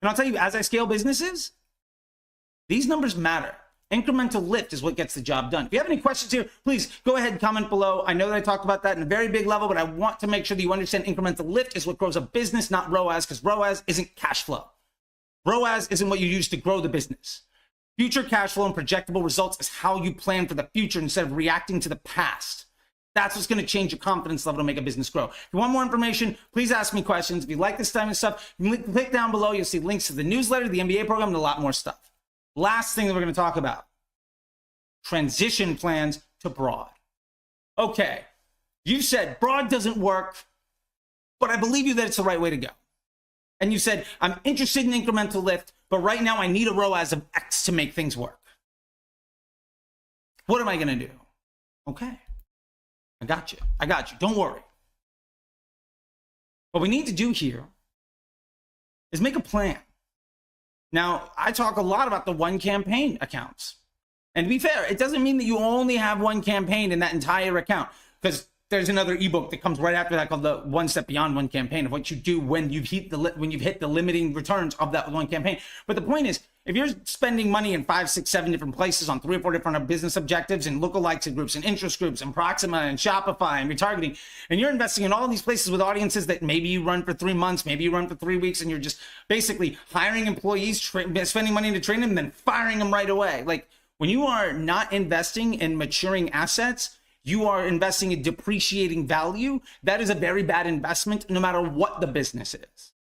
And I'll tell you, as I scale businesses, these numbers matter. Incremental lift is what gets the job done. If you have any questions here, please go ahead and comment below. I know that I talked about that in a very big level, but I want to make sure that you understand incremental lift is what grows a business, not ROAS, because ROAS isn't cash flow. ROAS isn't what you use to grow the business. Future cash flow and projectable results is how you plan for the future instead of reacting to the past. That's what's going to change your confidence level to make a business grow. If you want more information, please ask me questions. If you like this type of stuff, click down below. You'll see links to the newsletter, the MBA program, and a lot more stuff. Last thing that we're going to talk about, transition plans to broad. Okay, you said broad doesn't work, but I believe you that it's the right way to go. And you said, I'm interested in incremental lift, but right now I need a ROAS of X to make things work. What am I going to do? Okay, I got you. I got you. Don't worry. What we need to do here is make a plan. Now, I talk a lot about the one campaign accounts. And to be fair, it doesn't mean that you only have one campaign in that entire account, because there's another ebook that comes right after that called the One Step Beyond One Campaign of what you do when you've hit the limiting returns of that one campaign. But the point is, if you're spending money in 5, 6, 7 different places on 3 or 4 different business objectives and lookalikes and groups and interest groups and Proxima and Shopify and retargeting, and you're investing in all these places with audiences that maybe you run for 3 months, maybe you run for 3 weeks, and you're just basically hiring employees, spending money to train them, and then firing them right away. Like, when you are not investing in maturing assets, you are investing in depreciating value. That is a very bad investment, no matter what the business is.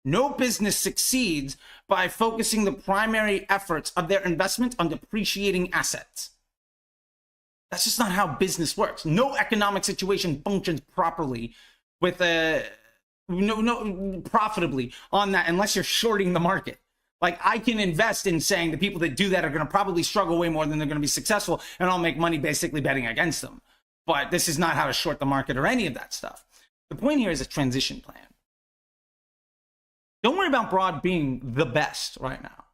No business succeeds by focusing the primary efforts of their investment on depreciating assets. That's just not how business works. No economic situation functions properly with profitably on that unless you're shorting the market. Like, I can invest in saying the people that do that are going to probably struggle way more than they're going to be successful, and I'll make money basically betting against them. But this is not how to short the market or any of that stuff. The point here is a transition plan. Don't worry about broad being the best right now.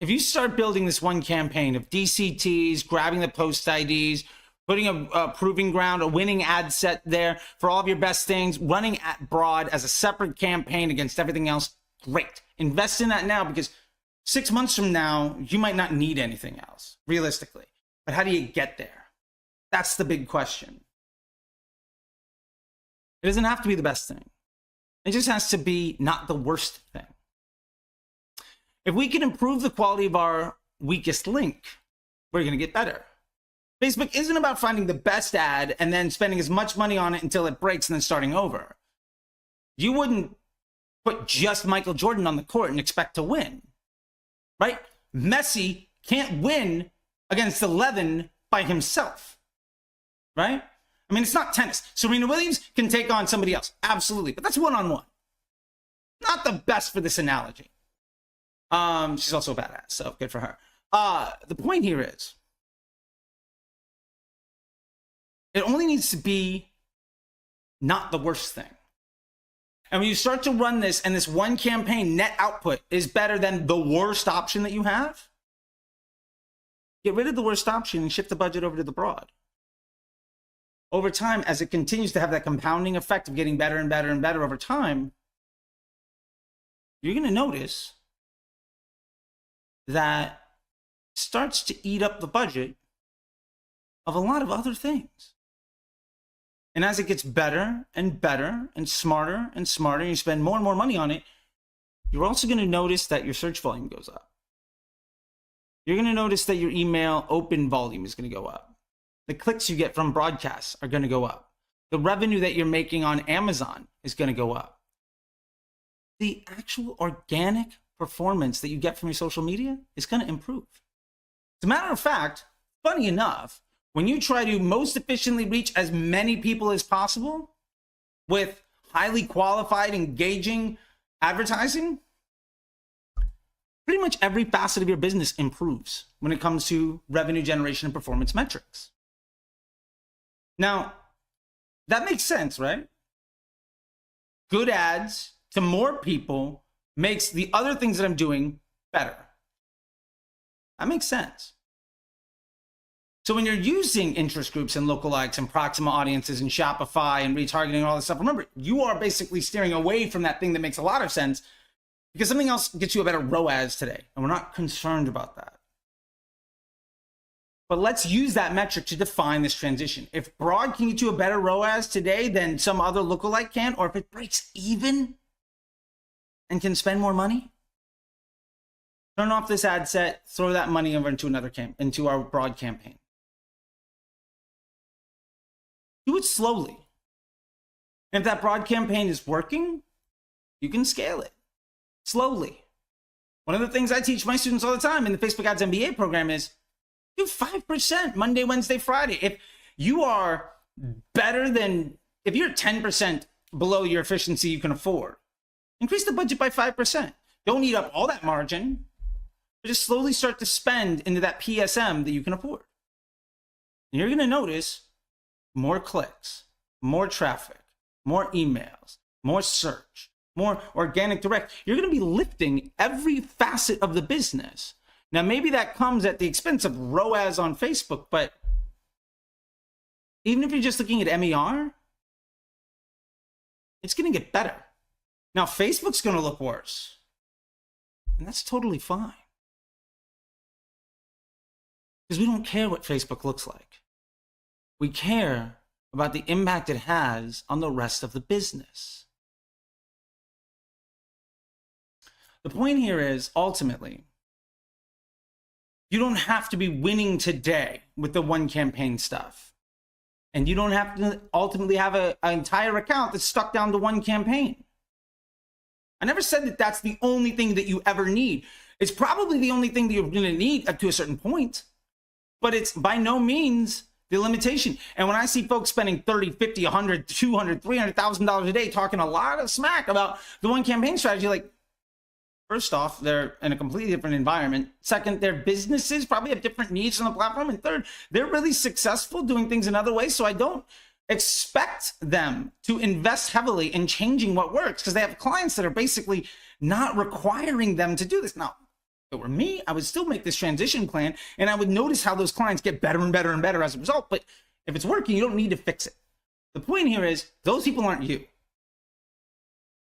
If you start building this one campaign of DCTs, grabbing the post IDs, putting a proving ground, a winning ad set there for all of your best things, running at broad as a separate campaign against everything else, Great. Invest in that now, because 6 months from now, you might not need anything else, realistically. But how do you get there? That's the big question. It doesn't have to be the best thing. It just has to be not the worst thing. If we can improve the quality of our weakest link, we're going to get better. Facebook isn't about finding the best ad and then spending as much money on it until it breaks and then starting over. You wouldn't put just Michael Jordan on the court and expect to win, right? Messi can't win against 11 by himself, right? I mean, it's not tennis. Serena Williams can take on somebody else, absolutely, but that's one-on-one. Not the best for this analogy. She's also a badass, so good for her. The point here is, it only needs to be not the worst thing. And when you start to run this and this one campaign net output is better than the worst option that you have, get rid of the worst option and shift the budget over to the broad. Over time, as it continues to have that compounding effect of getting better and better and better over time, you're going to notice that it starts to eat up the budget of a lot of other things. And as it gets better and better and smarter, and you spend more and more money on it, you're also going to notice that your search volume goes up. You're going to notice that your email open volume is going to go up. The clicks you get from broadcasts are going to go up. The revenue that you're making on Amazon is going to go up. The actual organic performance that you get from your social media is going to improve. As a matter of fact, funny enough, when you try to most efficiently reach as many people as possible with highly qualified, engaging advertising, pretty much every facet of your business improves when it comes to revenue generation and performance metrics. Now, that makes sense, right? Good ads to more people makes the other things that I'm doing better. That makes sense. So when you're using interest groups and lookalikes and proxima audiences and Shopify and retargeting and all this stuff, remember, you are basically steering away from that thing that makes a lot of sense, because something else gets you a better ROAS today, and we're not concerned about that. But let's use that metric to define this transition. If broad can get you a better ROAS today than some other lookalike can, or if it breaks even and can spend more money, turn off this ad set, throw that money over into our broad campaign. Do it slowly. And if that broad campaign is working, you can scale it slowly. One of the things I teach my students all the time in the Facebook Ads MBA program is do 5% Monday, Wednesday, Friday. If you are better than, if you're 10% below your efficiency you can afford, increase the budget by 5%. Don't eat up all that margin, but just slowly start to spend into that PSM that you can afford. And you're going to notice more clicks, more traffic, more emails, more search, more organic direct. You're going to be lifting every facet of the business. Now, maybe that comes at the expense of ROAS on Facebook, but even if you're just looking at MER, it's going to get better. Now, Facebook's going to look worse, and that's totally fine, because we don't care what Facebook looks like. We care about the impact it has on the rest of the business. The point here is, ultimately, you don't have to be winning today with the one campaign stuff. And you don't have to ultimately have an entire account that's stuck down to one campaign. I never said that that's the only thing that you ever need. It's probably the only thing that you're going to need up to a certain point, but it's by no means the limitation. And when I see folks spending $30, $50, $100, $200, $300,000 a day talking a lot of smack about the one campaign strategy, like, first off, they're in a completely different environment. Second, their businesses probably have different needs on the platform. And third, they're really successful doing things in other ways. So I don't expect them to invest heavily in changing what works, because they have clients that are basically not requiring them to do this. Now, if it were me, I would still make this transition plan, and I would notice how those clients get better and better and better as a result. But if it's working, you don't need to fix it. The point here is, those people aren't you.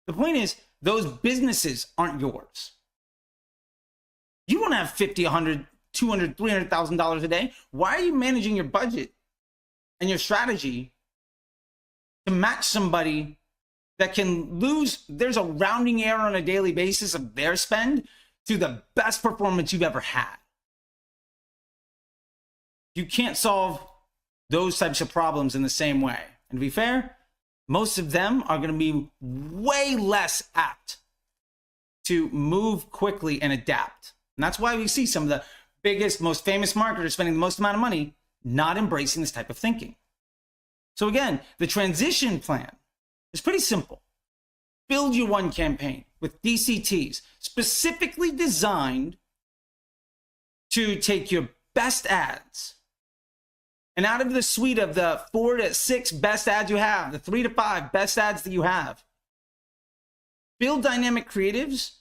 The point is, those businesses aren't yours. You don't have $50, $100, $200, $300,000 a day. Why are you managing your budget and your strategy to match somebody that can lose? There's a rounding error on a daily basis of their spend to the best performance you've ever had. You can't solve those types of problems in the same way. And to be fair, most of them are going to be way less apt to move quickly and adapt. And that's why we see some of the biggest, most famous marketers spending the most amount of money not embracing this type of thinking. So again, the transition plan is pretty simple. Build your one campaign with DCTs specifically designed to take your best ads, and out of the suite of the 4 to 6 best ads you have, the 3 to 5 best ads that you have, build dynamic creatives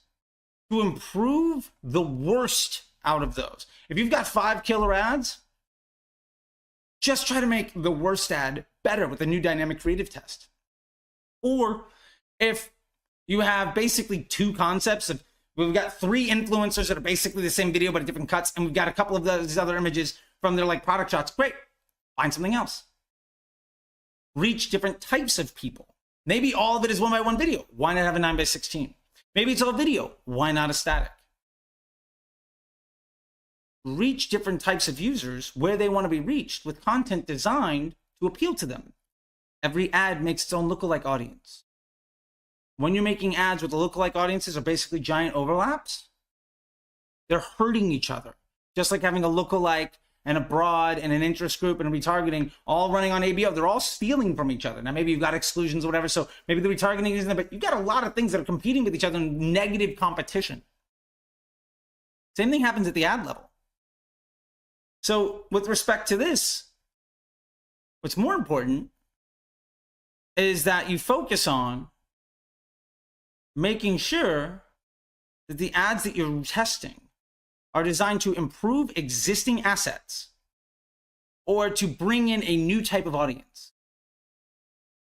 to improve the worst out of those. If you've got 5 killer ads, just try to make the worst ad better with a new dynamic creative test. Or if you have basically 2 concepts of, we've got 3 influencers that are basically the same video but at different cuts, and we've got a couple of these other images from their like product shots, great. Find something else. Reach different types of people. Maybe all of it is 1x1 video. Why not have a 9x16? Maybe it's all video. Why not a static? Reach different types of users where they want to be reached with content designed to appeal to them. Every ad makes its own lookalike audience. When you're making ads with the lookalike audiences are basically giant overlaps, they're hurting each other. Just like having a lookalike and a broad and an interest group and a retargeting all running on ABO. They're all stealing from each other. Now, maybe you've got exclusions or whatever, so maybe the retargeting isn't there, but you've got a lot of things that are competing with each other in negative competition. Same thing happens at the ad level. So with respect to this, what's more important is that you focus on making sure that the ads that you're testing are designed to improve existing assets or to bring in a new type of audience.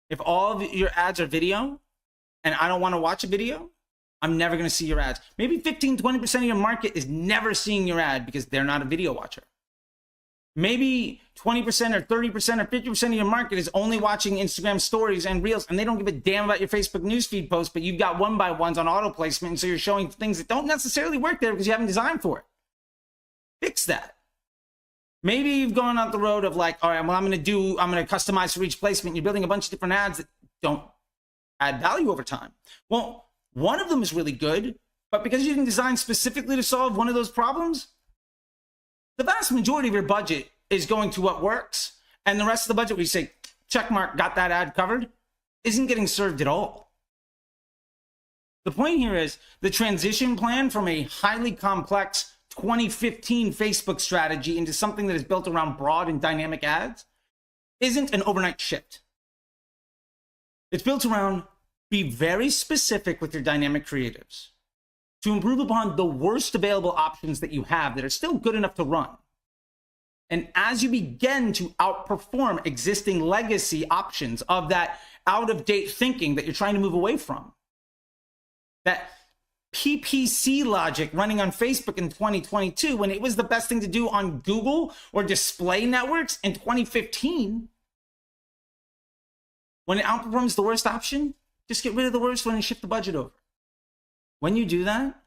If all of your ads are video and I don't want to watch a video, I'm never going to see your ads. Maybe 15, 20% of your market is never seeing your ad because they're not a video watcher. Maybe 20% or 30% or 50% of your market is only watching Instagram stories and reels, and they don't give a damn about your Facebook newsfeed posts, but you've got 1x1s on auto placement, and so you're showing things that don't necessarily work there because you haven't designed for it. Fix that. Maybe you've gone out the road of like, all right, well, I'm going to customize for each placement. You're building a bunch of different ads that don't add value over time. Well, one of them is really good, but because you didn't design specifically to solve one of those problems, the vast majority of your budget is going to what works, and the rest of the budget where you say, check mark, got that ad covered, isn't getting served at all. The point here is the transition plan from a highly complex 2015 Facebook strategy into something that is built around broad and dynamic ads isn't an overnight shift. It's built around be very specific with your dynamic creatives to improve upon the worst available options that you have that are still good enough to run. And as you begin to outperform existing legacy options of that out-of-date thinking that you're trying to move away from, that PPC logic running on Facebook in 2022 when it was the best thing to do on Google or display networks in 2015, when it outperforms the worst option, just get rid of the worst one and shift the budget over. When you do that,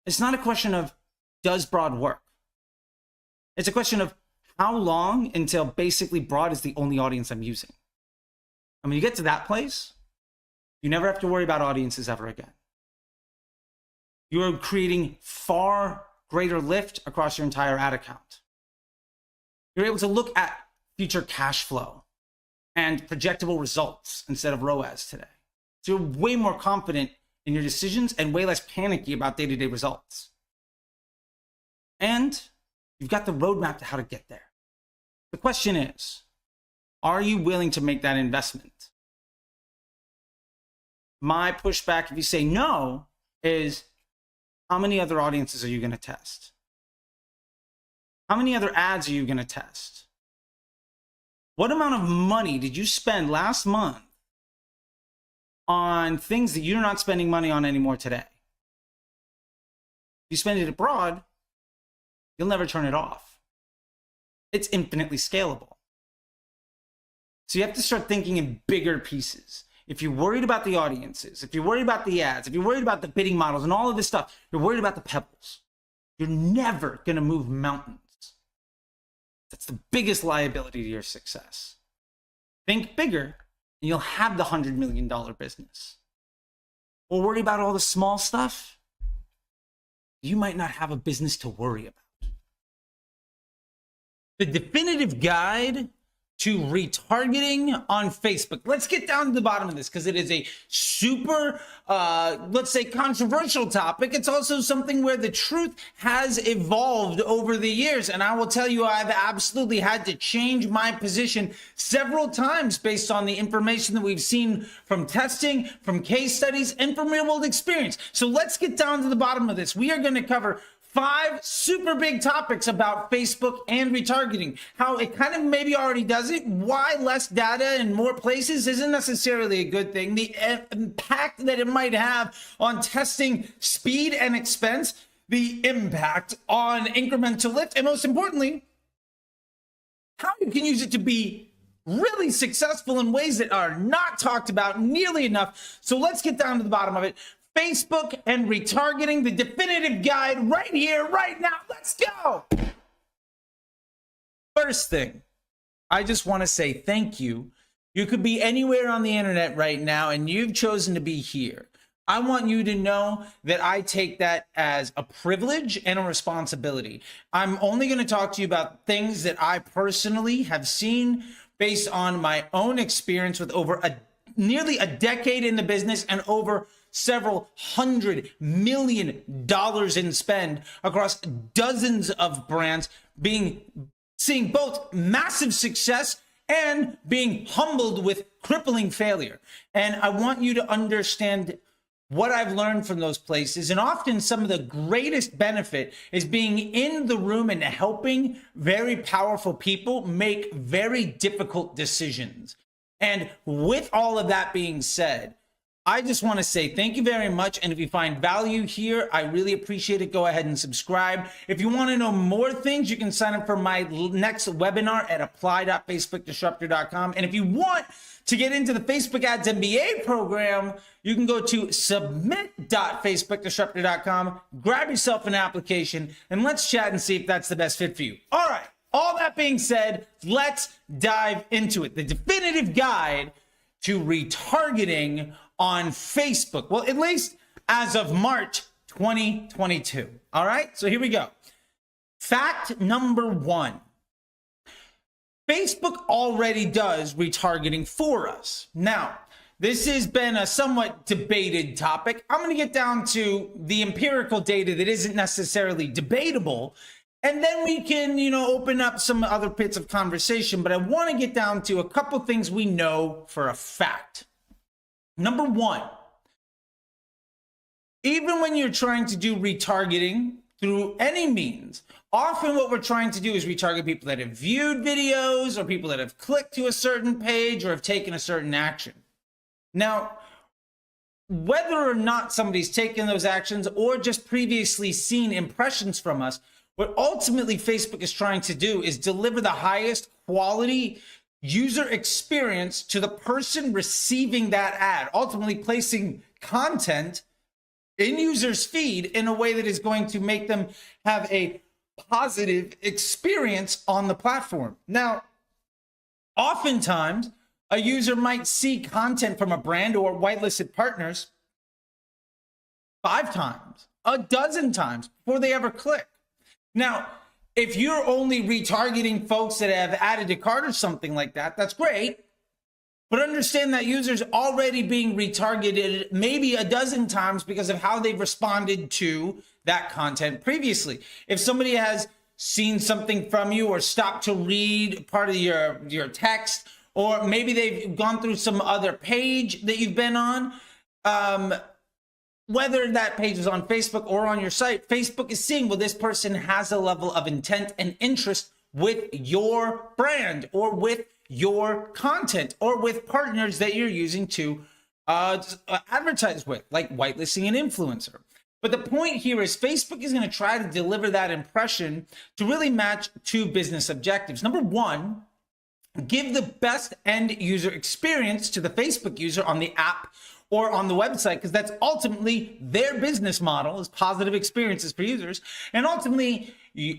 it's not a question of does broad work? It's a question of how long until basically broad is the only audience I'm using. And when you get to that place, you never have to worry about audiences ever again. You're creating far greater lift across your entire ad account. You're able to look at future cash flow and projectable results instead of ROAS today. So you're way more confident in your decisions and way less panicky about day-to-day results. And you've got the roadmap to how to get there. The question is, are you willing to make that investment? My pushback, if you say no, is how many other audiences are you going to test? How many other ads are you going to test? What amount of money did you spend last month on things that you're not spending money on anymore today. If you spend it abroad, you'll never turn it off. It's infinitely scalable. So you have to start thinking in bigger pieces. If you're worried about the audiences, if you're worried about the ads, if you're worried about the bidding models and all of this stuff, you're worried about the pebbles. You're never going to move mountains. That's the biggest liability to your success. Think bigger, and you'll have the $100 million business. Or worry about all the small stuff, you might not have a business to worry about. The definitive guide to retargeting on Facebook. Let's get down to the bottom of this because it is a super, let's say, controversial topic. It's also something where the truth has evolved over the years. And I will tell you, I've absolutely had to change my position several times based on the information that we've seen from testing, from case studies, and from real world experience. So let's get down to the bottom of this. We are going to cover 5 super big topics about Facebook and retargeting. How it kind of maybe already does it, why less data in more places isn't necessarily a good thing, the impact that it might have on testing speed and expense, the impact on incremental lift, and most importantly, how you can use it to be really successful in ways that are not talked about nearly enough. So let's get down to the bottom of it. Facebook and retargeting, the definitive guide right here, right now. Let's go. First thing, I just want to say thank you. You could be anywhere on the internet right now, and you've chosen to be here. I want you to know that I take that as a privilege and a responsibility. I'm only going to talk to you about things that I personally have seen based on my own experience with over nearly a decade in the business and over several $100 million in spend across dozens of brands, seeing both massive success and being humbled with crippling failure. And I want you to understand what I've learned from those places. And often some of the greatest benefit is being in the room and helping very powerful people make very difficult decisions. And with all of that being said, I just want to say thank you very much. And if you find value here, I really appreciate it. Go ahead and subscribe. If you want to know more things, you can sign up for my next webinar at apply.facebookdisruptor.com. And if you want to get into the Facebook Ads MBA program, you can go to submit.facebookdisruptor.com, grab yourself an application, and let's chat and see if that's the best fit for you. All right. All that being said, let's dive into it. The definitive guide to retargeting on Facebook. Well, at least as of March 2022. All right, so here we go. Fact number 1. Facebook already does retargeting for us. Now, this has been a somewhat debated topic. I'm going to get down to the empirical data that isn't necessarily debatable, and then we can, open up some other bits of conversation. But I want to get down to a couple things we know for a fact. Number 1, even when you're trying to do retargeting through any means, often what we're trying to do is retarget people that have viewed videos or people that have clicked to a certain page or have taken a certain action. Now, whether or not somebody's taken those actions or just previously seen impressions from us, what ultimately Facebook is trying to do is deliver the highest quality user experience to the person receiving that ad, ultimately placing content in users' feed in a way that is going to make them have a positive experience on the platform. Now, oftentimes, a user might see content from a brand or whitelisted partners 5 times, a dozen times before they ever click. Now, if you're only retargeting folks that have added to cart or something like that, that's great. But understand that users already being retargeted maybe a dozen times because of how they've responded to that content previously. If somebody has seen something from you or stopped to read part of your text, or maybe they've gone through some other page that you've been on, whether that page is on Facebook or on your site, Facebook is seeing, well, this person has a level of intent and interest with your brand or with your content or with partners that you're using to advertise with, like whitelisting an influencer. But the point here is Facebook is going to try to deliver that impression to really match two business objectives. Number one, give the best end user experience to the Facebook user on the app or on the website, because that's ultimately their business model, is positive experiences for users. And ultimately,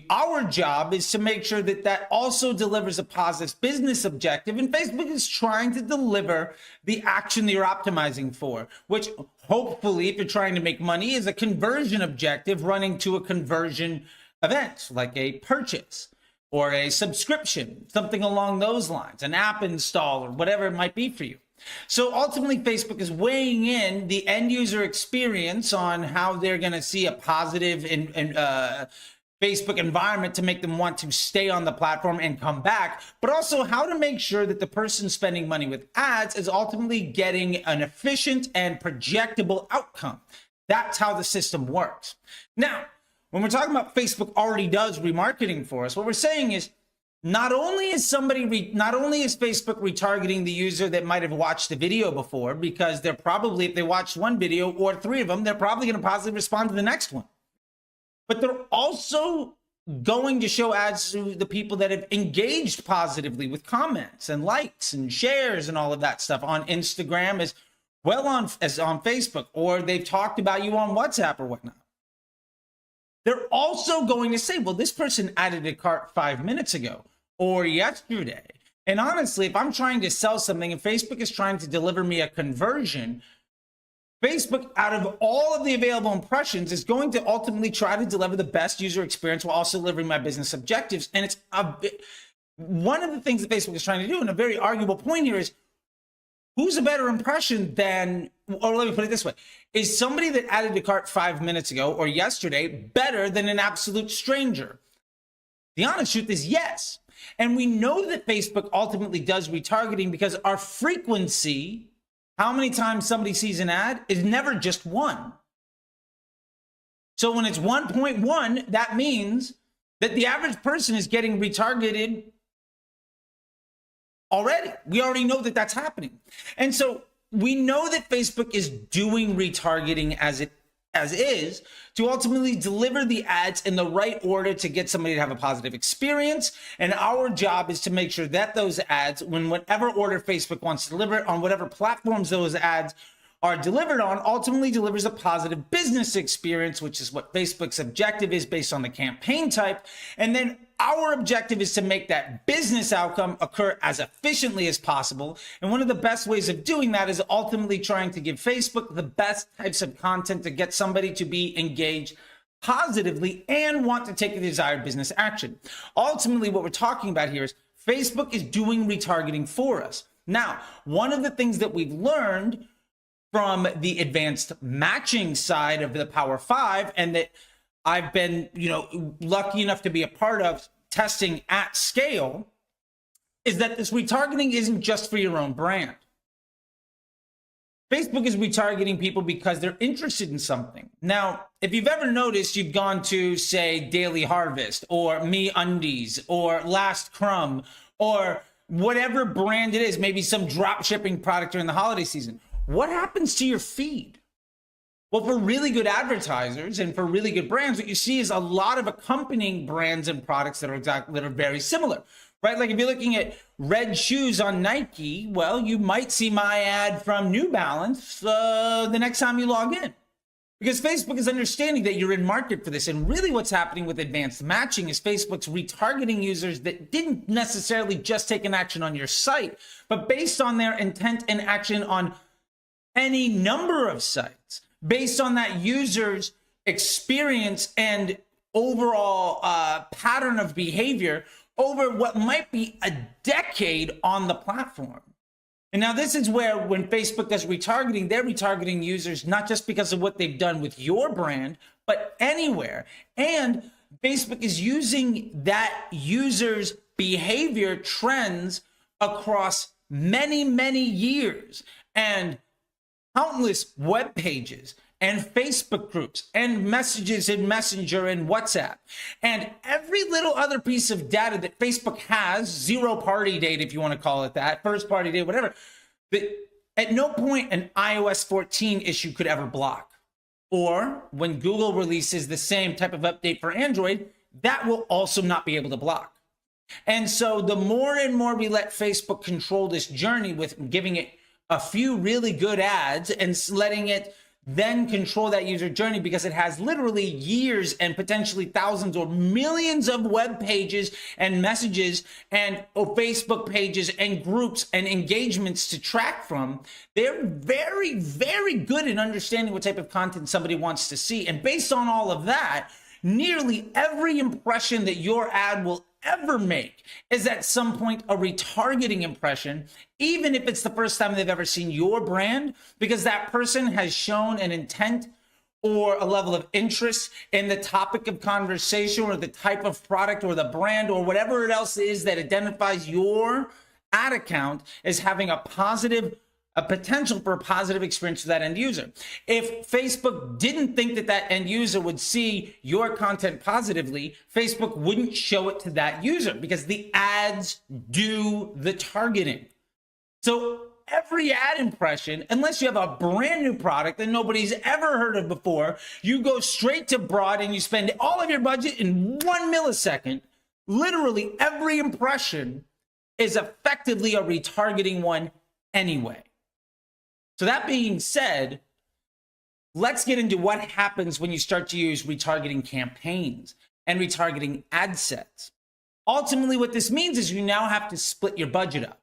our job is to make sure that that also delivers a positive business objective. And Facebook is trying to deliver the action that you're optimizing for, which hopefully, if you're trying to make money, is a conversion objective running to a conversion event, like a purchase or a subscription, something along those lines, an app install or whatever it might be for you. So ultimately, Facebook is weighing in the end user experience on how they're going to see a positive Facebook environment to make them want to stay on the platform and come back, but also how to make sure that the person spending money with ads is ultimately getting an efficient and projectable outcome. That's how the system works. Now, when we're talking about Facebook already does remarketing for us, what we're saying is, not only is Facebook retargeting the user that might have watched the video before, because they're probably, if they watched one video or three of them, they're probably going to positively respond to the next one. But they're also going to show ads to the people that have engaged positively with comments and likes and shares and all of that stuff on Instagram as well as on Facebook, or they've talked about you on WhatsApp or whatnot. They're also going to say, well, this person added a cart 5 minutes ago or yesterday. And honestly, if I'm trying to sell something and Facebook is trying to deliver me a conversion, Facebook, out of all of the available impressions, is going to ultimately try to deliver the best user experience while also delivering my business objectives. And it's one of the things that Facebook is trying to do, and a very arguable point here, is who's a better impression than, or let me put it this way, is somebody that added to cart 5 minutes ago or yesterday better than an absolute stranger? The honest truth is yes. And we know that Facebook ultimately does retargeting because our frequency, how many times somebody sees an ad, is never just one. So when it's 1.1, that means that the average person is getting retargeted already. We already know that that's happening. And so we know that Facebook is doing retargeting as is to ultimately deliver the ads in the right order to get somebody to have a positive experience. And our job is to make sure that those ads, when whatever order Facebook wants to deliver on whatever platforms those ads are delivered on, ultimately delivers a positive business experience, which is what Facebook's objective is based on the campaign type. And then our objective is to make that business outcome occur as efficiently as possible. And one of the best ways of doing that is ultimately trying to give Facebook the best types of content to get somebody to be engaged positively and want to take the desired business action. Ultimately, what we're talking about here is Facebook is doing retargeting for us. Now, one of the things that we've learned from the advanced matching side of the Power 5, and that I've been, lucky enough to be a part of testing at scale, is that this retargeting isn't just for your own brand. Facebook is retargeting people because they're interested in something. Now, if you've ever noticed, you've gone to, say, Daily Harvest or Me Undies or Last Crumb or whatever brand it is, maybe some drop shipping product during the holiday season. What happens to your feed? Well, for really good advertisers and for really good brands, what you see is a lot of accompanying brands and products that are very similar, right? Like if you're looking at red shoes on Nike, well, you might see my ad from New Balance the next time you log in, because Facebook is understanding that you're in market for this. And really what's happening with advanced matching is Facebook's retargeting users that didn't necessarily just take an action on your site, but based on their intent and action on any number of sites, based on that user's experience and overall pattern of behavior over what might be a decade on the platform. And now this is where, when Facebook does retargeting, they're retargeting users not just because of what they've done with your brand, but anywhere. And Facebook is using that user's behavior trends across many, many years and countless web pages and Facebook groups and messages in Messenger and WhatsApp and every little other piece of data that Facebook has, zero party data, if you want to call it that, first party data, whatever. But At no point an iOS 14 issue could ever block. Or when Google releases the same type of update for Android, that will also not be able to block. And so the more and more we let Facebook control this journey with giving it a few really good ads and letting it then control that user journey, because it has literally years and potentially thousands or millions of web pages and messages and Facebook pages and groups and engagements to track from. They're very, very good at understanding what type of content somebody wants to see. And based on all of that, nearly every impression that your ad will ever make is at some point a retargeting impression, even if it's the first time they've ever seen your brand, because that person has shown an intent or a level of interest in the topic of conversation or the type of product or the brand or whatever it else is that identifies your ad account as having a potential for a positive experience for that end user. If Facebook didn't think that that end user would see your content positively, Facebook wouldn't show it to that user, because the ads do the targeting. So every ad impression, unless you have a brand new product that nobody's ever heard of before, you go straight to broad and you spend all of your budget in 1 millisecond. Literally every impression is effectively a retargeting one anyway. So that being said, let's get into what happens when you start to use retargeting campaigns and retargeting ad sets. Ultimately, what this means is you now have to split your budget up,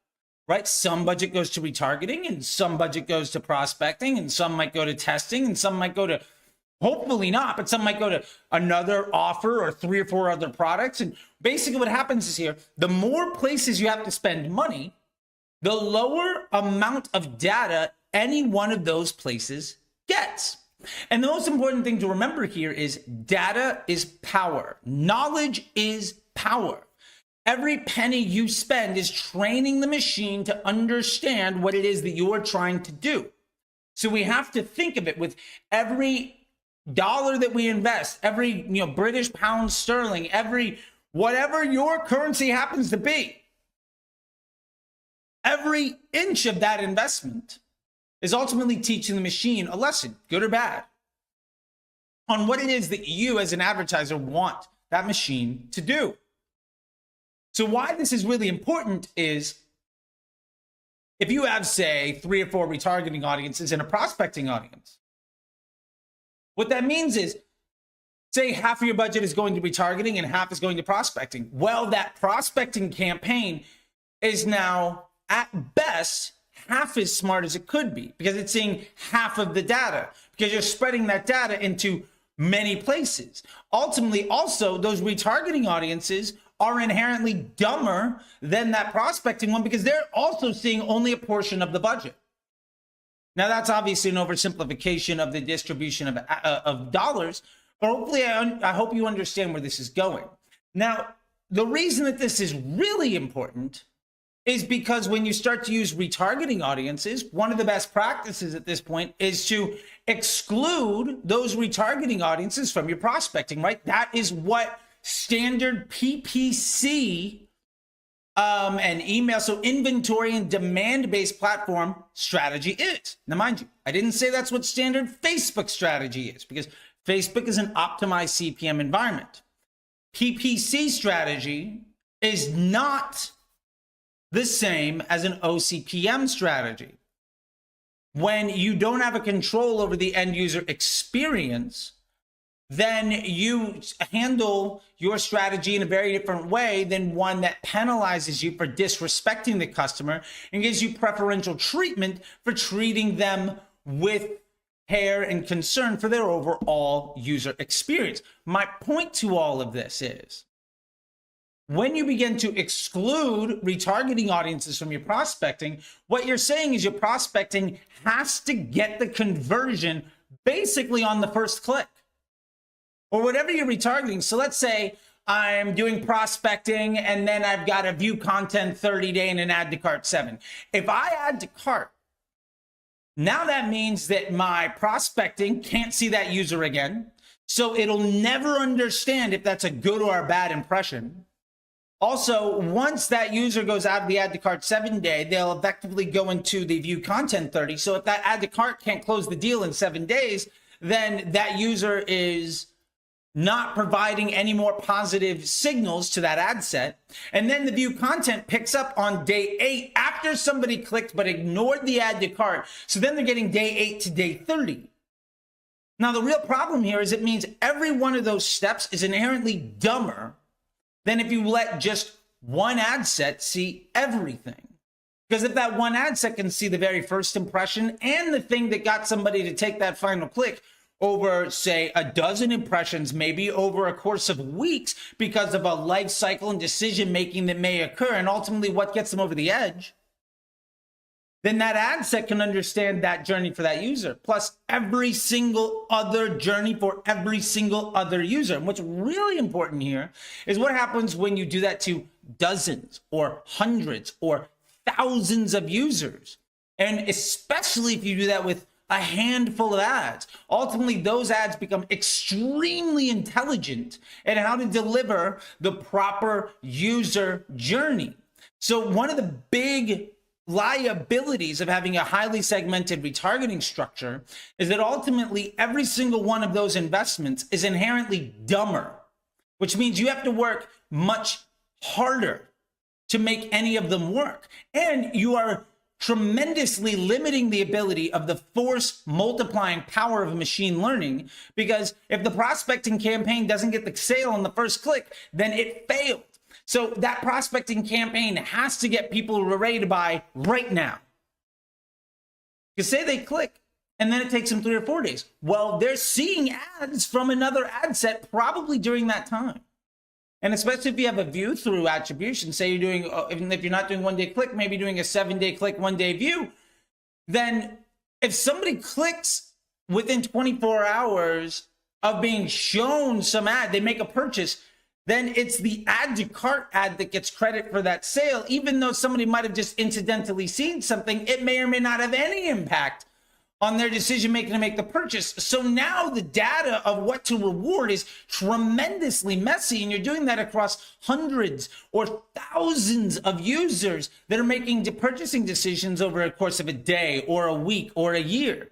right? Some budget goes to retargeting and some budget goes to prospecting, and some might go to testing, and some might go to, hopefully not, but some might go to another offer or 3 or 4 other products. And basically what happens is here, the more places you have to spend money, the lower amount of data any one of those places gets. And the most important thing to remember here is data is power. Knowledge is power. Every penny you spend is training the machine to understand what it is that you are trying to do. So we have to think of it with every dollar that we invest, every British pound sterling, every whatever your currency happens to be, every inch of that investment is ultimately teaching the machine a lesson, good or bad, on what it is that you as an advertiser want that machine to do. So why this is really important is if you have, say, 3 or 4 retargeting audiences and a prospecting audience, what that means is, say half of your budget is going to retargeting and half is going to prospecting. Well, that prospecting campaign is now at best half as smart as it could be, because it's seeing half of the data, because you're spreading that data into many places. Ultimately, also, those retargeting audiences are inherently dumber than that prospecting one, because they're also seeing only a portion of the budget. Now, that's obviously an oversimplification of the distribution of dollars, but hopefully I hope you understand where this is going. Now, the reason that this is really important is because when you start to use retargeting audiences, one of the best practices at this point is to exclude those retargeting audiences from your prospecting, right? That is what standard PPC and email, so inventory and demand-based platform strategy is. Now, mind you, I didn't say that's what standard Facebook strategy is, because Facebook is an optimized CPM environment. PPC strategy is not the same as an OCPM strategy. When you don't have a control over the end user experience, then you handle your strategy in a very different way than one that penalizes you for disrespecting the customer and gives you preferential treatment for treating them with care and concern for their overall user experience. My point to all of this is, when you begin to exclude retargeting audiences from your prospecting, what you're saying is your prospecting has to get the conversion basically on the first click, or whatever you're retargeting. So let's say I'm doing prospecting and then I've got a view content 30-day and an add to cart 7. If I add to cart, now that means that my prospecting can't see that user again. So it'll never understand if that's a good or a bad impression. Also, once that user goes out of the add to cart 7-day, they'll effectively go into the view content 30. So if that add to cart can't close the deal in 7 days, then that user is not providing any more positive signals to that ad set. And then the view content picks up on day 8 after somebody clicked but ignored the add to cart. So then they're getting day 8 to day 30. Now, the real problem here is it means every one of those steps is inherently dumber than if you let just one ad set see everything. Because if that one ad set can see the very first impression and the thing that got somebody to take that final click over, say, a dozen impressions, maybe over a course of weeks because of a life cycle and decision making that may occur, and ultimately what gets them over the edge, then that ad set can understand that journey for that user, plus every single other journey for every single other user. And what's really important here is what happens when you do that to dozens or hundreds or thousands of users. And especially if you do that with a handful of ads. Ultimately, those ads become extremely intelligent in how to deliver the proper user journey. So one of the big liabilities of having a highly segmented retargeting structure is that ultimately every single one of those investments is inherently dumber, which means you have to work much harder to make any of them work. And you are tremendously limiting the ability of the force multiplying power of machine learning, because if the prospecting campaign doesn't get the sale on the first click, then it failed. So that prospecting campaign has to get people ready to buy right now. Because say they click and then it takes them 3 or 4 days. Well, they're seeing ads from another ad set probably during that time. And especially if you have a view through attribution, say you're doing, even if you're not doing 1-day click, maybe doing a 7-day click, 1-day view, then if somebody clicks within 24 hours of being shown some ad, they make a purchase, then it's the add to cart ad that gets credit for that sale. Even though somebody might have just incidentally seen something, it may or may not have any impact on their decision making to make the purchase. So now the data of what to reward is tremendously messy, and you're doing that across hundreds or thousands of users that are making purchasing decisions over a course of a day or a week or a year.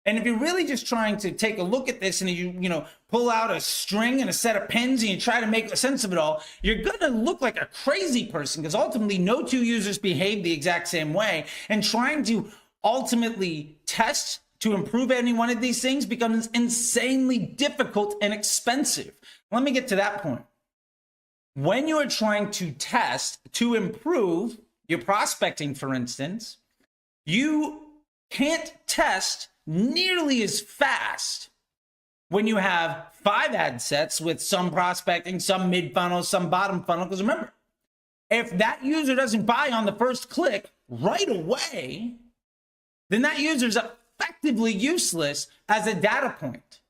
And if you're really just trying to take a look at this and you pull out a string and a set of pins and you try to make sense of it all, you're going to look like a crazy person, because ultimately no two users behave the exact same way. And trying to ultimately test to improve any one of these things becomes insanely difficult and expensive. Let me get to that point. When you are trying to test to improve your prospecting, for instance, you can't test nearly as fast when you have 5 ad sets with some prospecting, some mid-funnel, some bottom funnel. Because remember, if that user doesn't buy on the first click right away, then that user is effectively useless as a data point.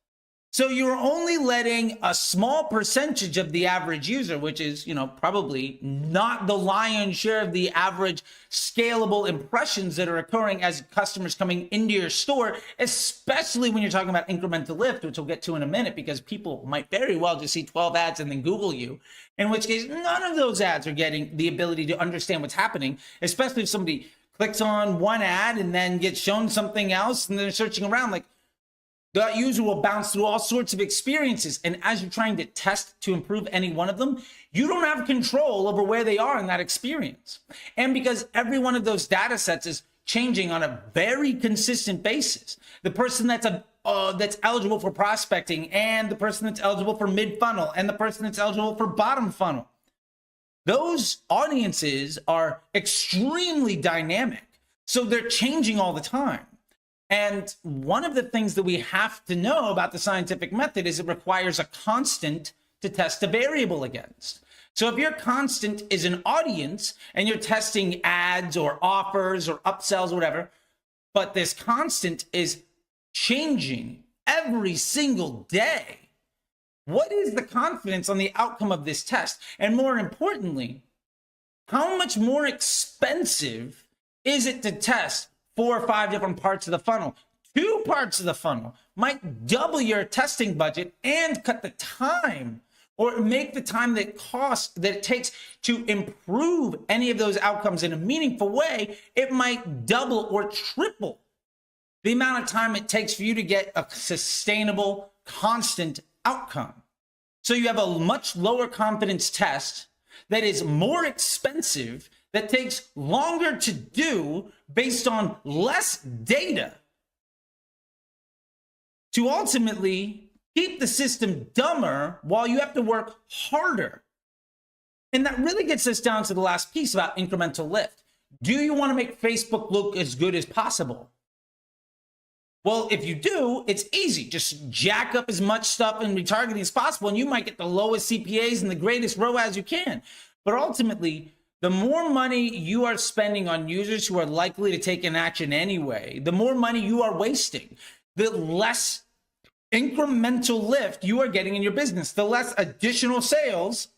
So you're only letting a small percentage of the average user, which is, probably not the lion's share of the average scalable impressions that are occurring as customers coming into your store, especially when you're talking about incremental lift, which we'll get to in a minute, because people might very well just see 12 ads and then Google you, in which case none of those ads are getting the ability to understand what's happening, especially if somebody clicks on one ad and then gets shown something else and they're searching around. Like, that user will bounce through all sorts of experiences. And as you're trying to test to improve any one of them, you don't have control over where they are in that experience. And because every one of those data sets is changing on a very consistent basis, the person that's eligible for prospecting, and the person that's eligible for mid-funnel, and the person that's eligible for bottom funnel, those audiences are extremely dynamic. So they're changing all the time. And one of the things that we have to know about the scientific method is it requires a constant to test a variable against. So if your constant is an audience and you're testing ads or offers or upsells or whatever, but this constant is changing every single day, what is the confidence on the outcome of this test? And more importantly, how much more expensive is it to test 4 or 5 different parts of the funnel? 2 parts of the funnel might double your testing budget and cut the time or make the time that it takes to improve any of those outcomes in a meaningful way, it might double or triple the amount of time it takes for you to get a sustainable, constant outcome. So you have a much lower confidence test that is more expensive, that takes longer to do based on less data, to ultimately keep the system dumber while you have to work harder. And that really gets us down to the last piece about incremental lift. Do you want to make Facebook look as good as possible? Well, if you do, it's easy. Just jack up as much stuff in retargeting as possible, and you might get the lowest CPAs and the greatest ROAS you can. But ultimately, the more money you are spending on users who are likely to take an action anyway, the more money you are wasting, the less incremental lift you are getting in your business, the less additional sales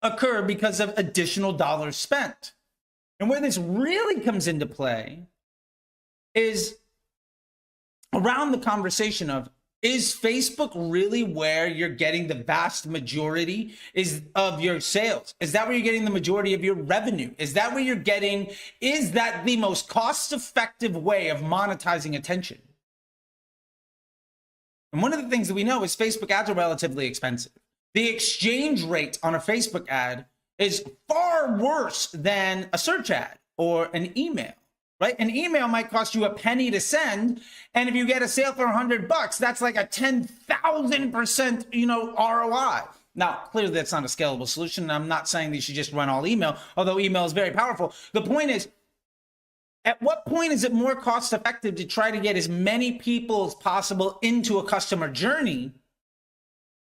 occur because of additional dollars spent. And where this really comes into play is around the conversation of, is Facebook really where you're getting the vast majority of your sales? Is that where you're getting the majority of your revenue? Is that where you're getting, is that the most cost-effective way of monetizing attention? And one of the things that we know is Facebook ads are relatively expensive. The exchange rate on a Facebook ad is far worse than a search ad or an email. Right? An email might cost you a penny to send, and if you get a sale for $100, that's like a 10,000%, ROI. Now, clearly that's not a scalable solution, and I'm not saying that you should just run all email, although email is very powerful. The point is, at what point is it more cost effective to try to get as many people as possible into a customer journey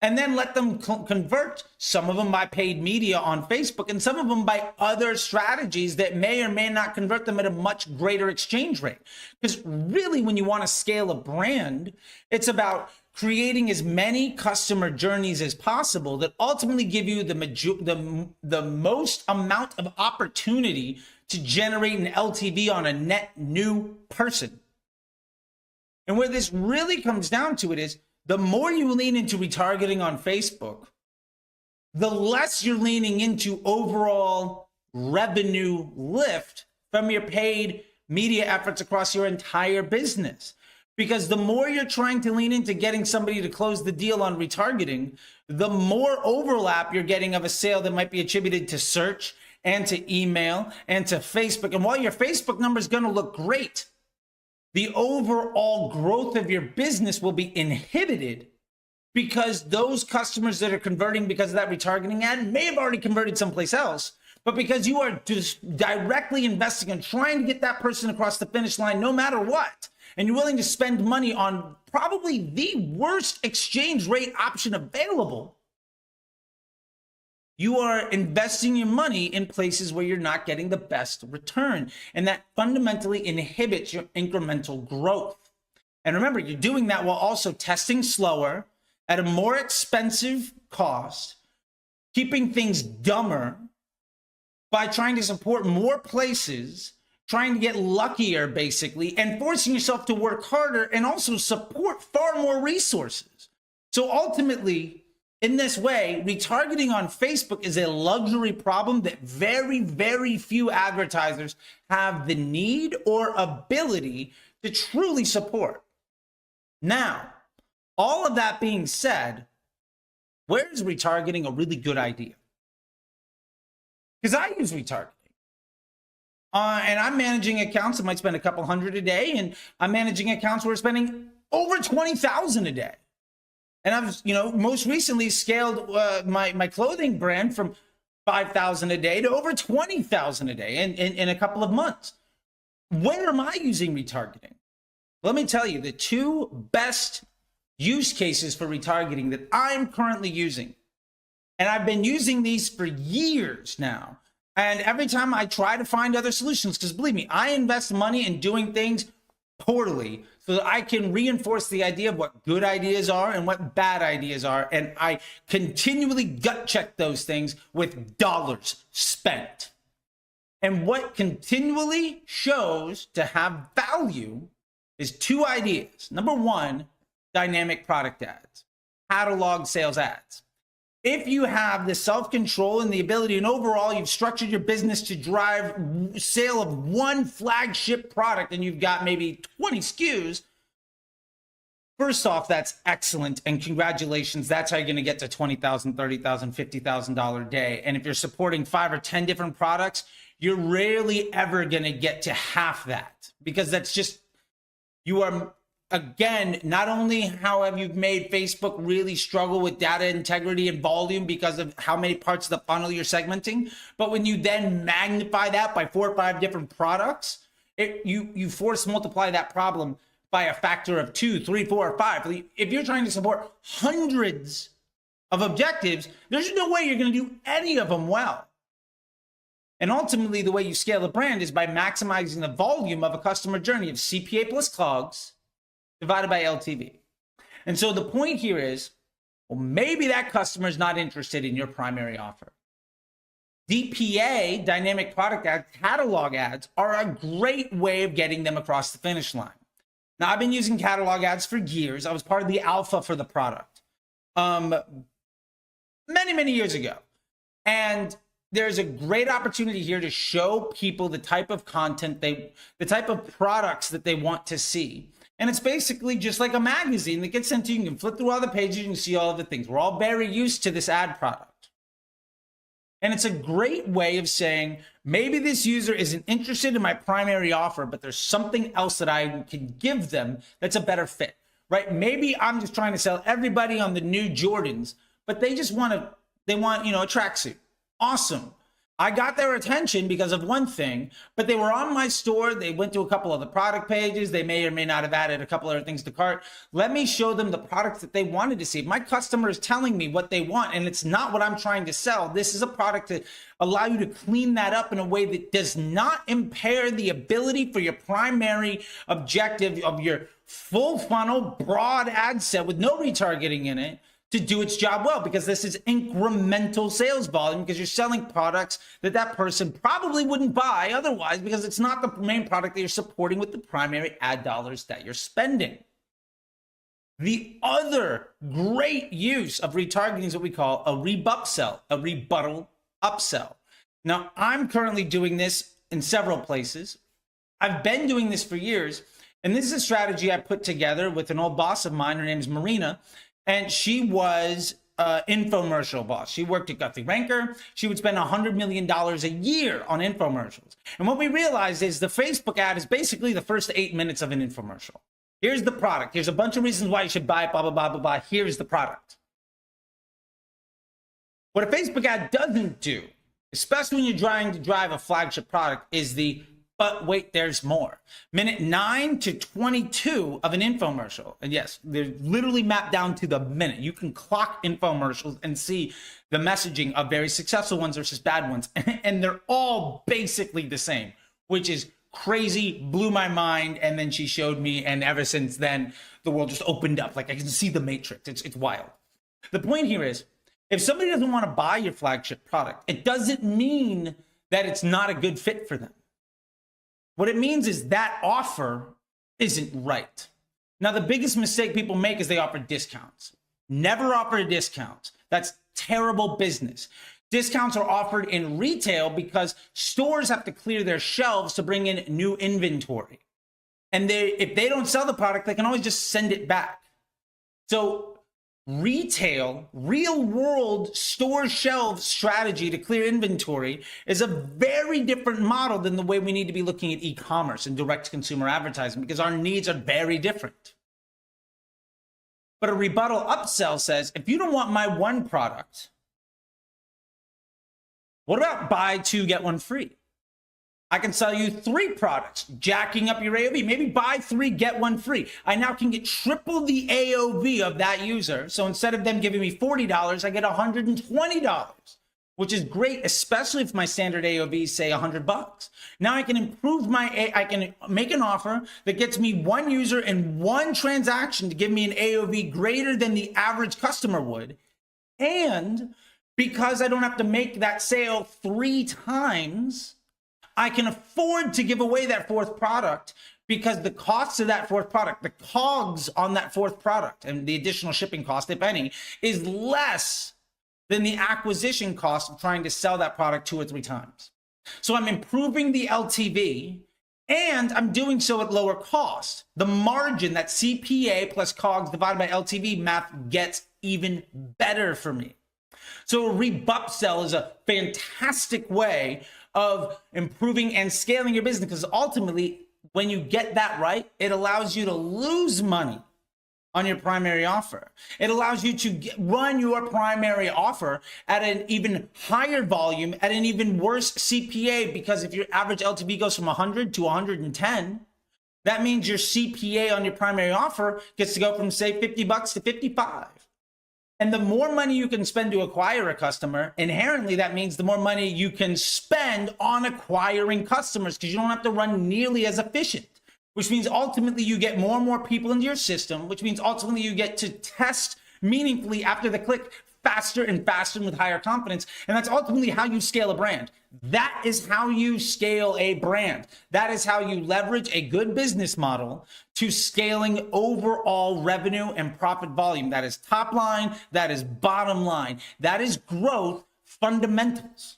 and then let them convert, some of them by paid media on Facebook and some of them by other strategies that may or may not convert them at a much greater exchange rate? Because really, when you want to scale a brand, it's about creating as many customer journeys as possible that ultimately give you the most amount of opportunity to generate an LTV on a net new person. And where this really comes down to it is, the more you lean into retargeting on Facebook, the less you're leaning into overall revenue lift from your paid media efforts across your entire business. Because the more you're trying to lean into getting somebody to close the deal on retargeting, the more overlap you're getting of a sale that might be attributed to search and to email and to Facebook. And while your Facebook number is going to look great, the overall growth of your business will be inhibited because those customers that are converting because of that retargeting ad may have already converted someplace else, but because you are just directly investing and trying to get that person across the finish line no matter what, and you're willing to spend money on probably the worst exchange rate option available, you are investing your money in places where you're not getting the best return. And that fundamentally inhibits your incremental growth. And remember, you're doing that while also testing slower at a more expensive cost, keeping things dumber by trying to support more places, trying to get luckier basically, and forcing yourself to work harder and also support far more resources. So ultimately, in this way, retargeting on Facebook is a luxury problem that very, very few advertisers have the need or ability to truly support. Now, all of that being said, where is retargeting a really good idea? Because I use retargeting. And I'm managing accounts that might spend a couple hundred a day, and I'm managing accounts where we're spending over 20,000 a day. And I've, most recently scaled my clothing brand from 5,000 a day to over 20,000 a day in a couple of months. Where am I using retargeting? Let me tell you the two best use cases for retargeting that I'm currently using. And I've been using these for years now. And every time I try to find other solutions, because believe me, I invest money in doing things poorly so that I can reinforce the idea of what good ideas are and what bad ideas are. And I continually gut check those things with dollars spent. And what continually shows to have value is two ideas. Number one, dynamic product ads, catalog sales ads. if you have the self-control and the ability, and overall you've structured your business to drive sale of one flagship product and you've got maybe 20 SKUs, first off, that's excellent. And congratulations. That's how you're going to get to $20,000, $30,000, $50,000 a day. And if you're supporting 5 or 10 different products, you're rarely ever going to get to half that, because that's just, you are, again, not only how have you made Facebook really struggle with data integrity and volume because of how many parts of the funnel you're segmenting, but when you then magnify that by 4 or 5 different products, you force multiply that problem by a factor of 2, 3, 4, or 5. If you're trying to support hundreds of objectives, there's no way you're going to do any of them well. And ultimately, the way you scale a brand is by maximizing the volume of a customer journey of CPA plus COGS divided by LTV. And so the point here is, well, maybe that customer is not interested in your primary offer. DPA, dynamic product ads, catalog ads, are a great way of getting them across the finish line. Now, I've been using catalog ads for years. I was part of the alpha for the product many, many years ago. And there's a great opportunity here to show people the type of content the type of products that they want to see. And it's basically just like a magazine that gets sent to you. You can flip through all the pages, you can see all of the things. We're all very used to this ad product. And it's a great way of saying, maybe this user isn't interested in my primary offer, but there's something else that I can give them that's a better fit, right? Maybe I'm just trying to sell everybody on the new Jordans, but they just want a tracksuit. Awesome. I got their attention because of one thing, but they were on my store. They went to a couple of the product pages. They may or may not have added a couple other things to cart. Let me show them the products that they wanted to see. If my customer is telling me what they want and it's not what I'm trying to sell, this is a product to allow you to clean that up in a way that does not impair the ability for your primary objective of your full funnel, broad ad set with no retargeting in it to do its job well, because this is incremental sales volume, because you're selling products that person probably wouldn't buy otherwise, because it's not the main product that you're supporting with the primary ad dollars that you're spending. The other great use of retargeting is what we call a rebuttal upsell. Now, I'm currently doing this in several places. I've been doing this for years, and this is a strategy I put together with an old boss of mine. Her name is Marina. And she was an infomercial boss. She worked at Guthrie Ranker. She would spend $100 million a year on infomercials. And what we realized is the Facebook ad is basically the first 8 minutes of an infomercial. Here's the product. Here's a bunch of reasons why you should buy it, blah, blah, blah, blah, blah. Here's the product. What a Facebook ad doesn't do, especially when you're trying to drive a flagship product, is but wait, there's more. Minute 9 to 22 of an infomercial. And yes, they're literally mapped down to the minute. You can clock infomercials and see the messaging of very successful ones versus bad ones. And they're all basically the same, which is crazy, blew my mind. And then she showed me, and ever since then, the world just opened up. Like I can see the matrix. It's wild. The point here is, if somebody doesn't want to buy your flagship product, it doesn't mean that it's not a good fit for them. What it means is that offer isn't right. Now, the biggest mistake people make is they offer discounts. Never offer a discount. That's terrible business. Discounts are offered in retail because stores have to clear their shelves to bring in new inventory. And if they don't sell the product, they can always just send it back. So retail, real world store shelf strategy to clear inventory is a very different model than the way we need to be looking at e-commerce and direct consumer advertising, because our needs are very different. But a rebuttal upsell says, if you don't want my one product, what about buy 2, get 1 free? I can sell you 3 products, jacking up your AOV. Maybe buy 3, get 1 free. I now can get triple the AOV of that user. So instead of them giving me $40, I get $120, which is great, especially if my standard AOV is, say, $100. Now I can improve I can make an offer that gets me 1 user and 1 transaction to give me an AOV greater than the average customer would. And because I don't have to make that sale 3 times, I can afford to give away that 4th product, because the cost of that 4th product, the COGS on that 4th product and the additional shipping cost, if any, is less than the acquisition cost of trying to sell that product 2 or 3 times. So I'm improving the LTV and I'm doing so at lower cost. The margin, that CPA plus COGS divided by LTV math gets even better for me. So a rebut sell is a fantastic way of improving and scaling your business, because ultimately, when you get that right, it allows you to lose money on your primary offer. It allows you to run your primary offer at an even higher volume, at an even worse CPA, because if your average LTV goes from 100 to 110, that means your CPA on your primary offer gets to go from, say, $50 to 55. And the more money you can spend to acquire a customer, inherently that means the more money you can spend on acquiring customers, because you don't have to run nearly as efficient, which means ultimately you get more and more people into your system, which means ultimately you get to test meaningfully after the click faster and faster and with higher confidence. And that's ultimately how you scale a brand. That is how you scale a brand. That is how you leverage a good business model to scaling overall revenue and profit volume. That is top line, that is bottom line, that is growth fundamentals.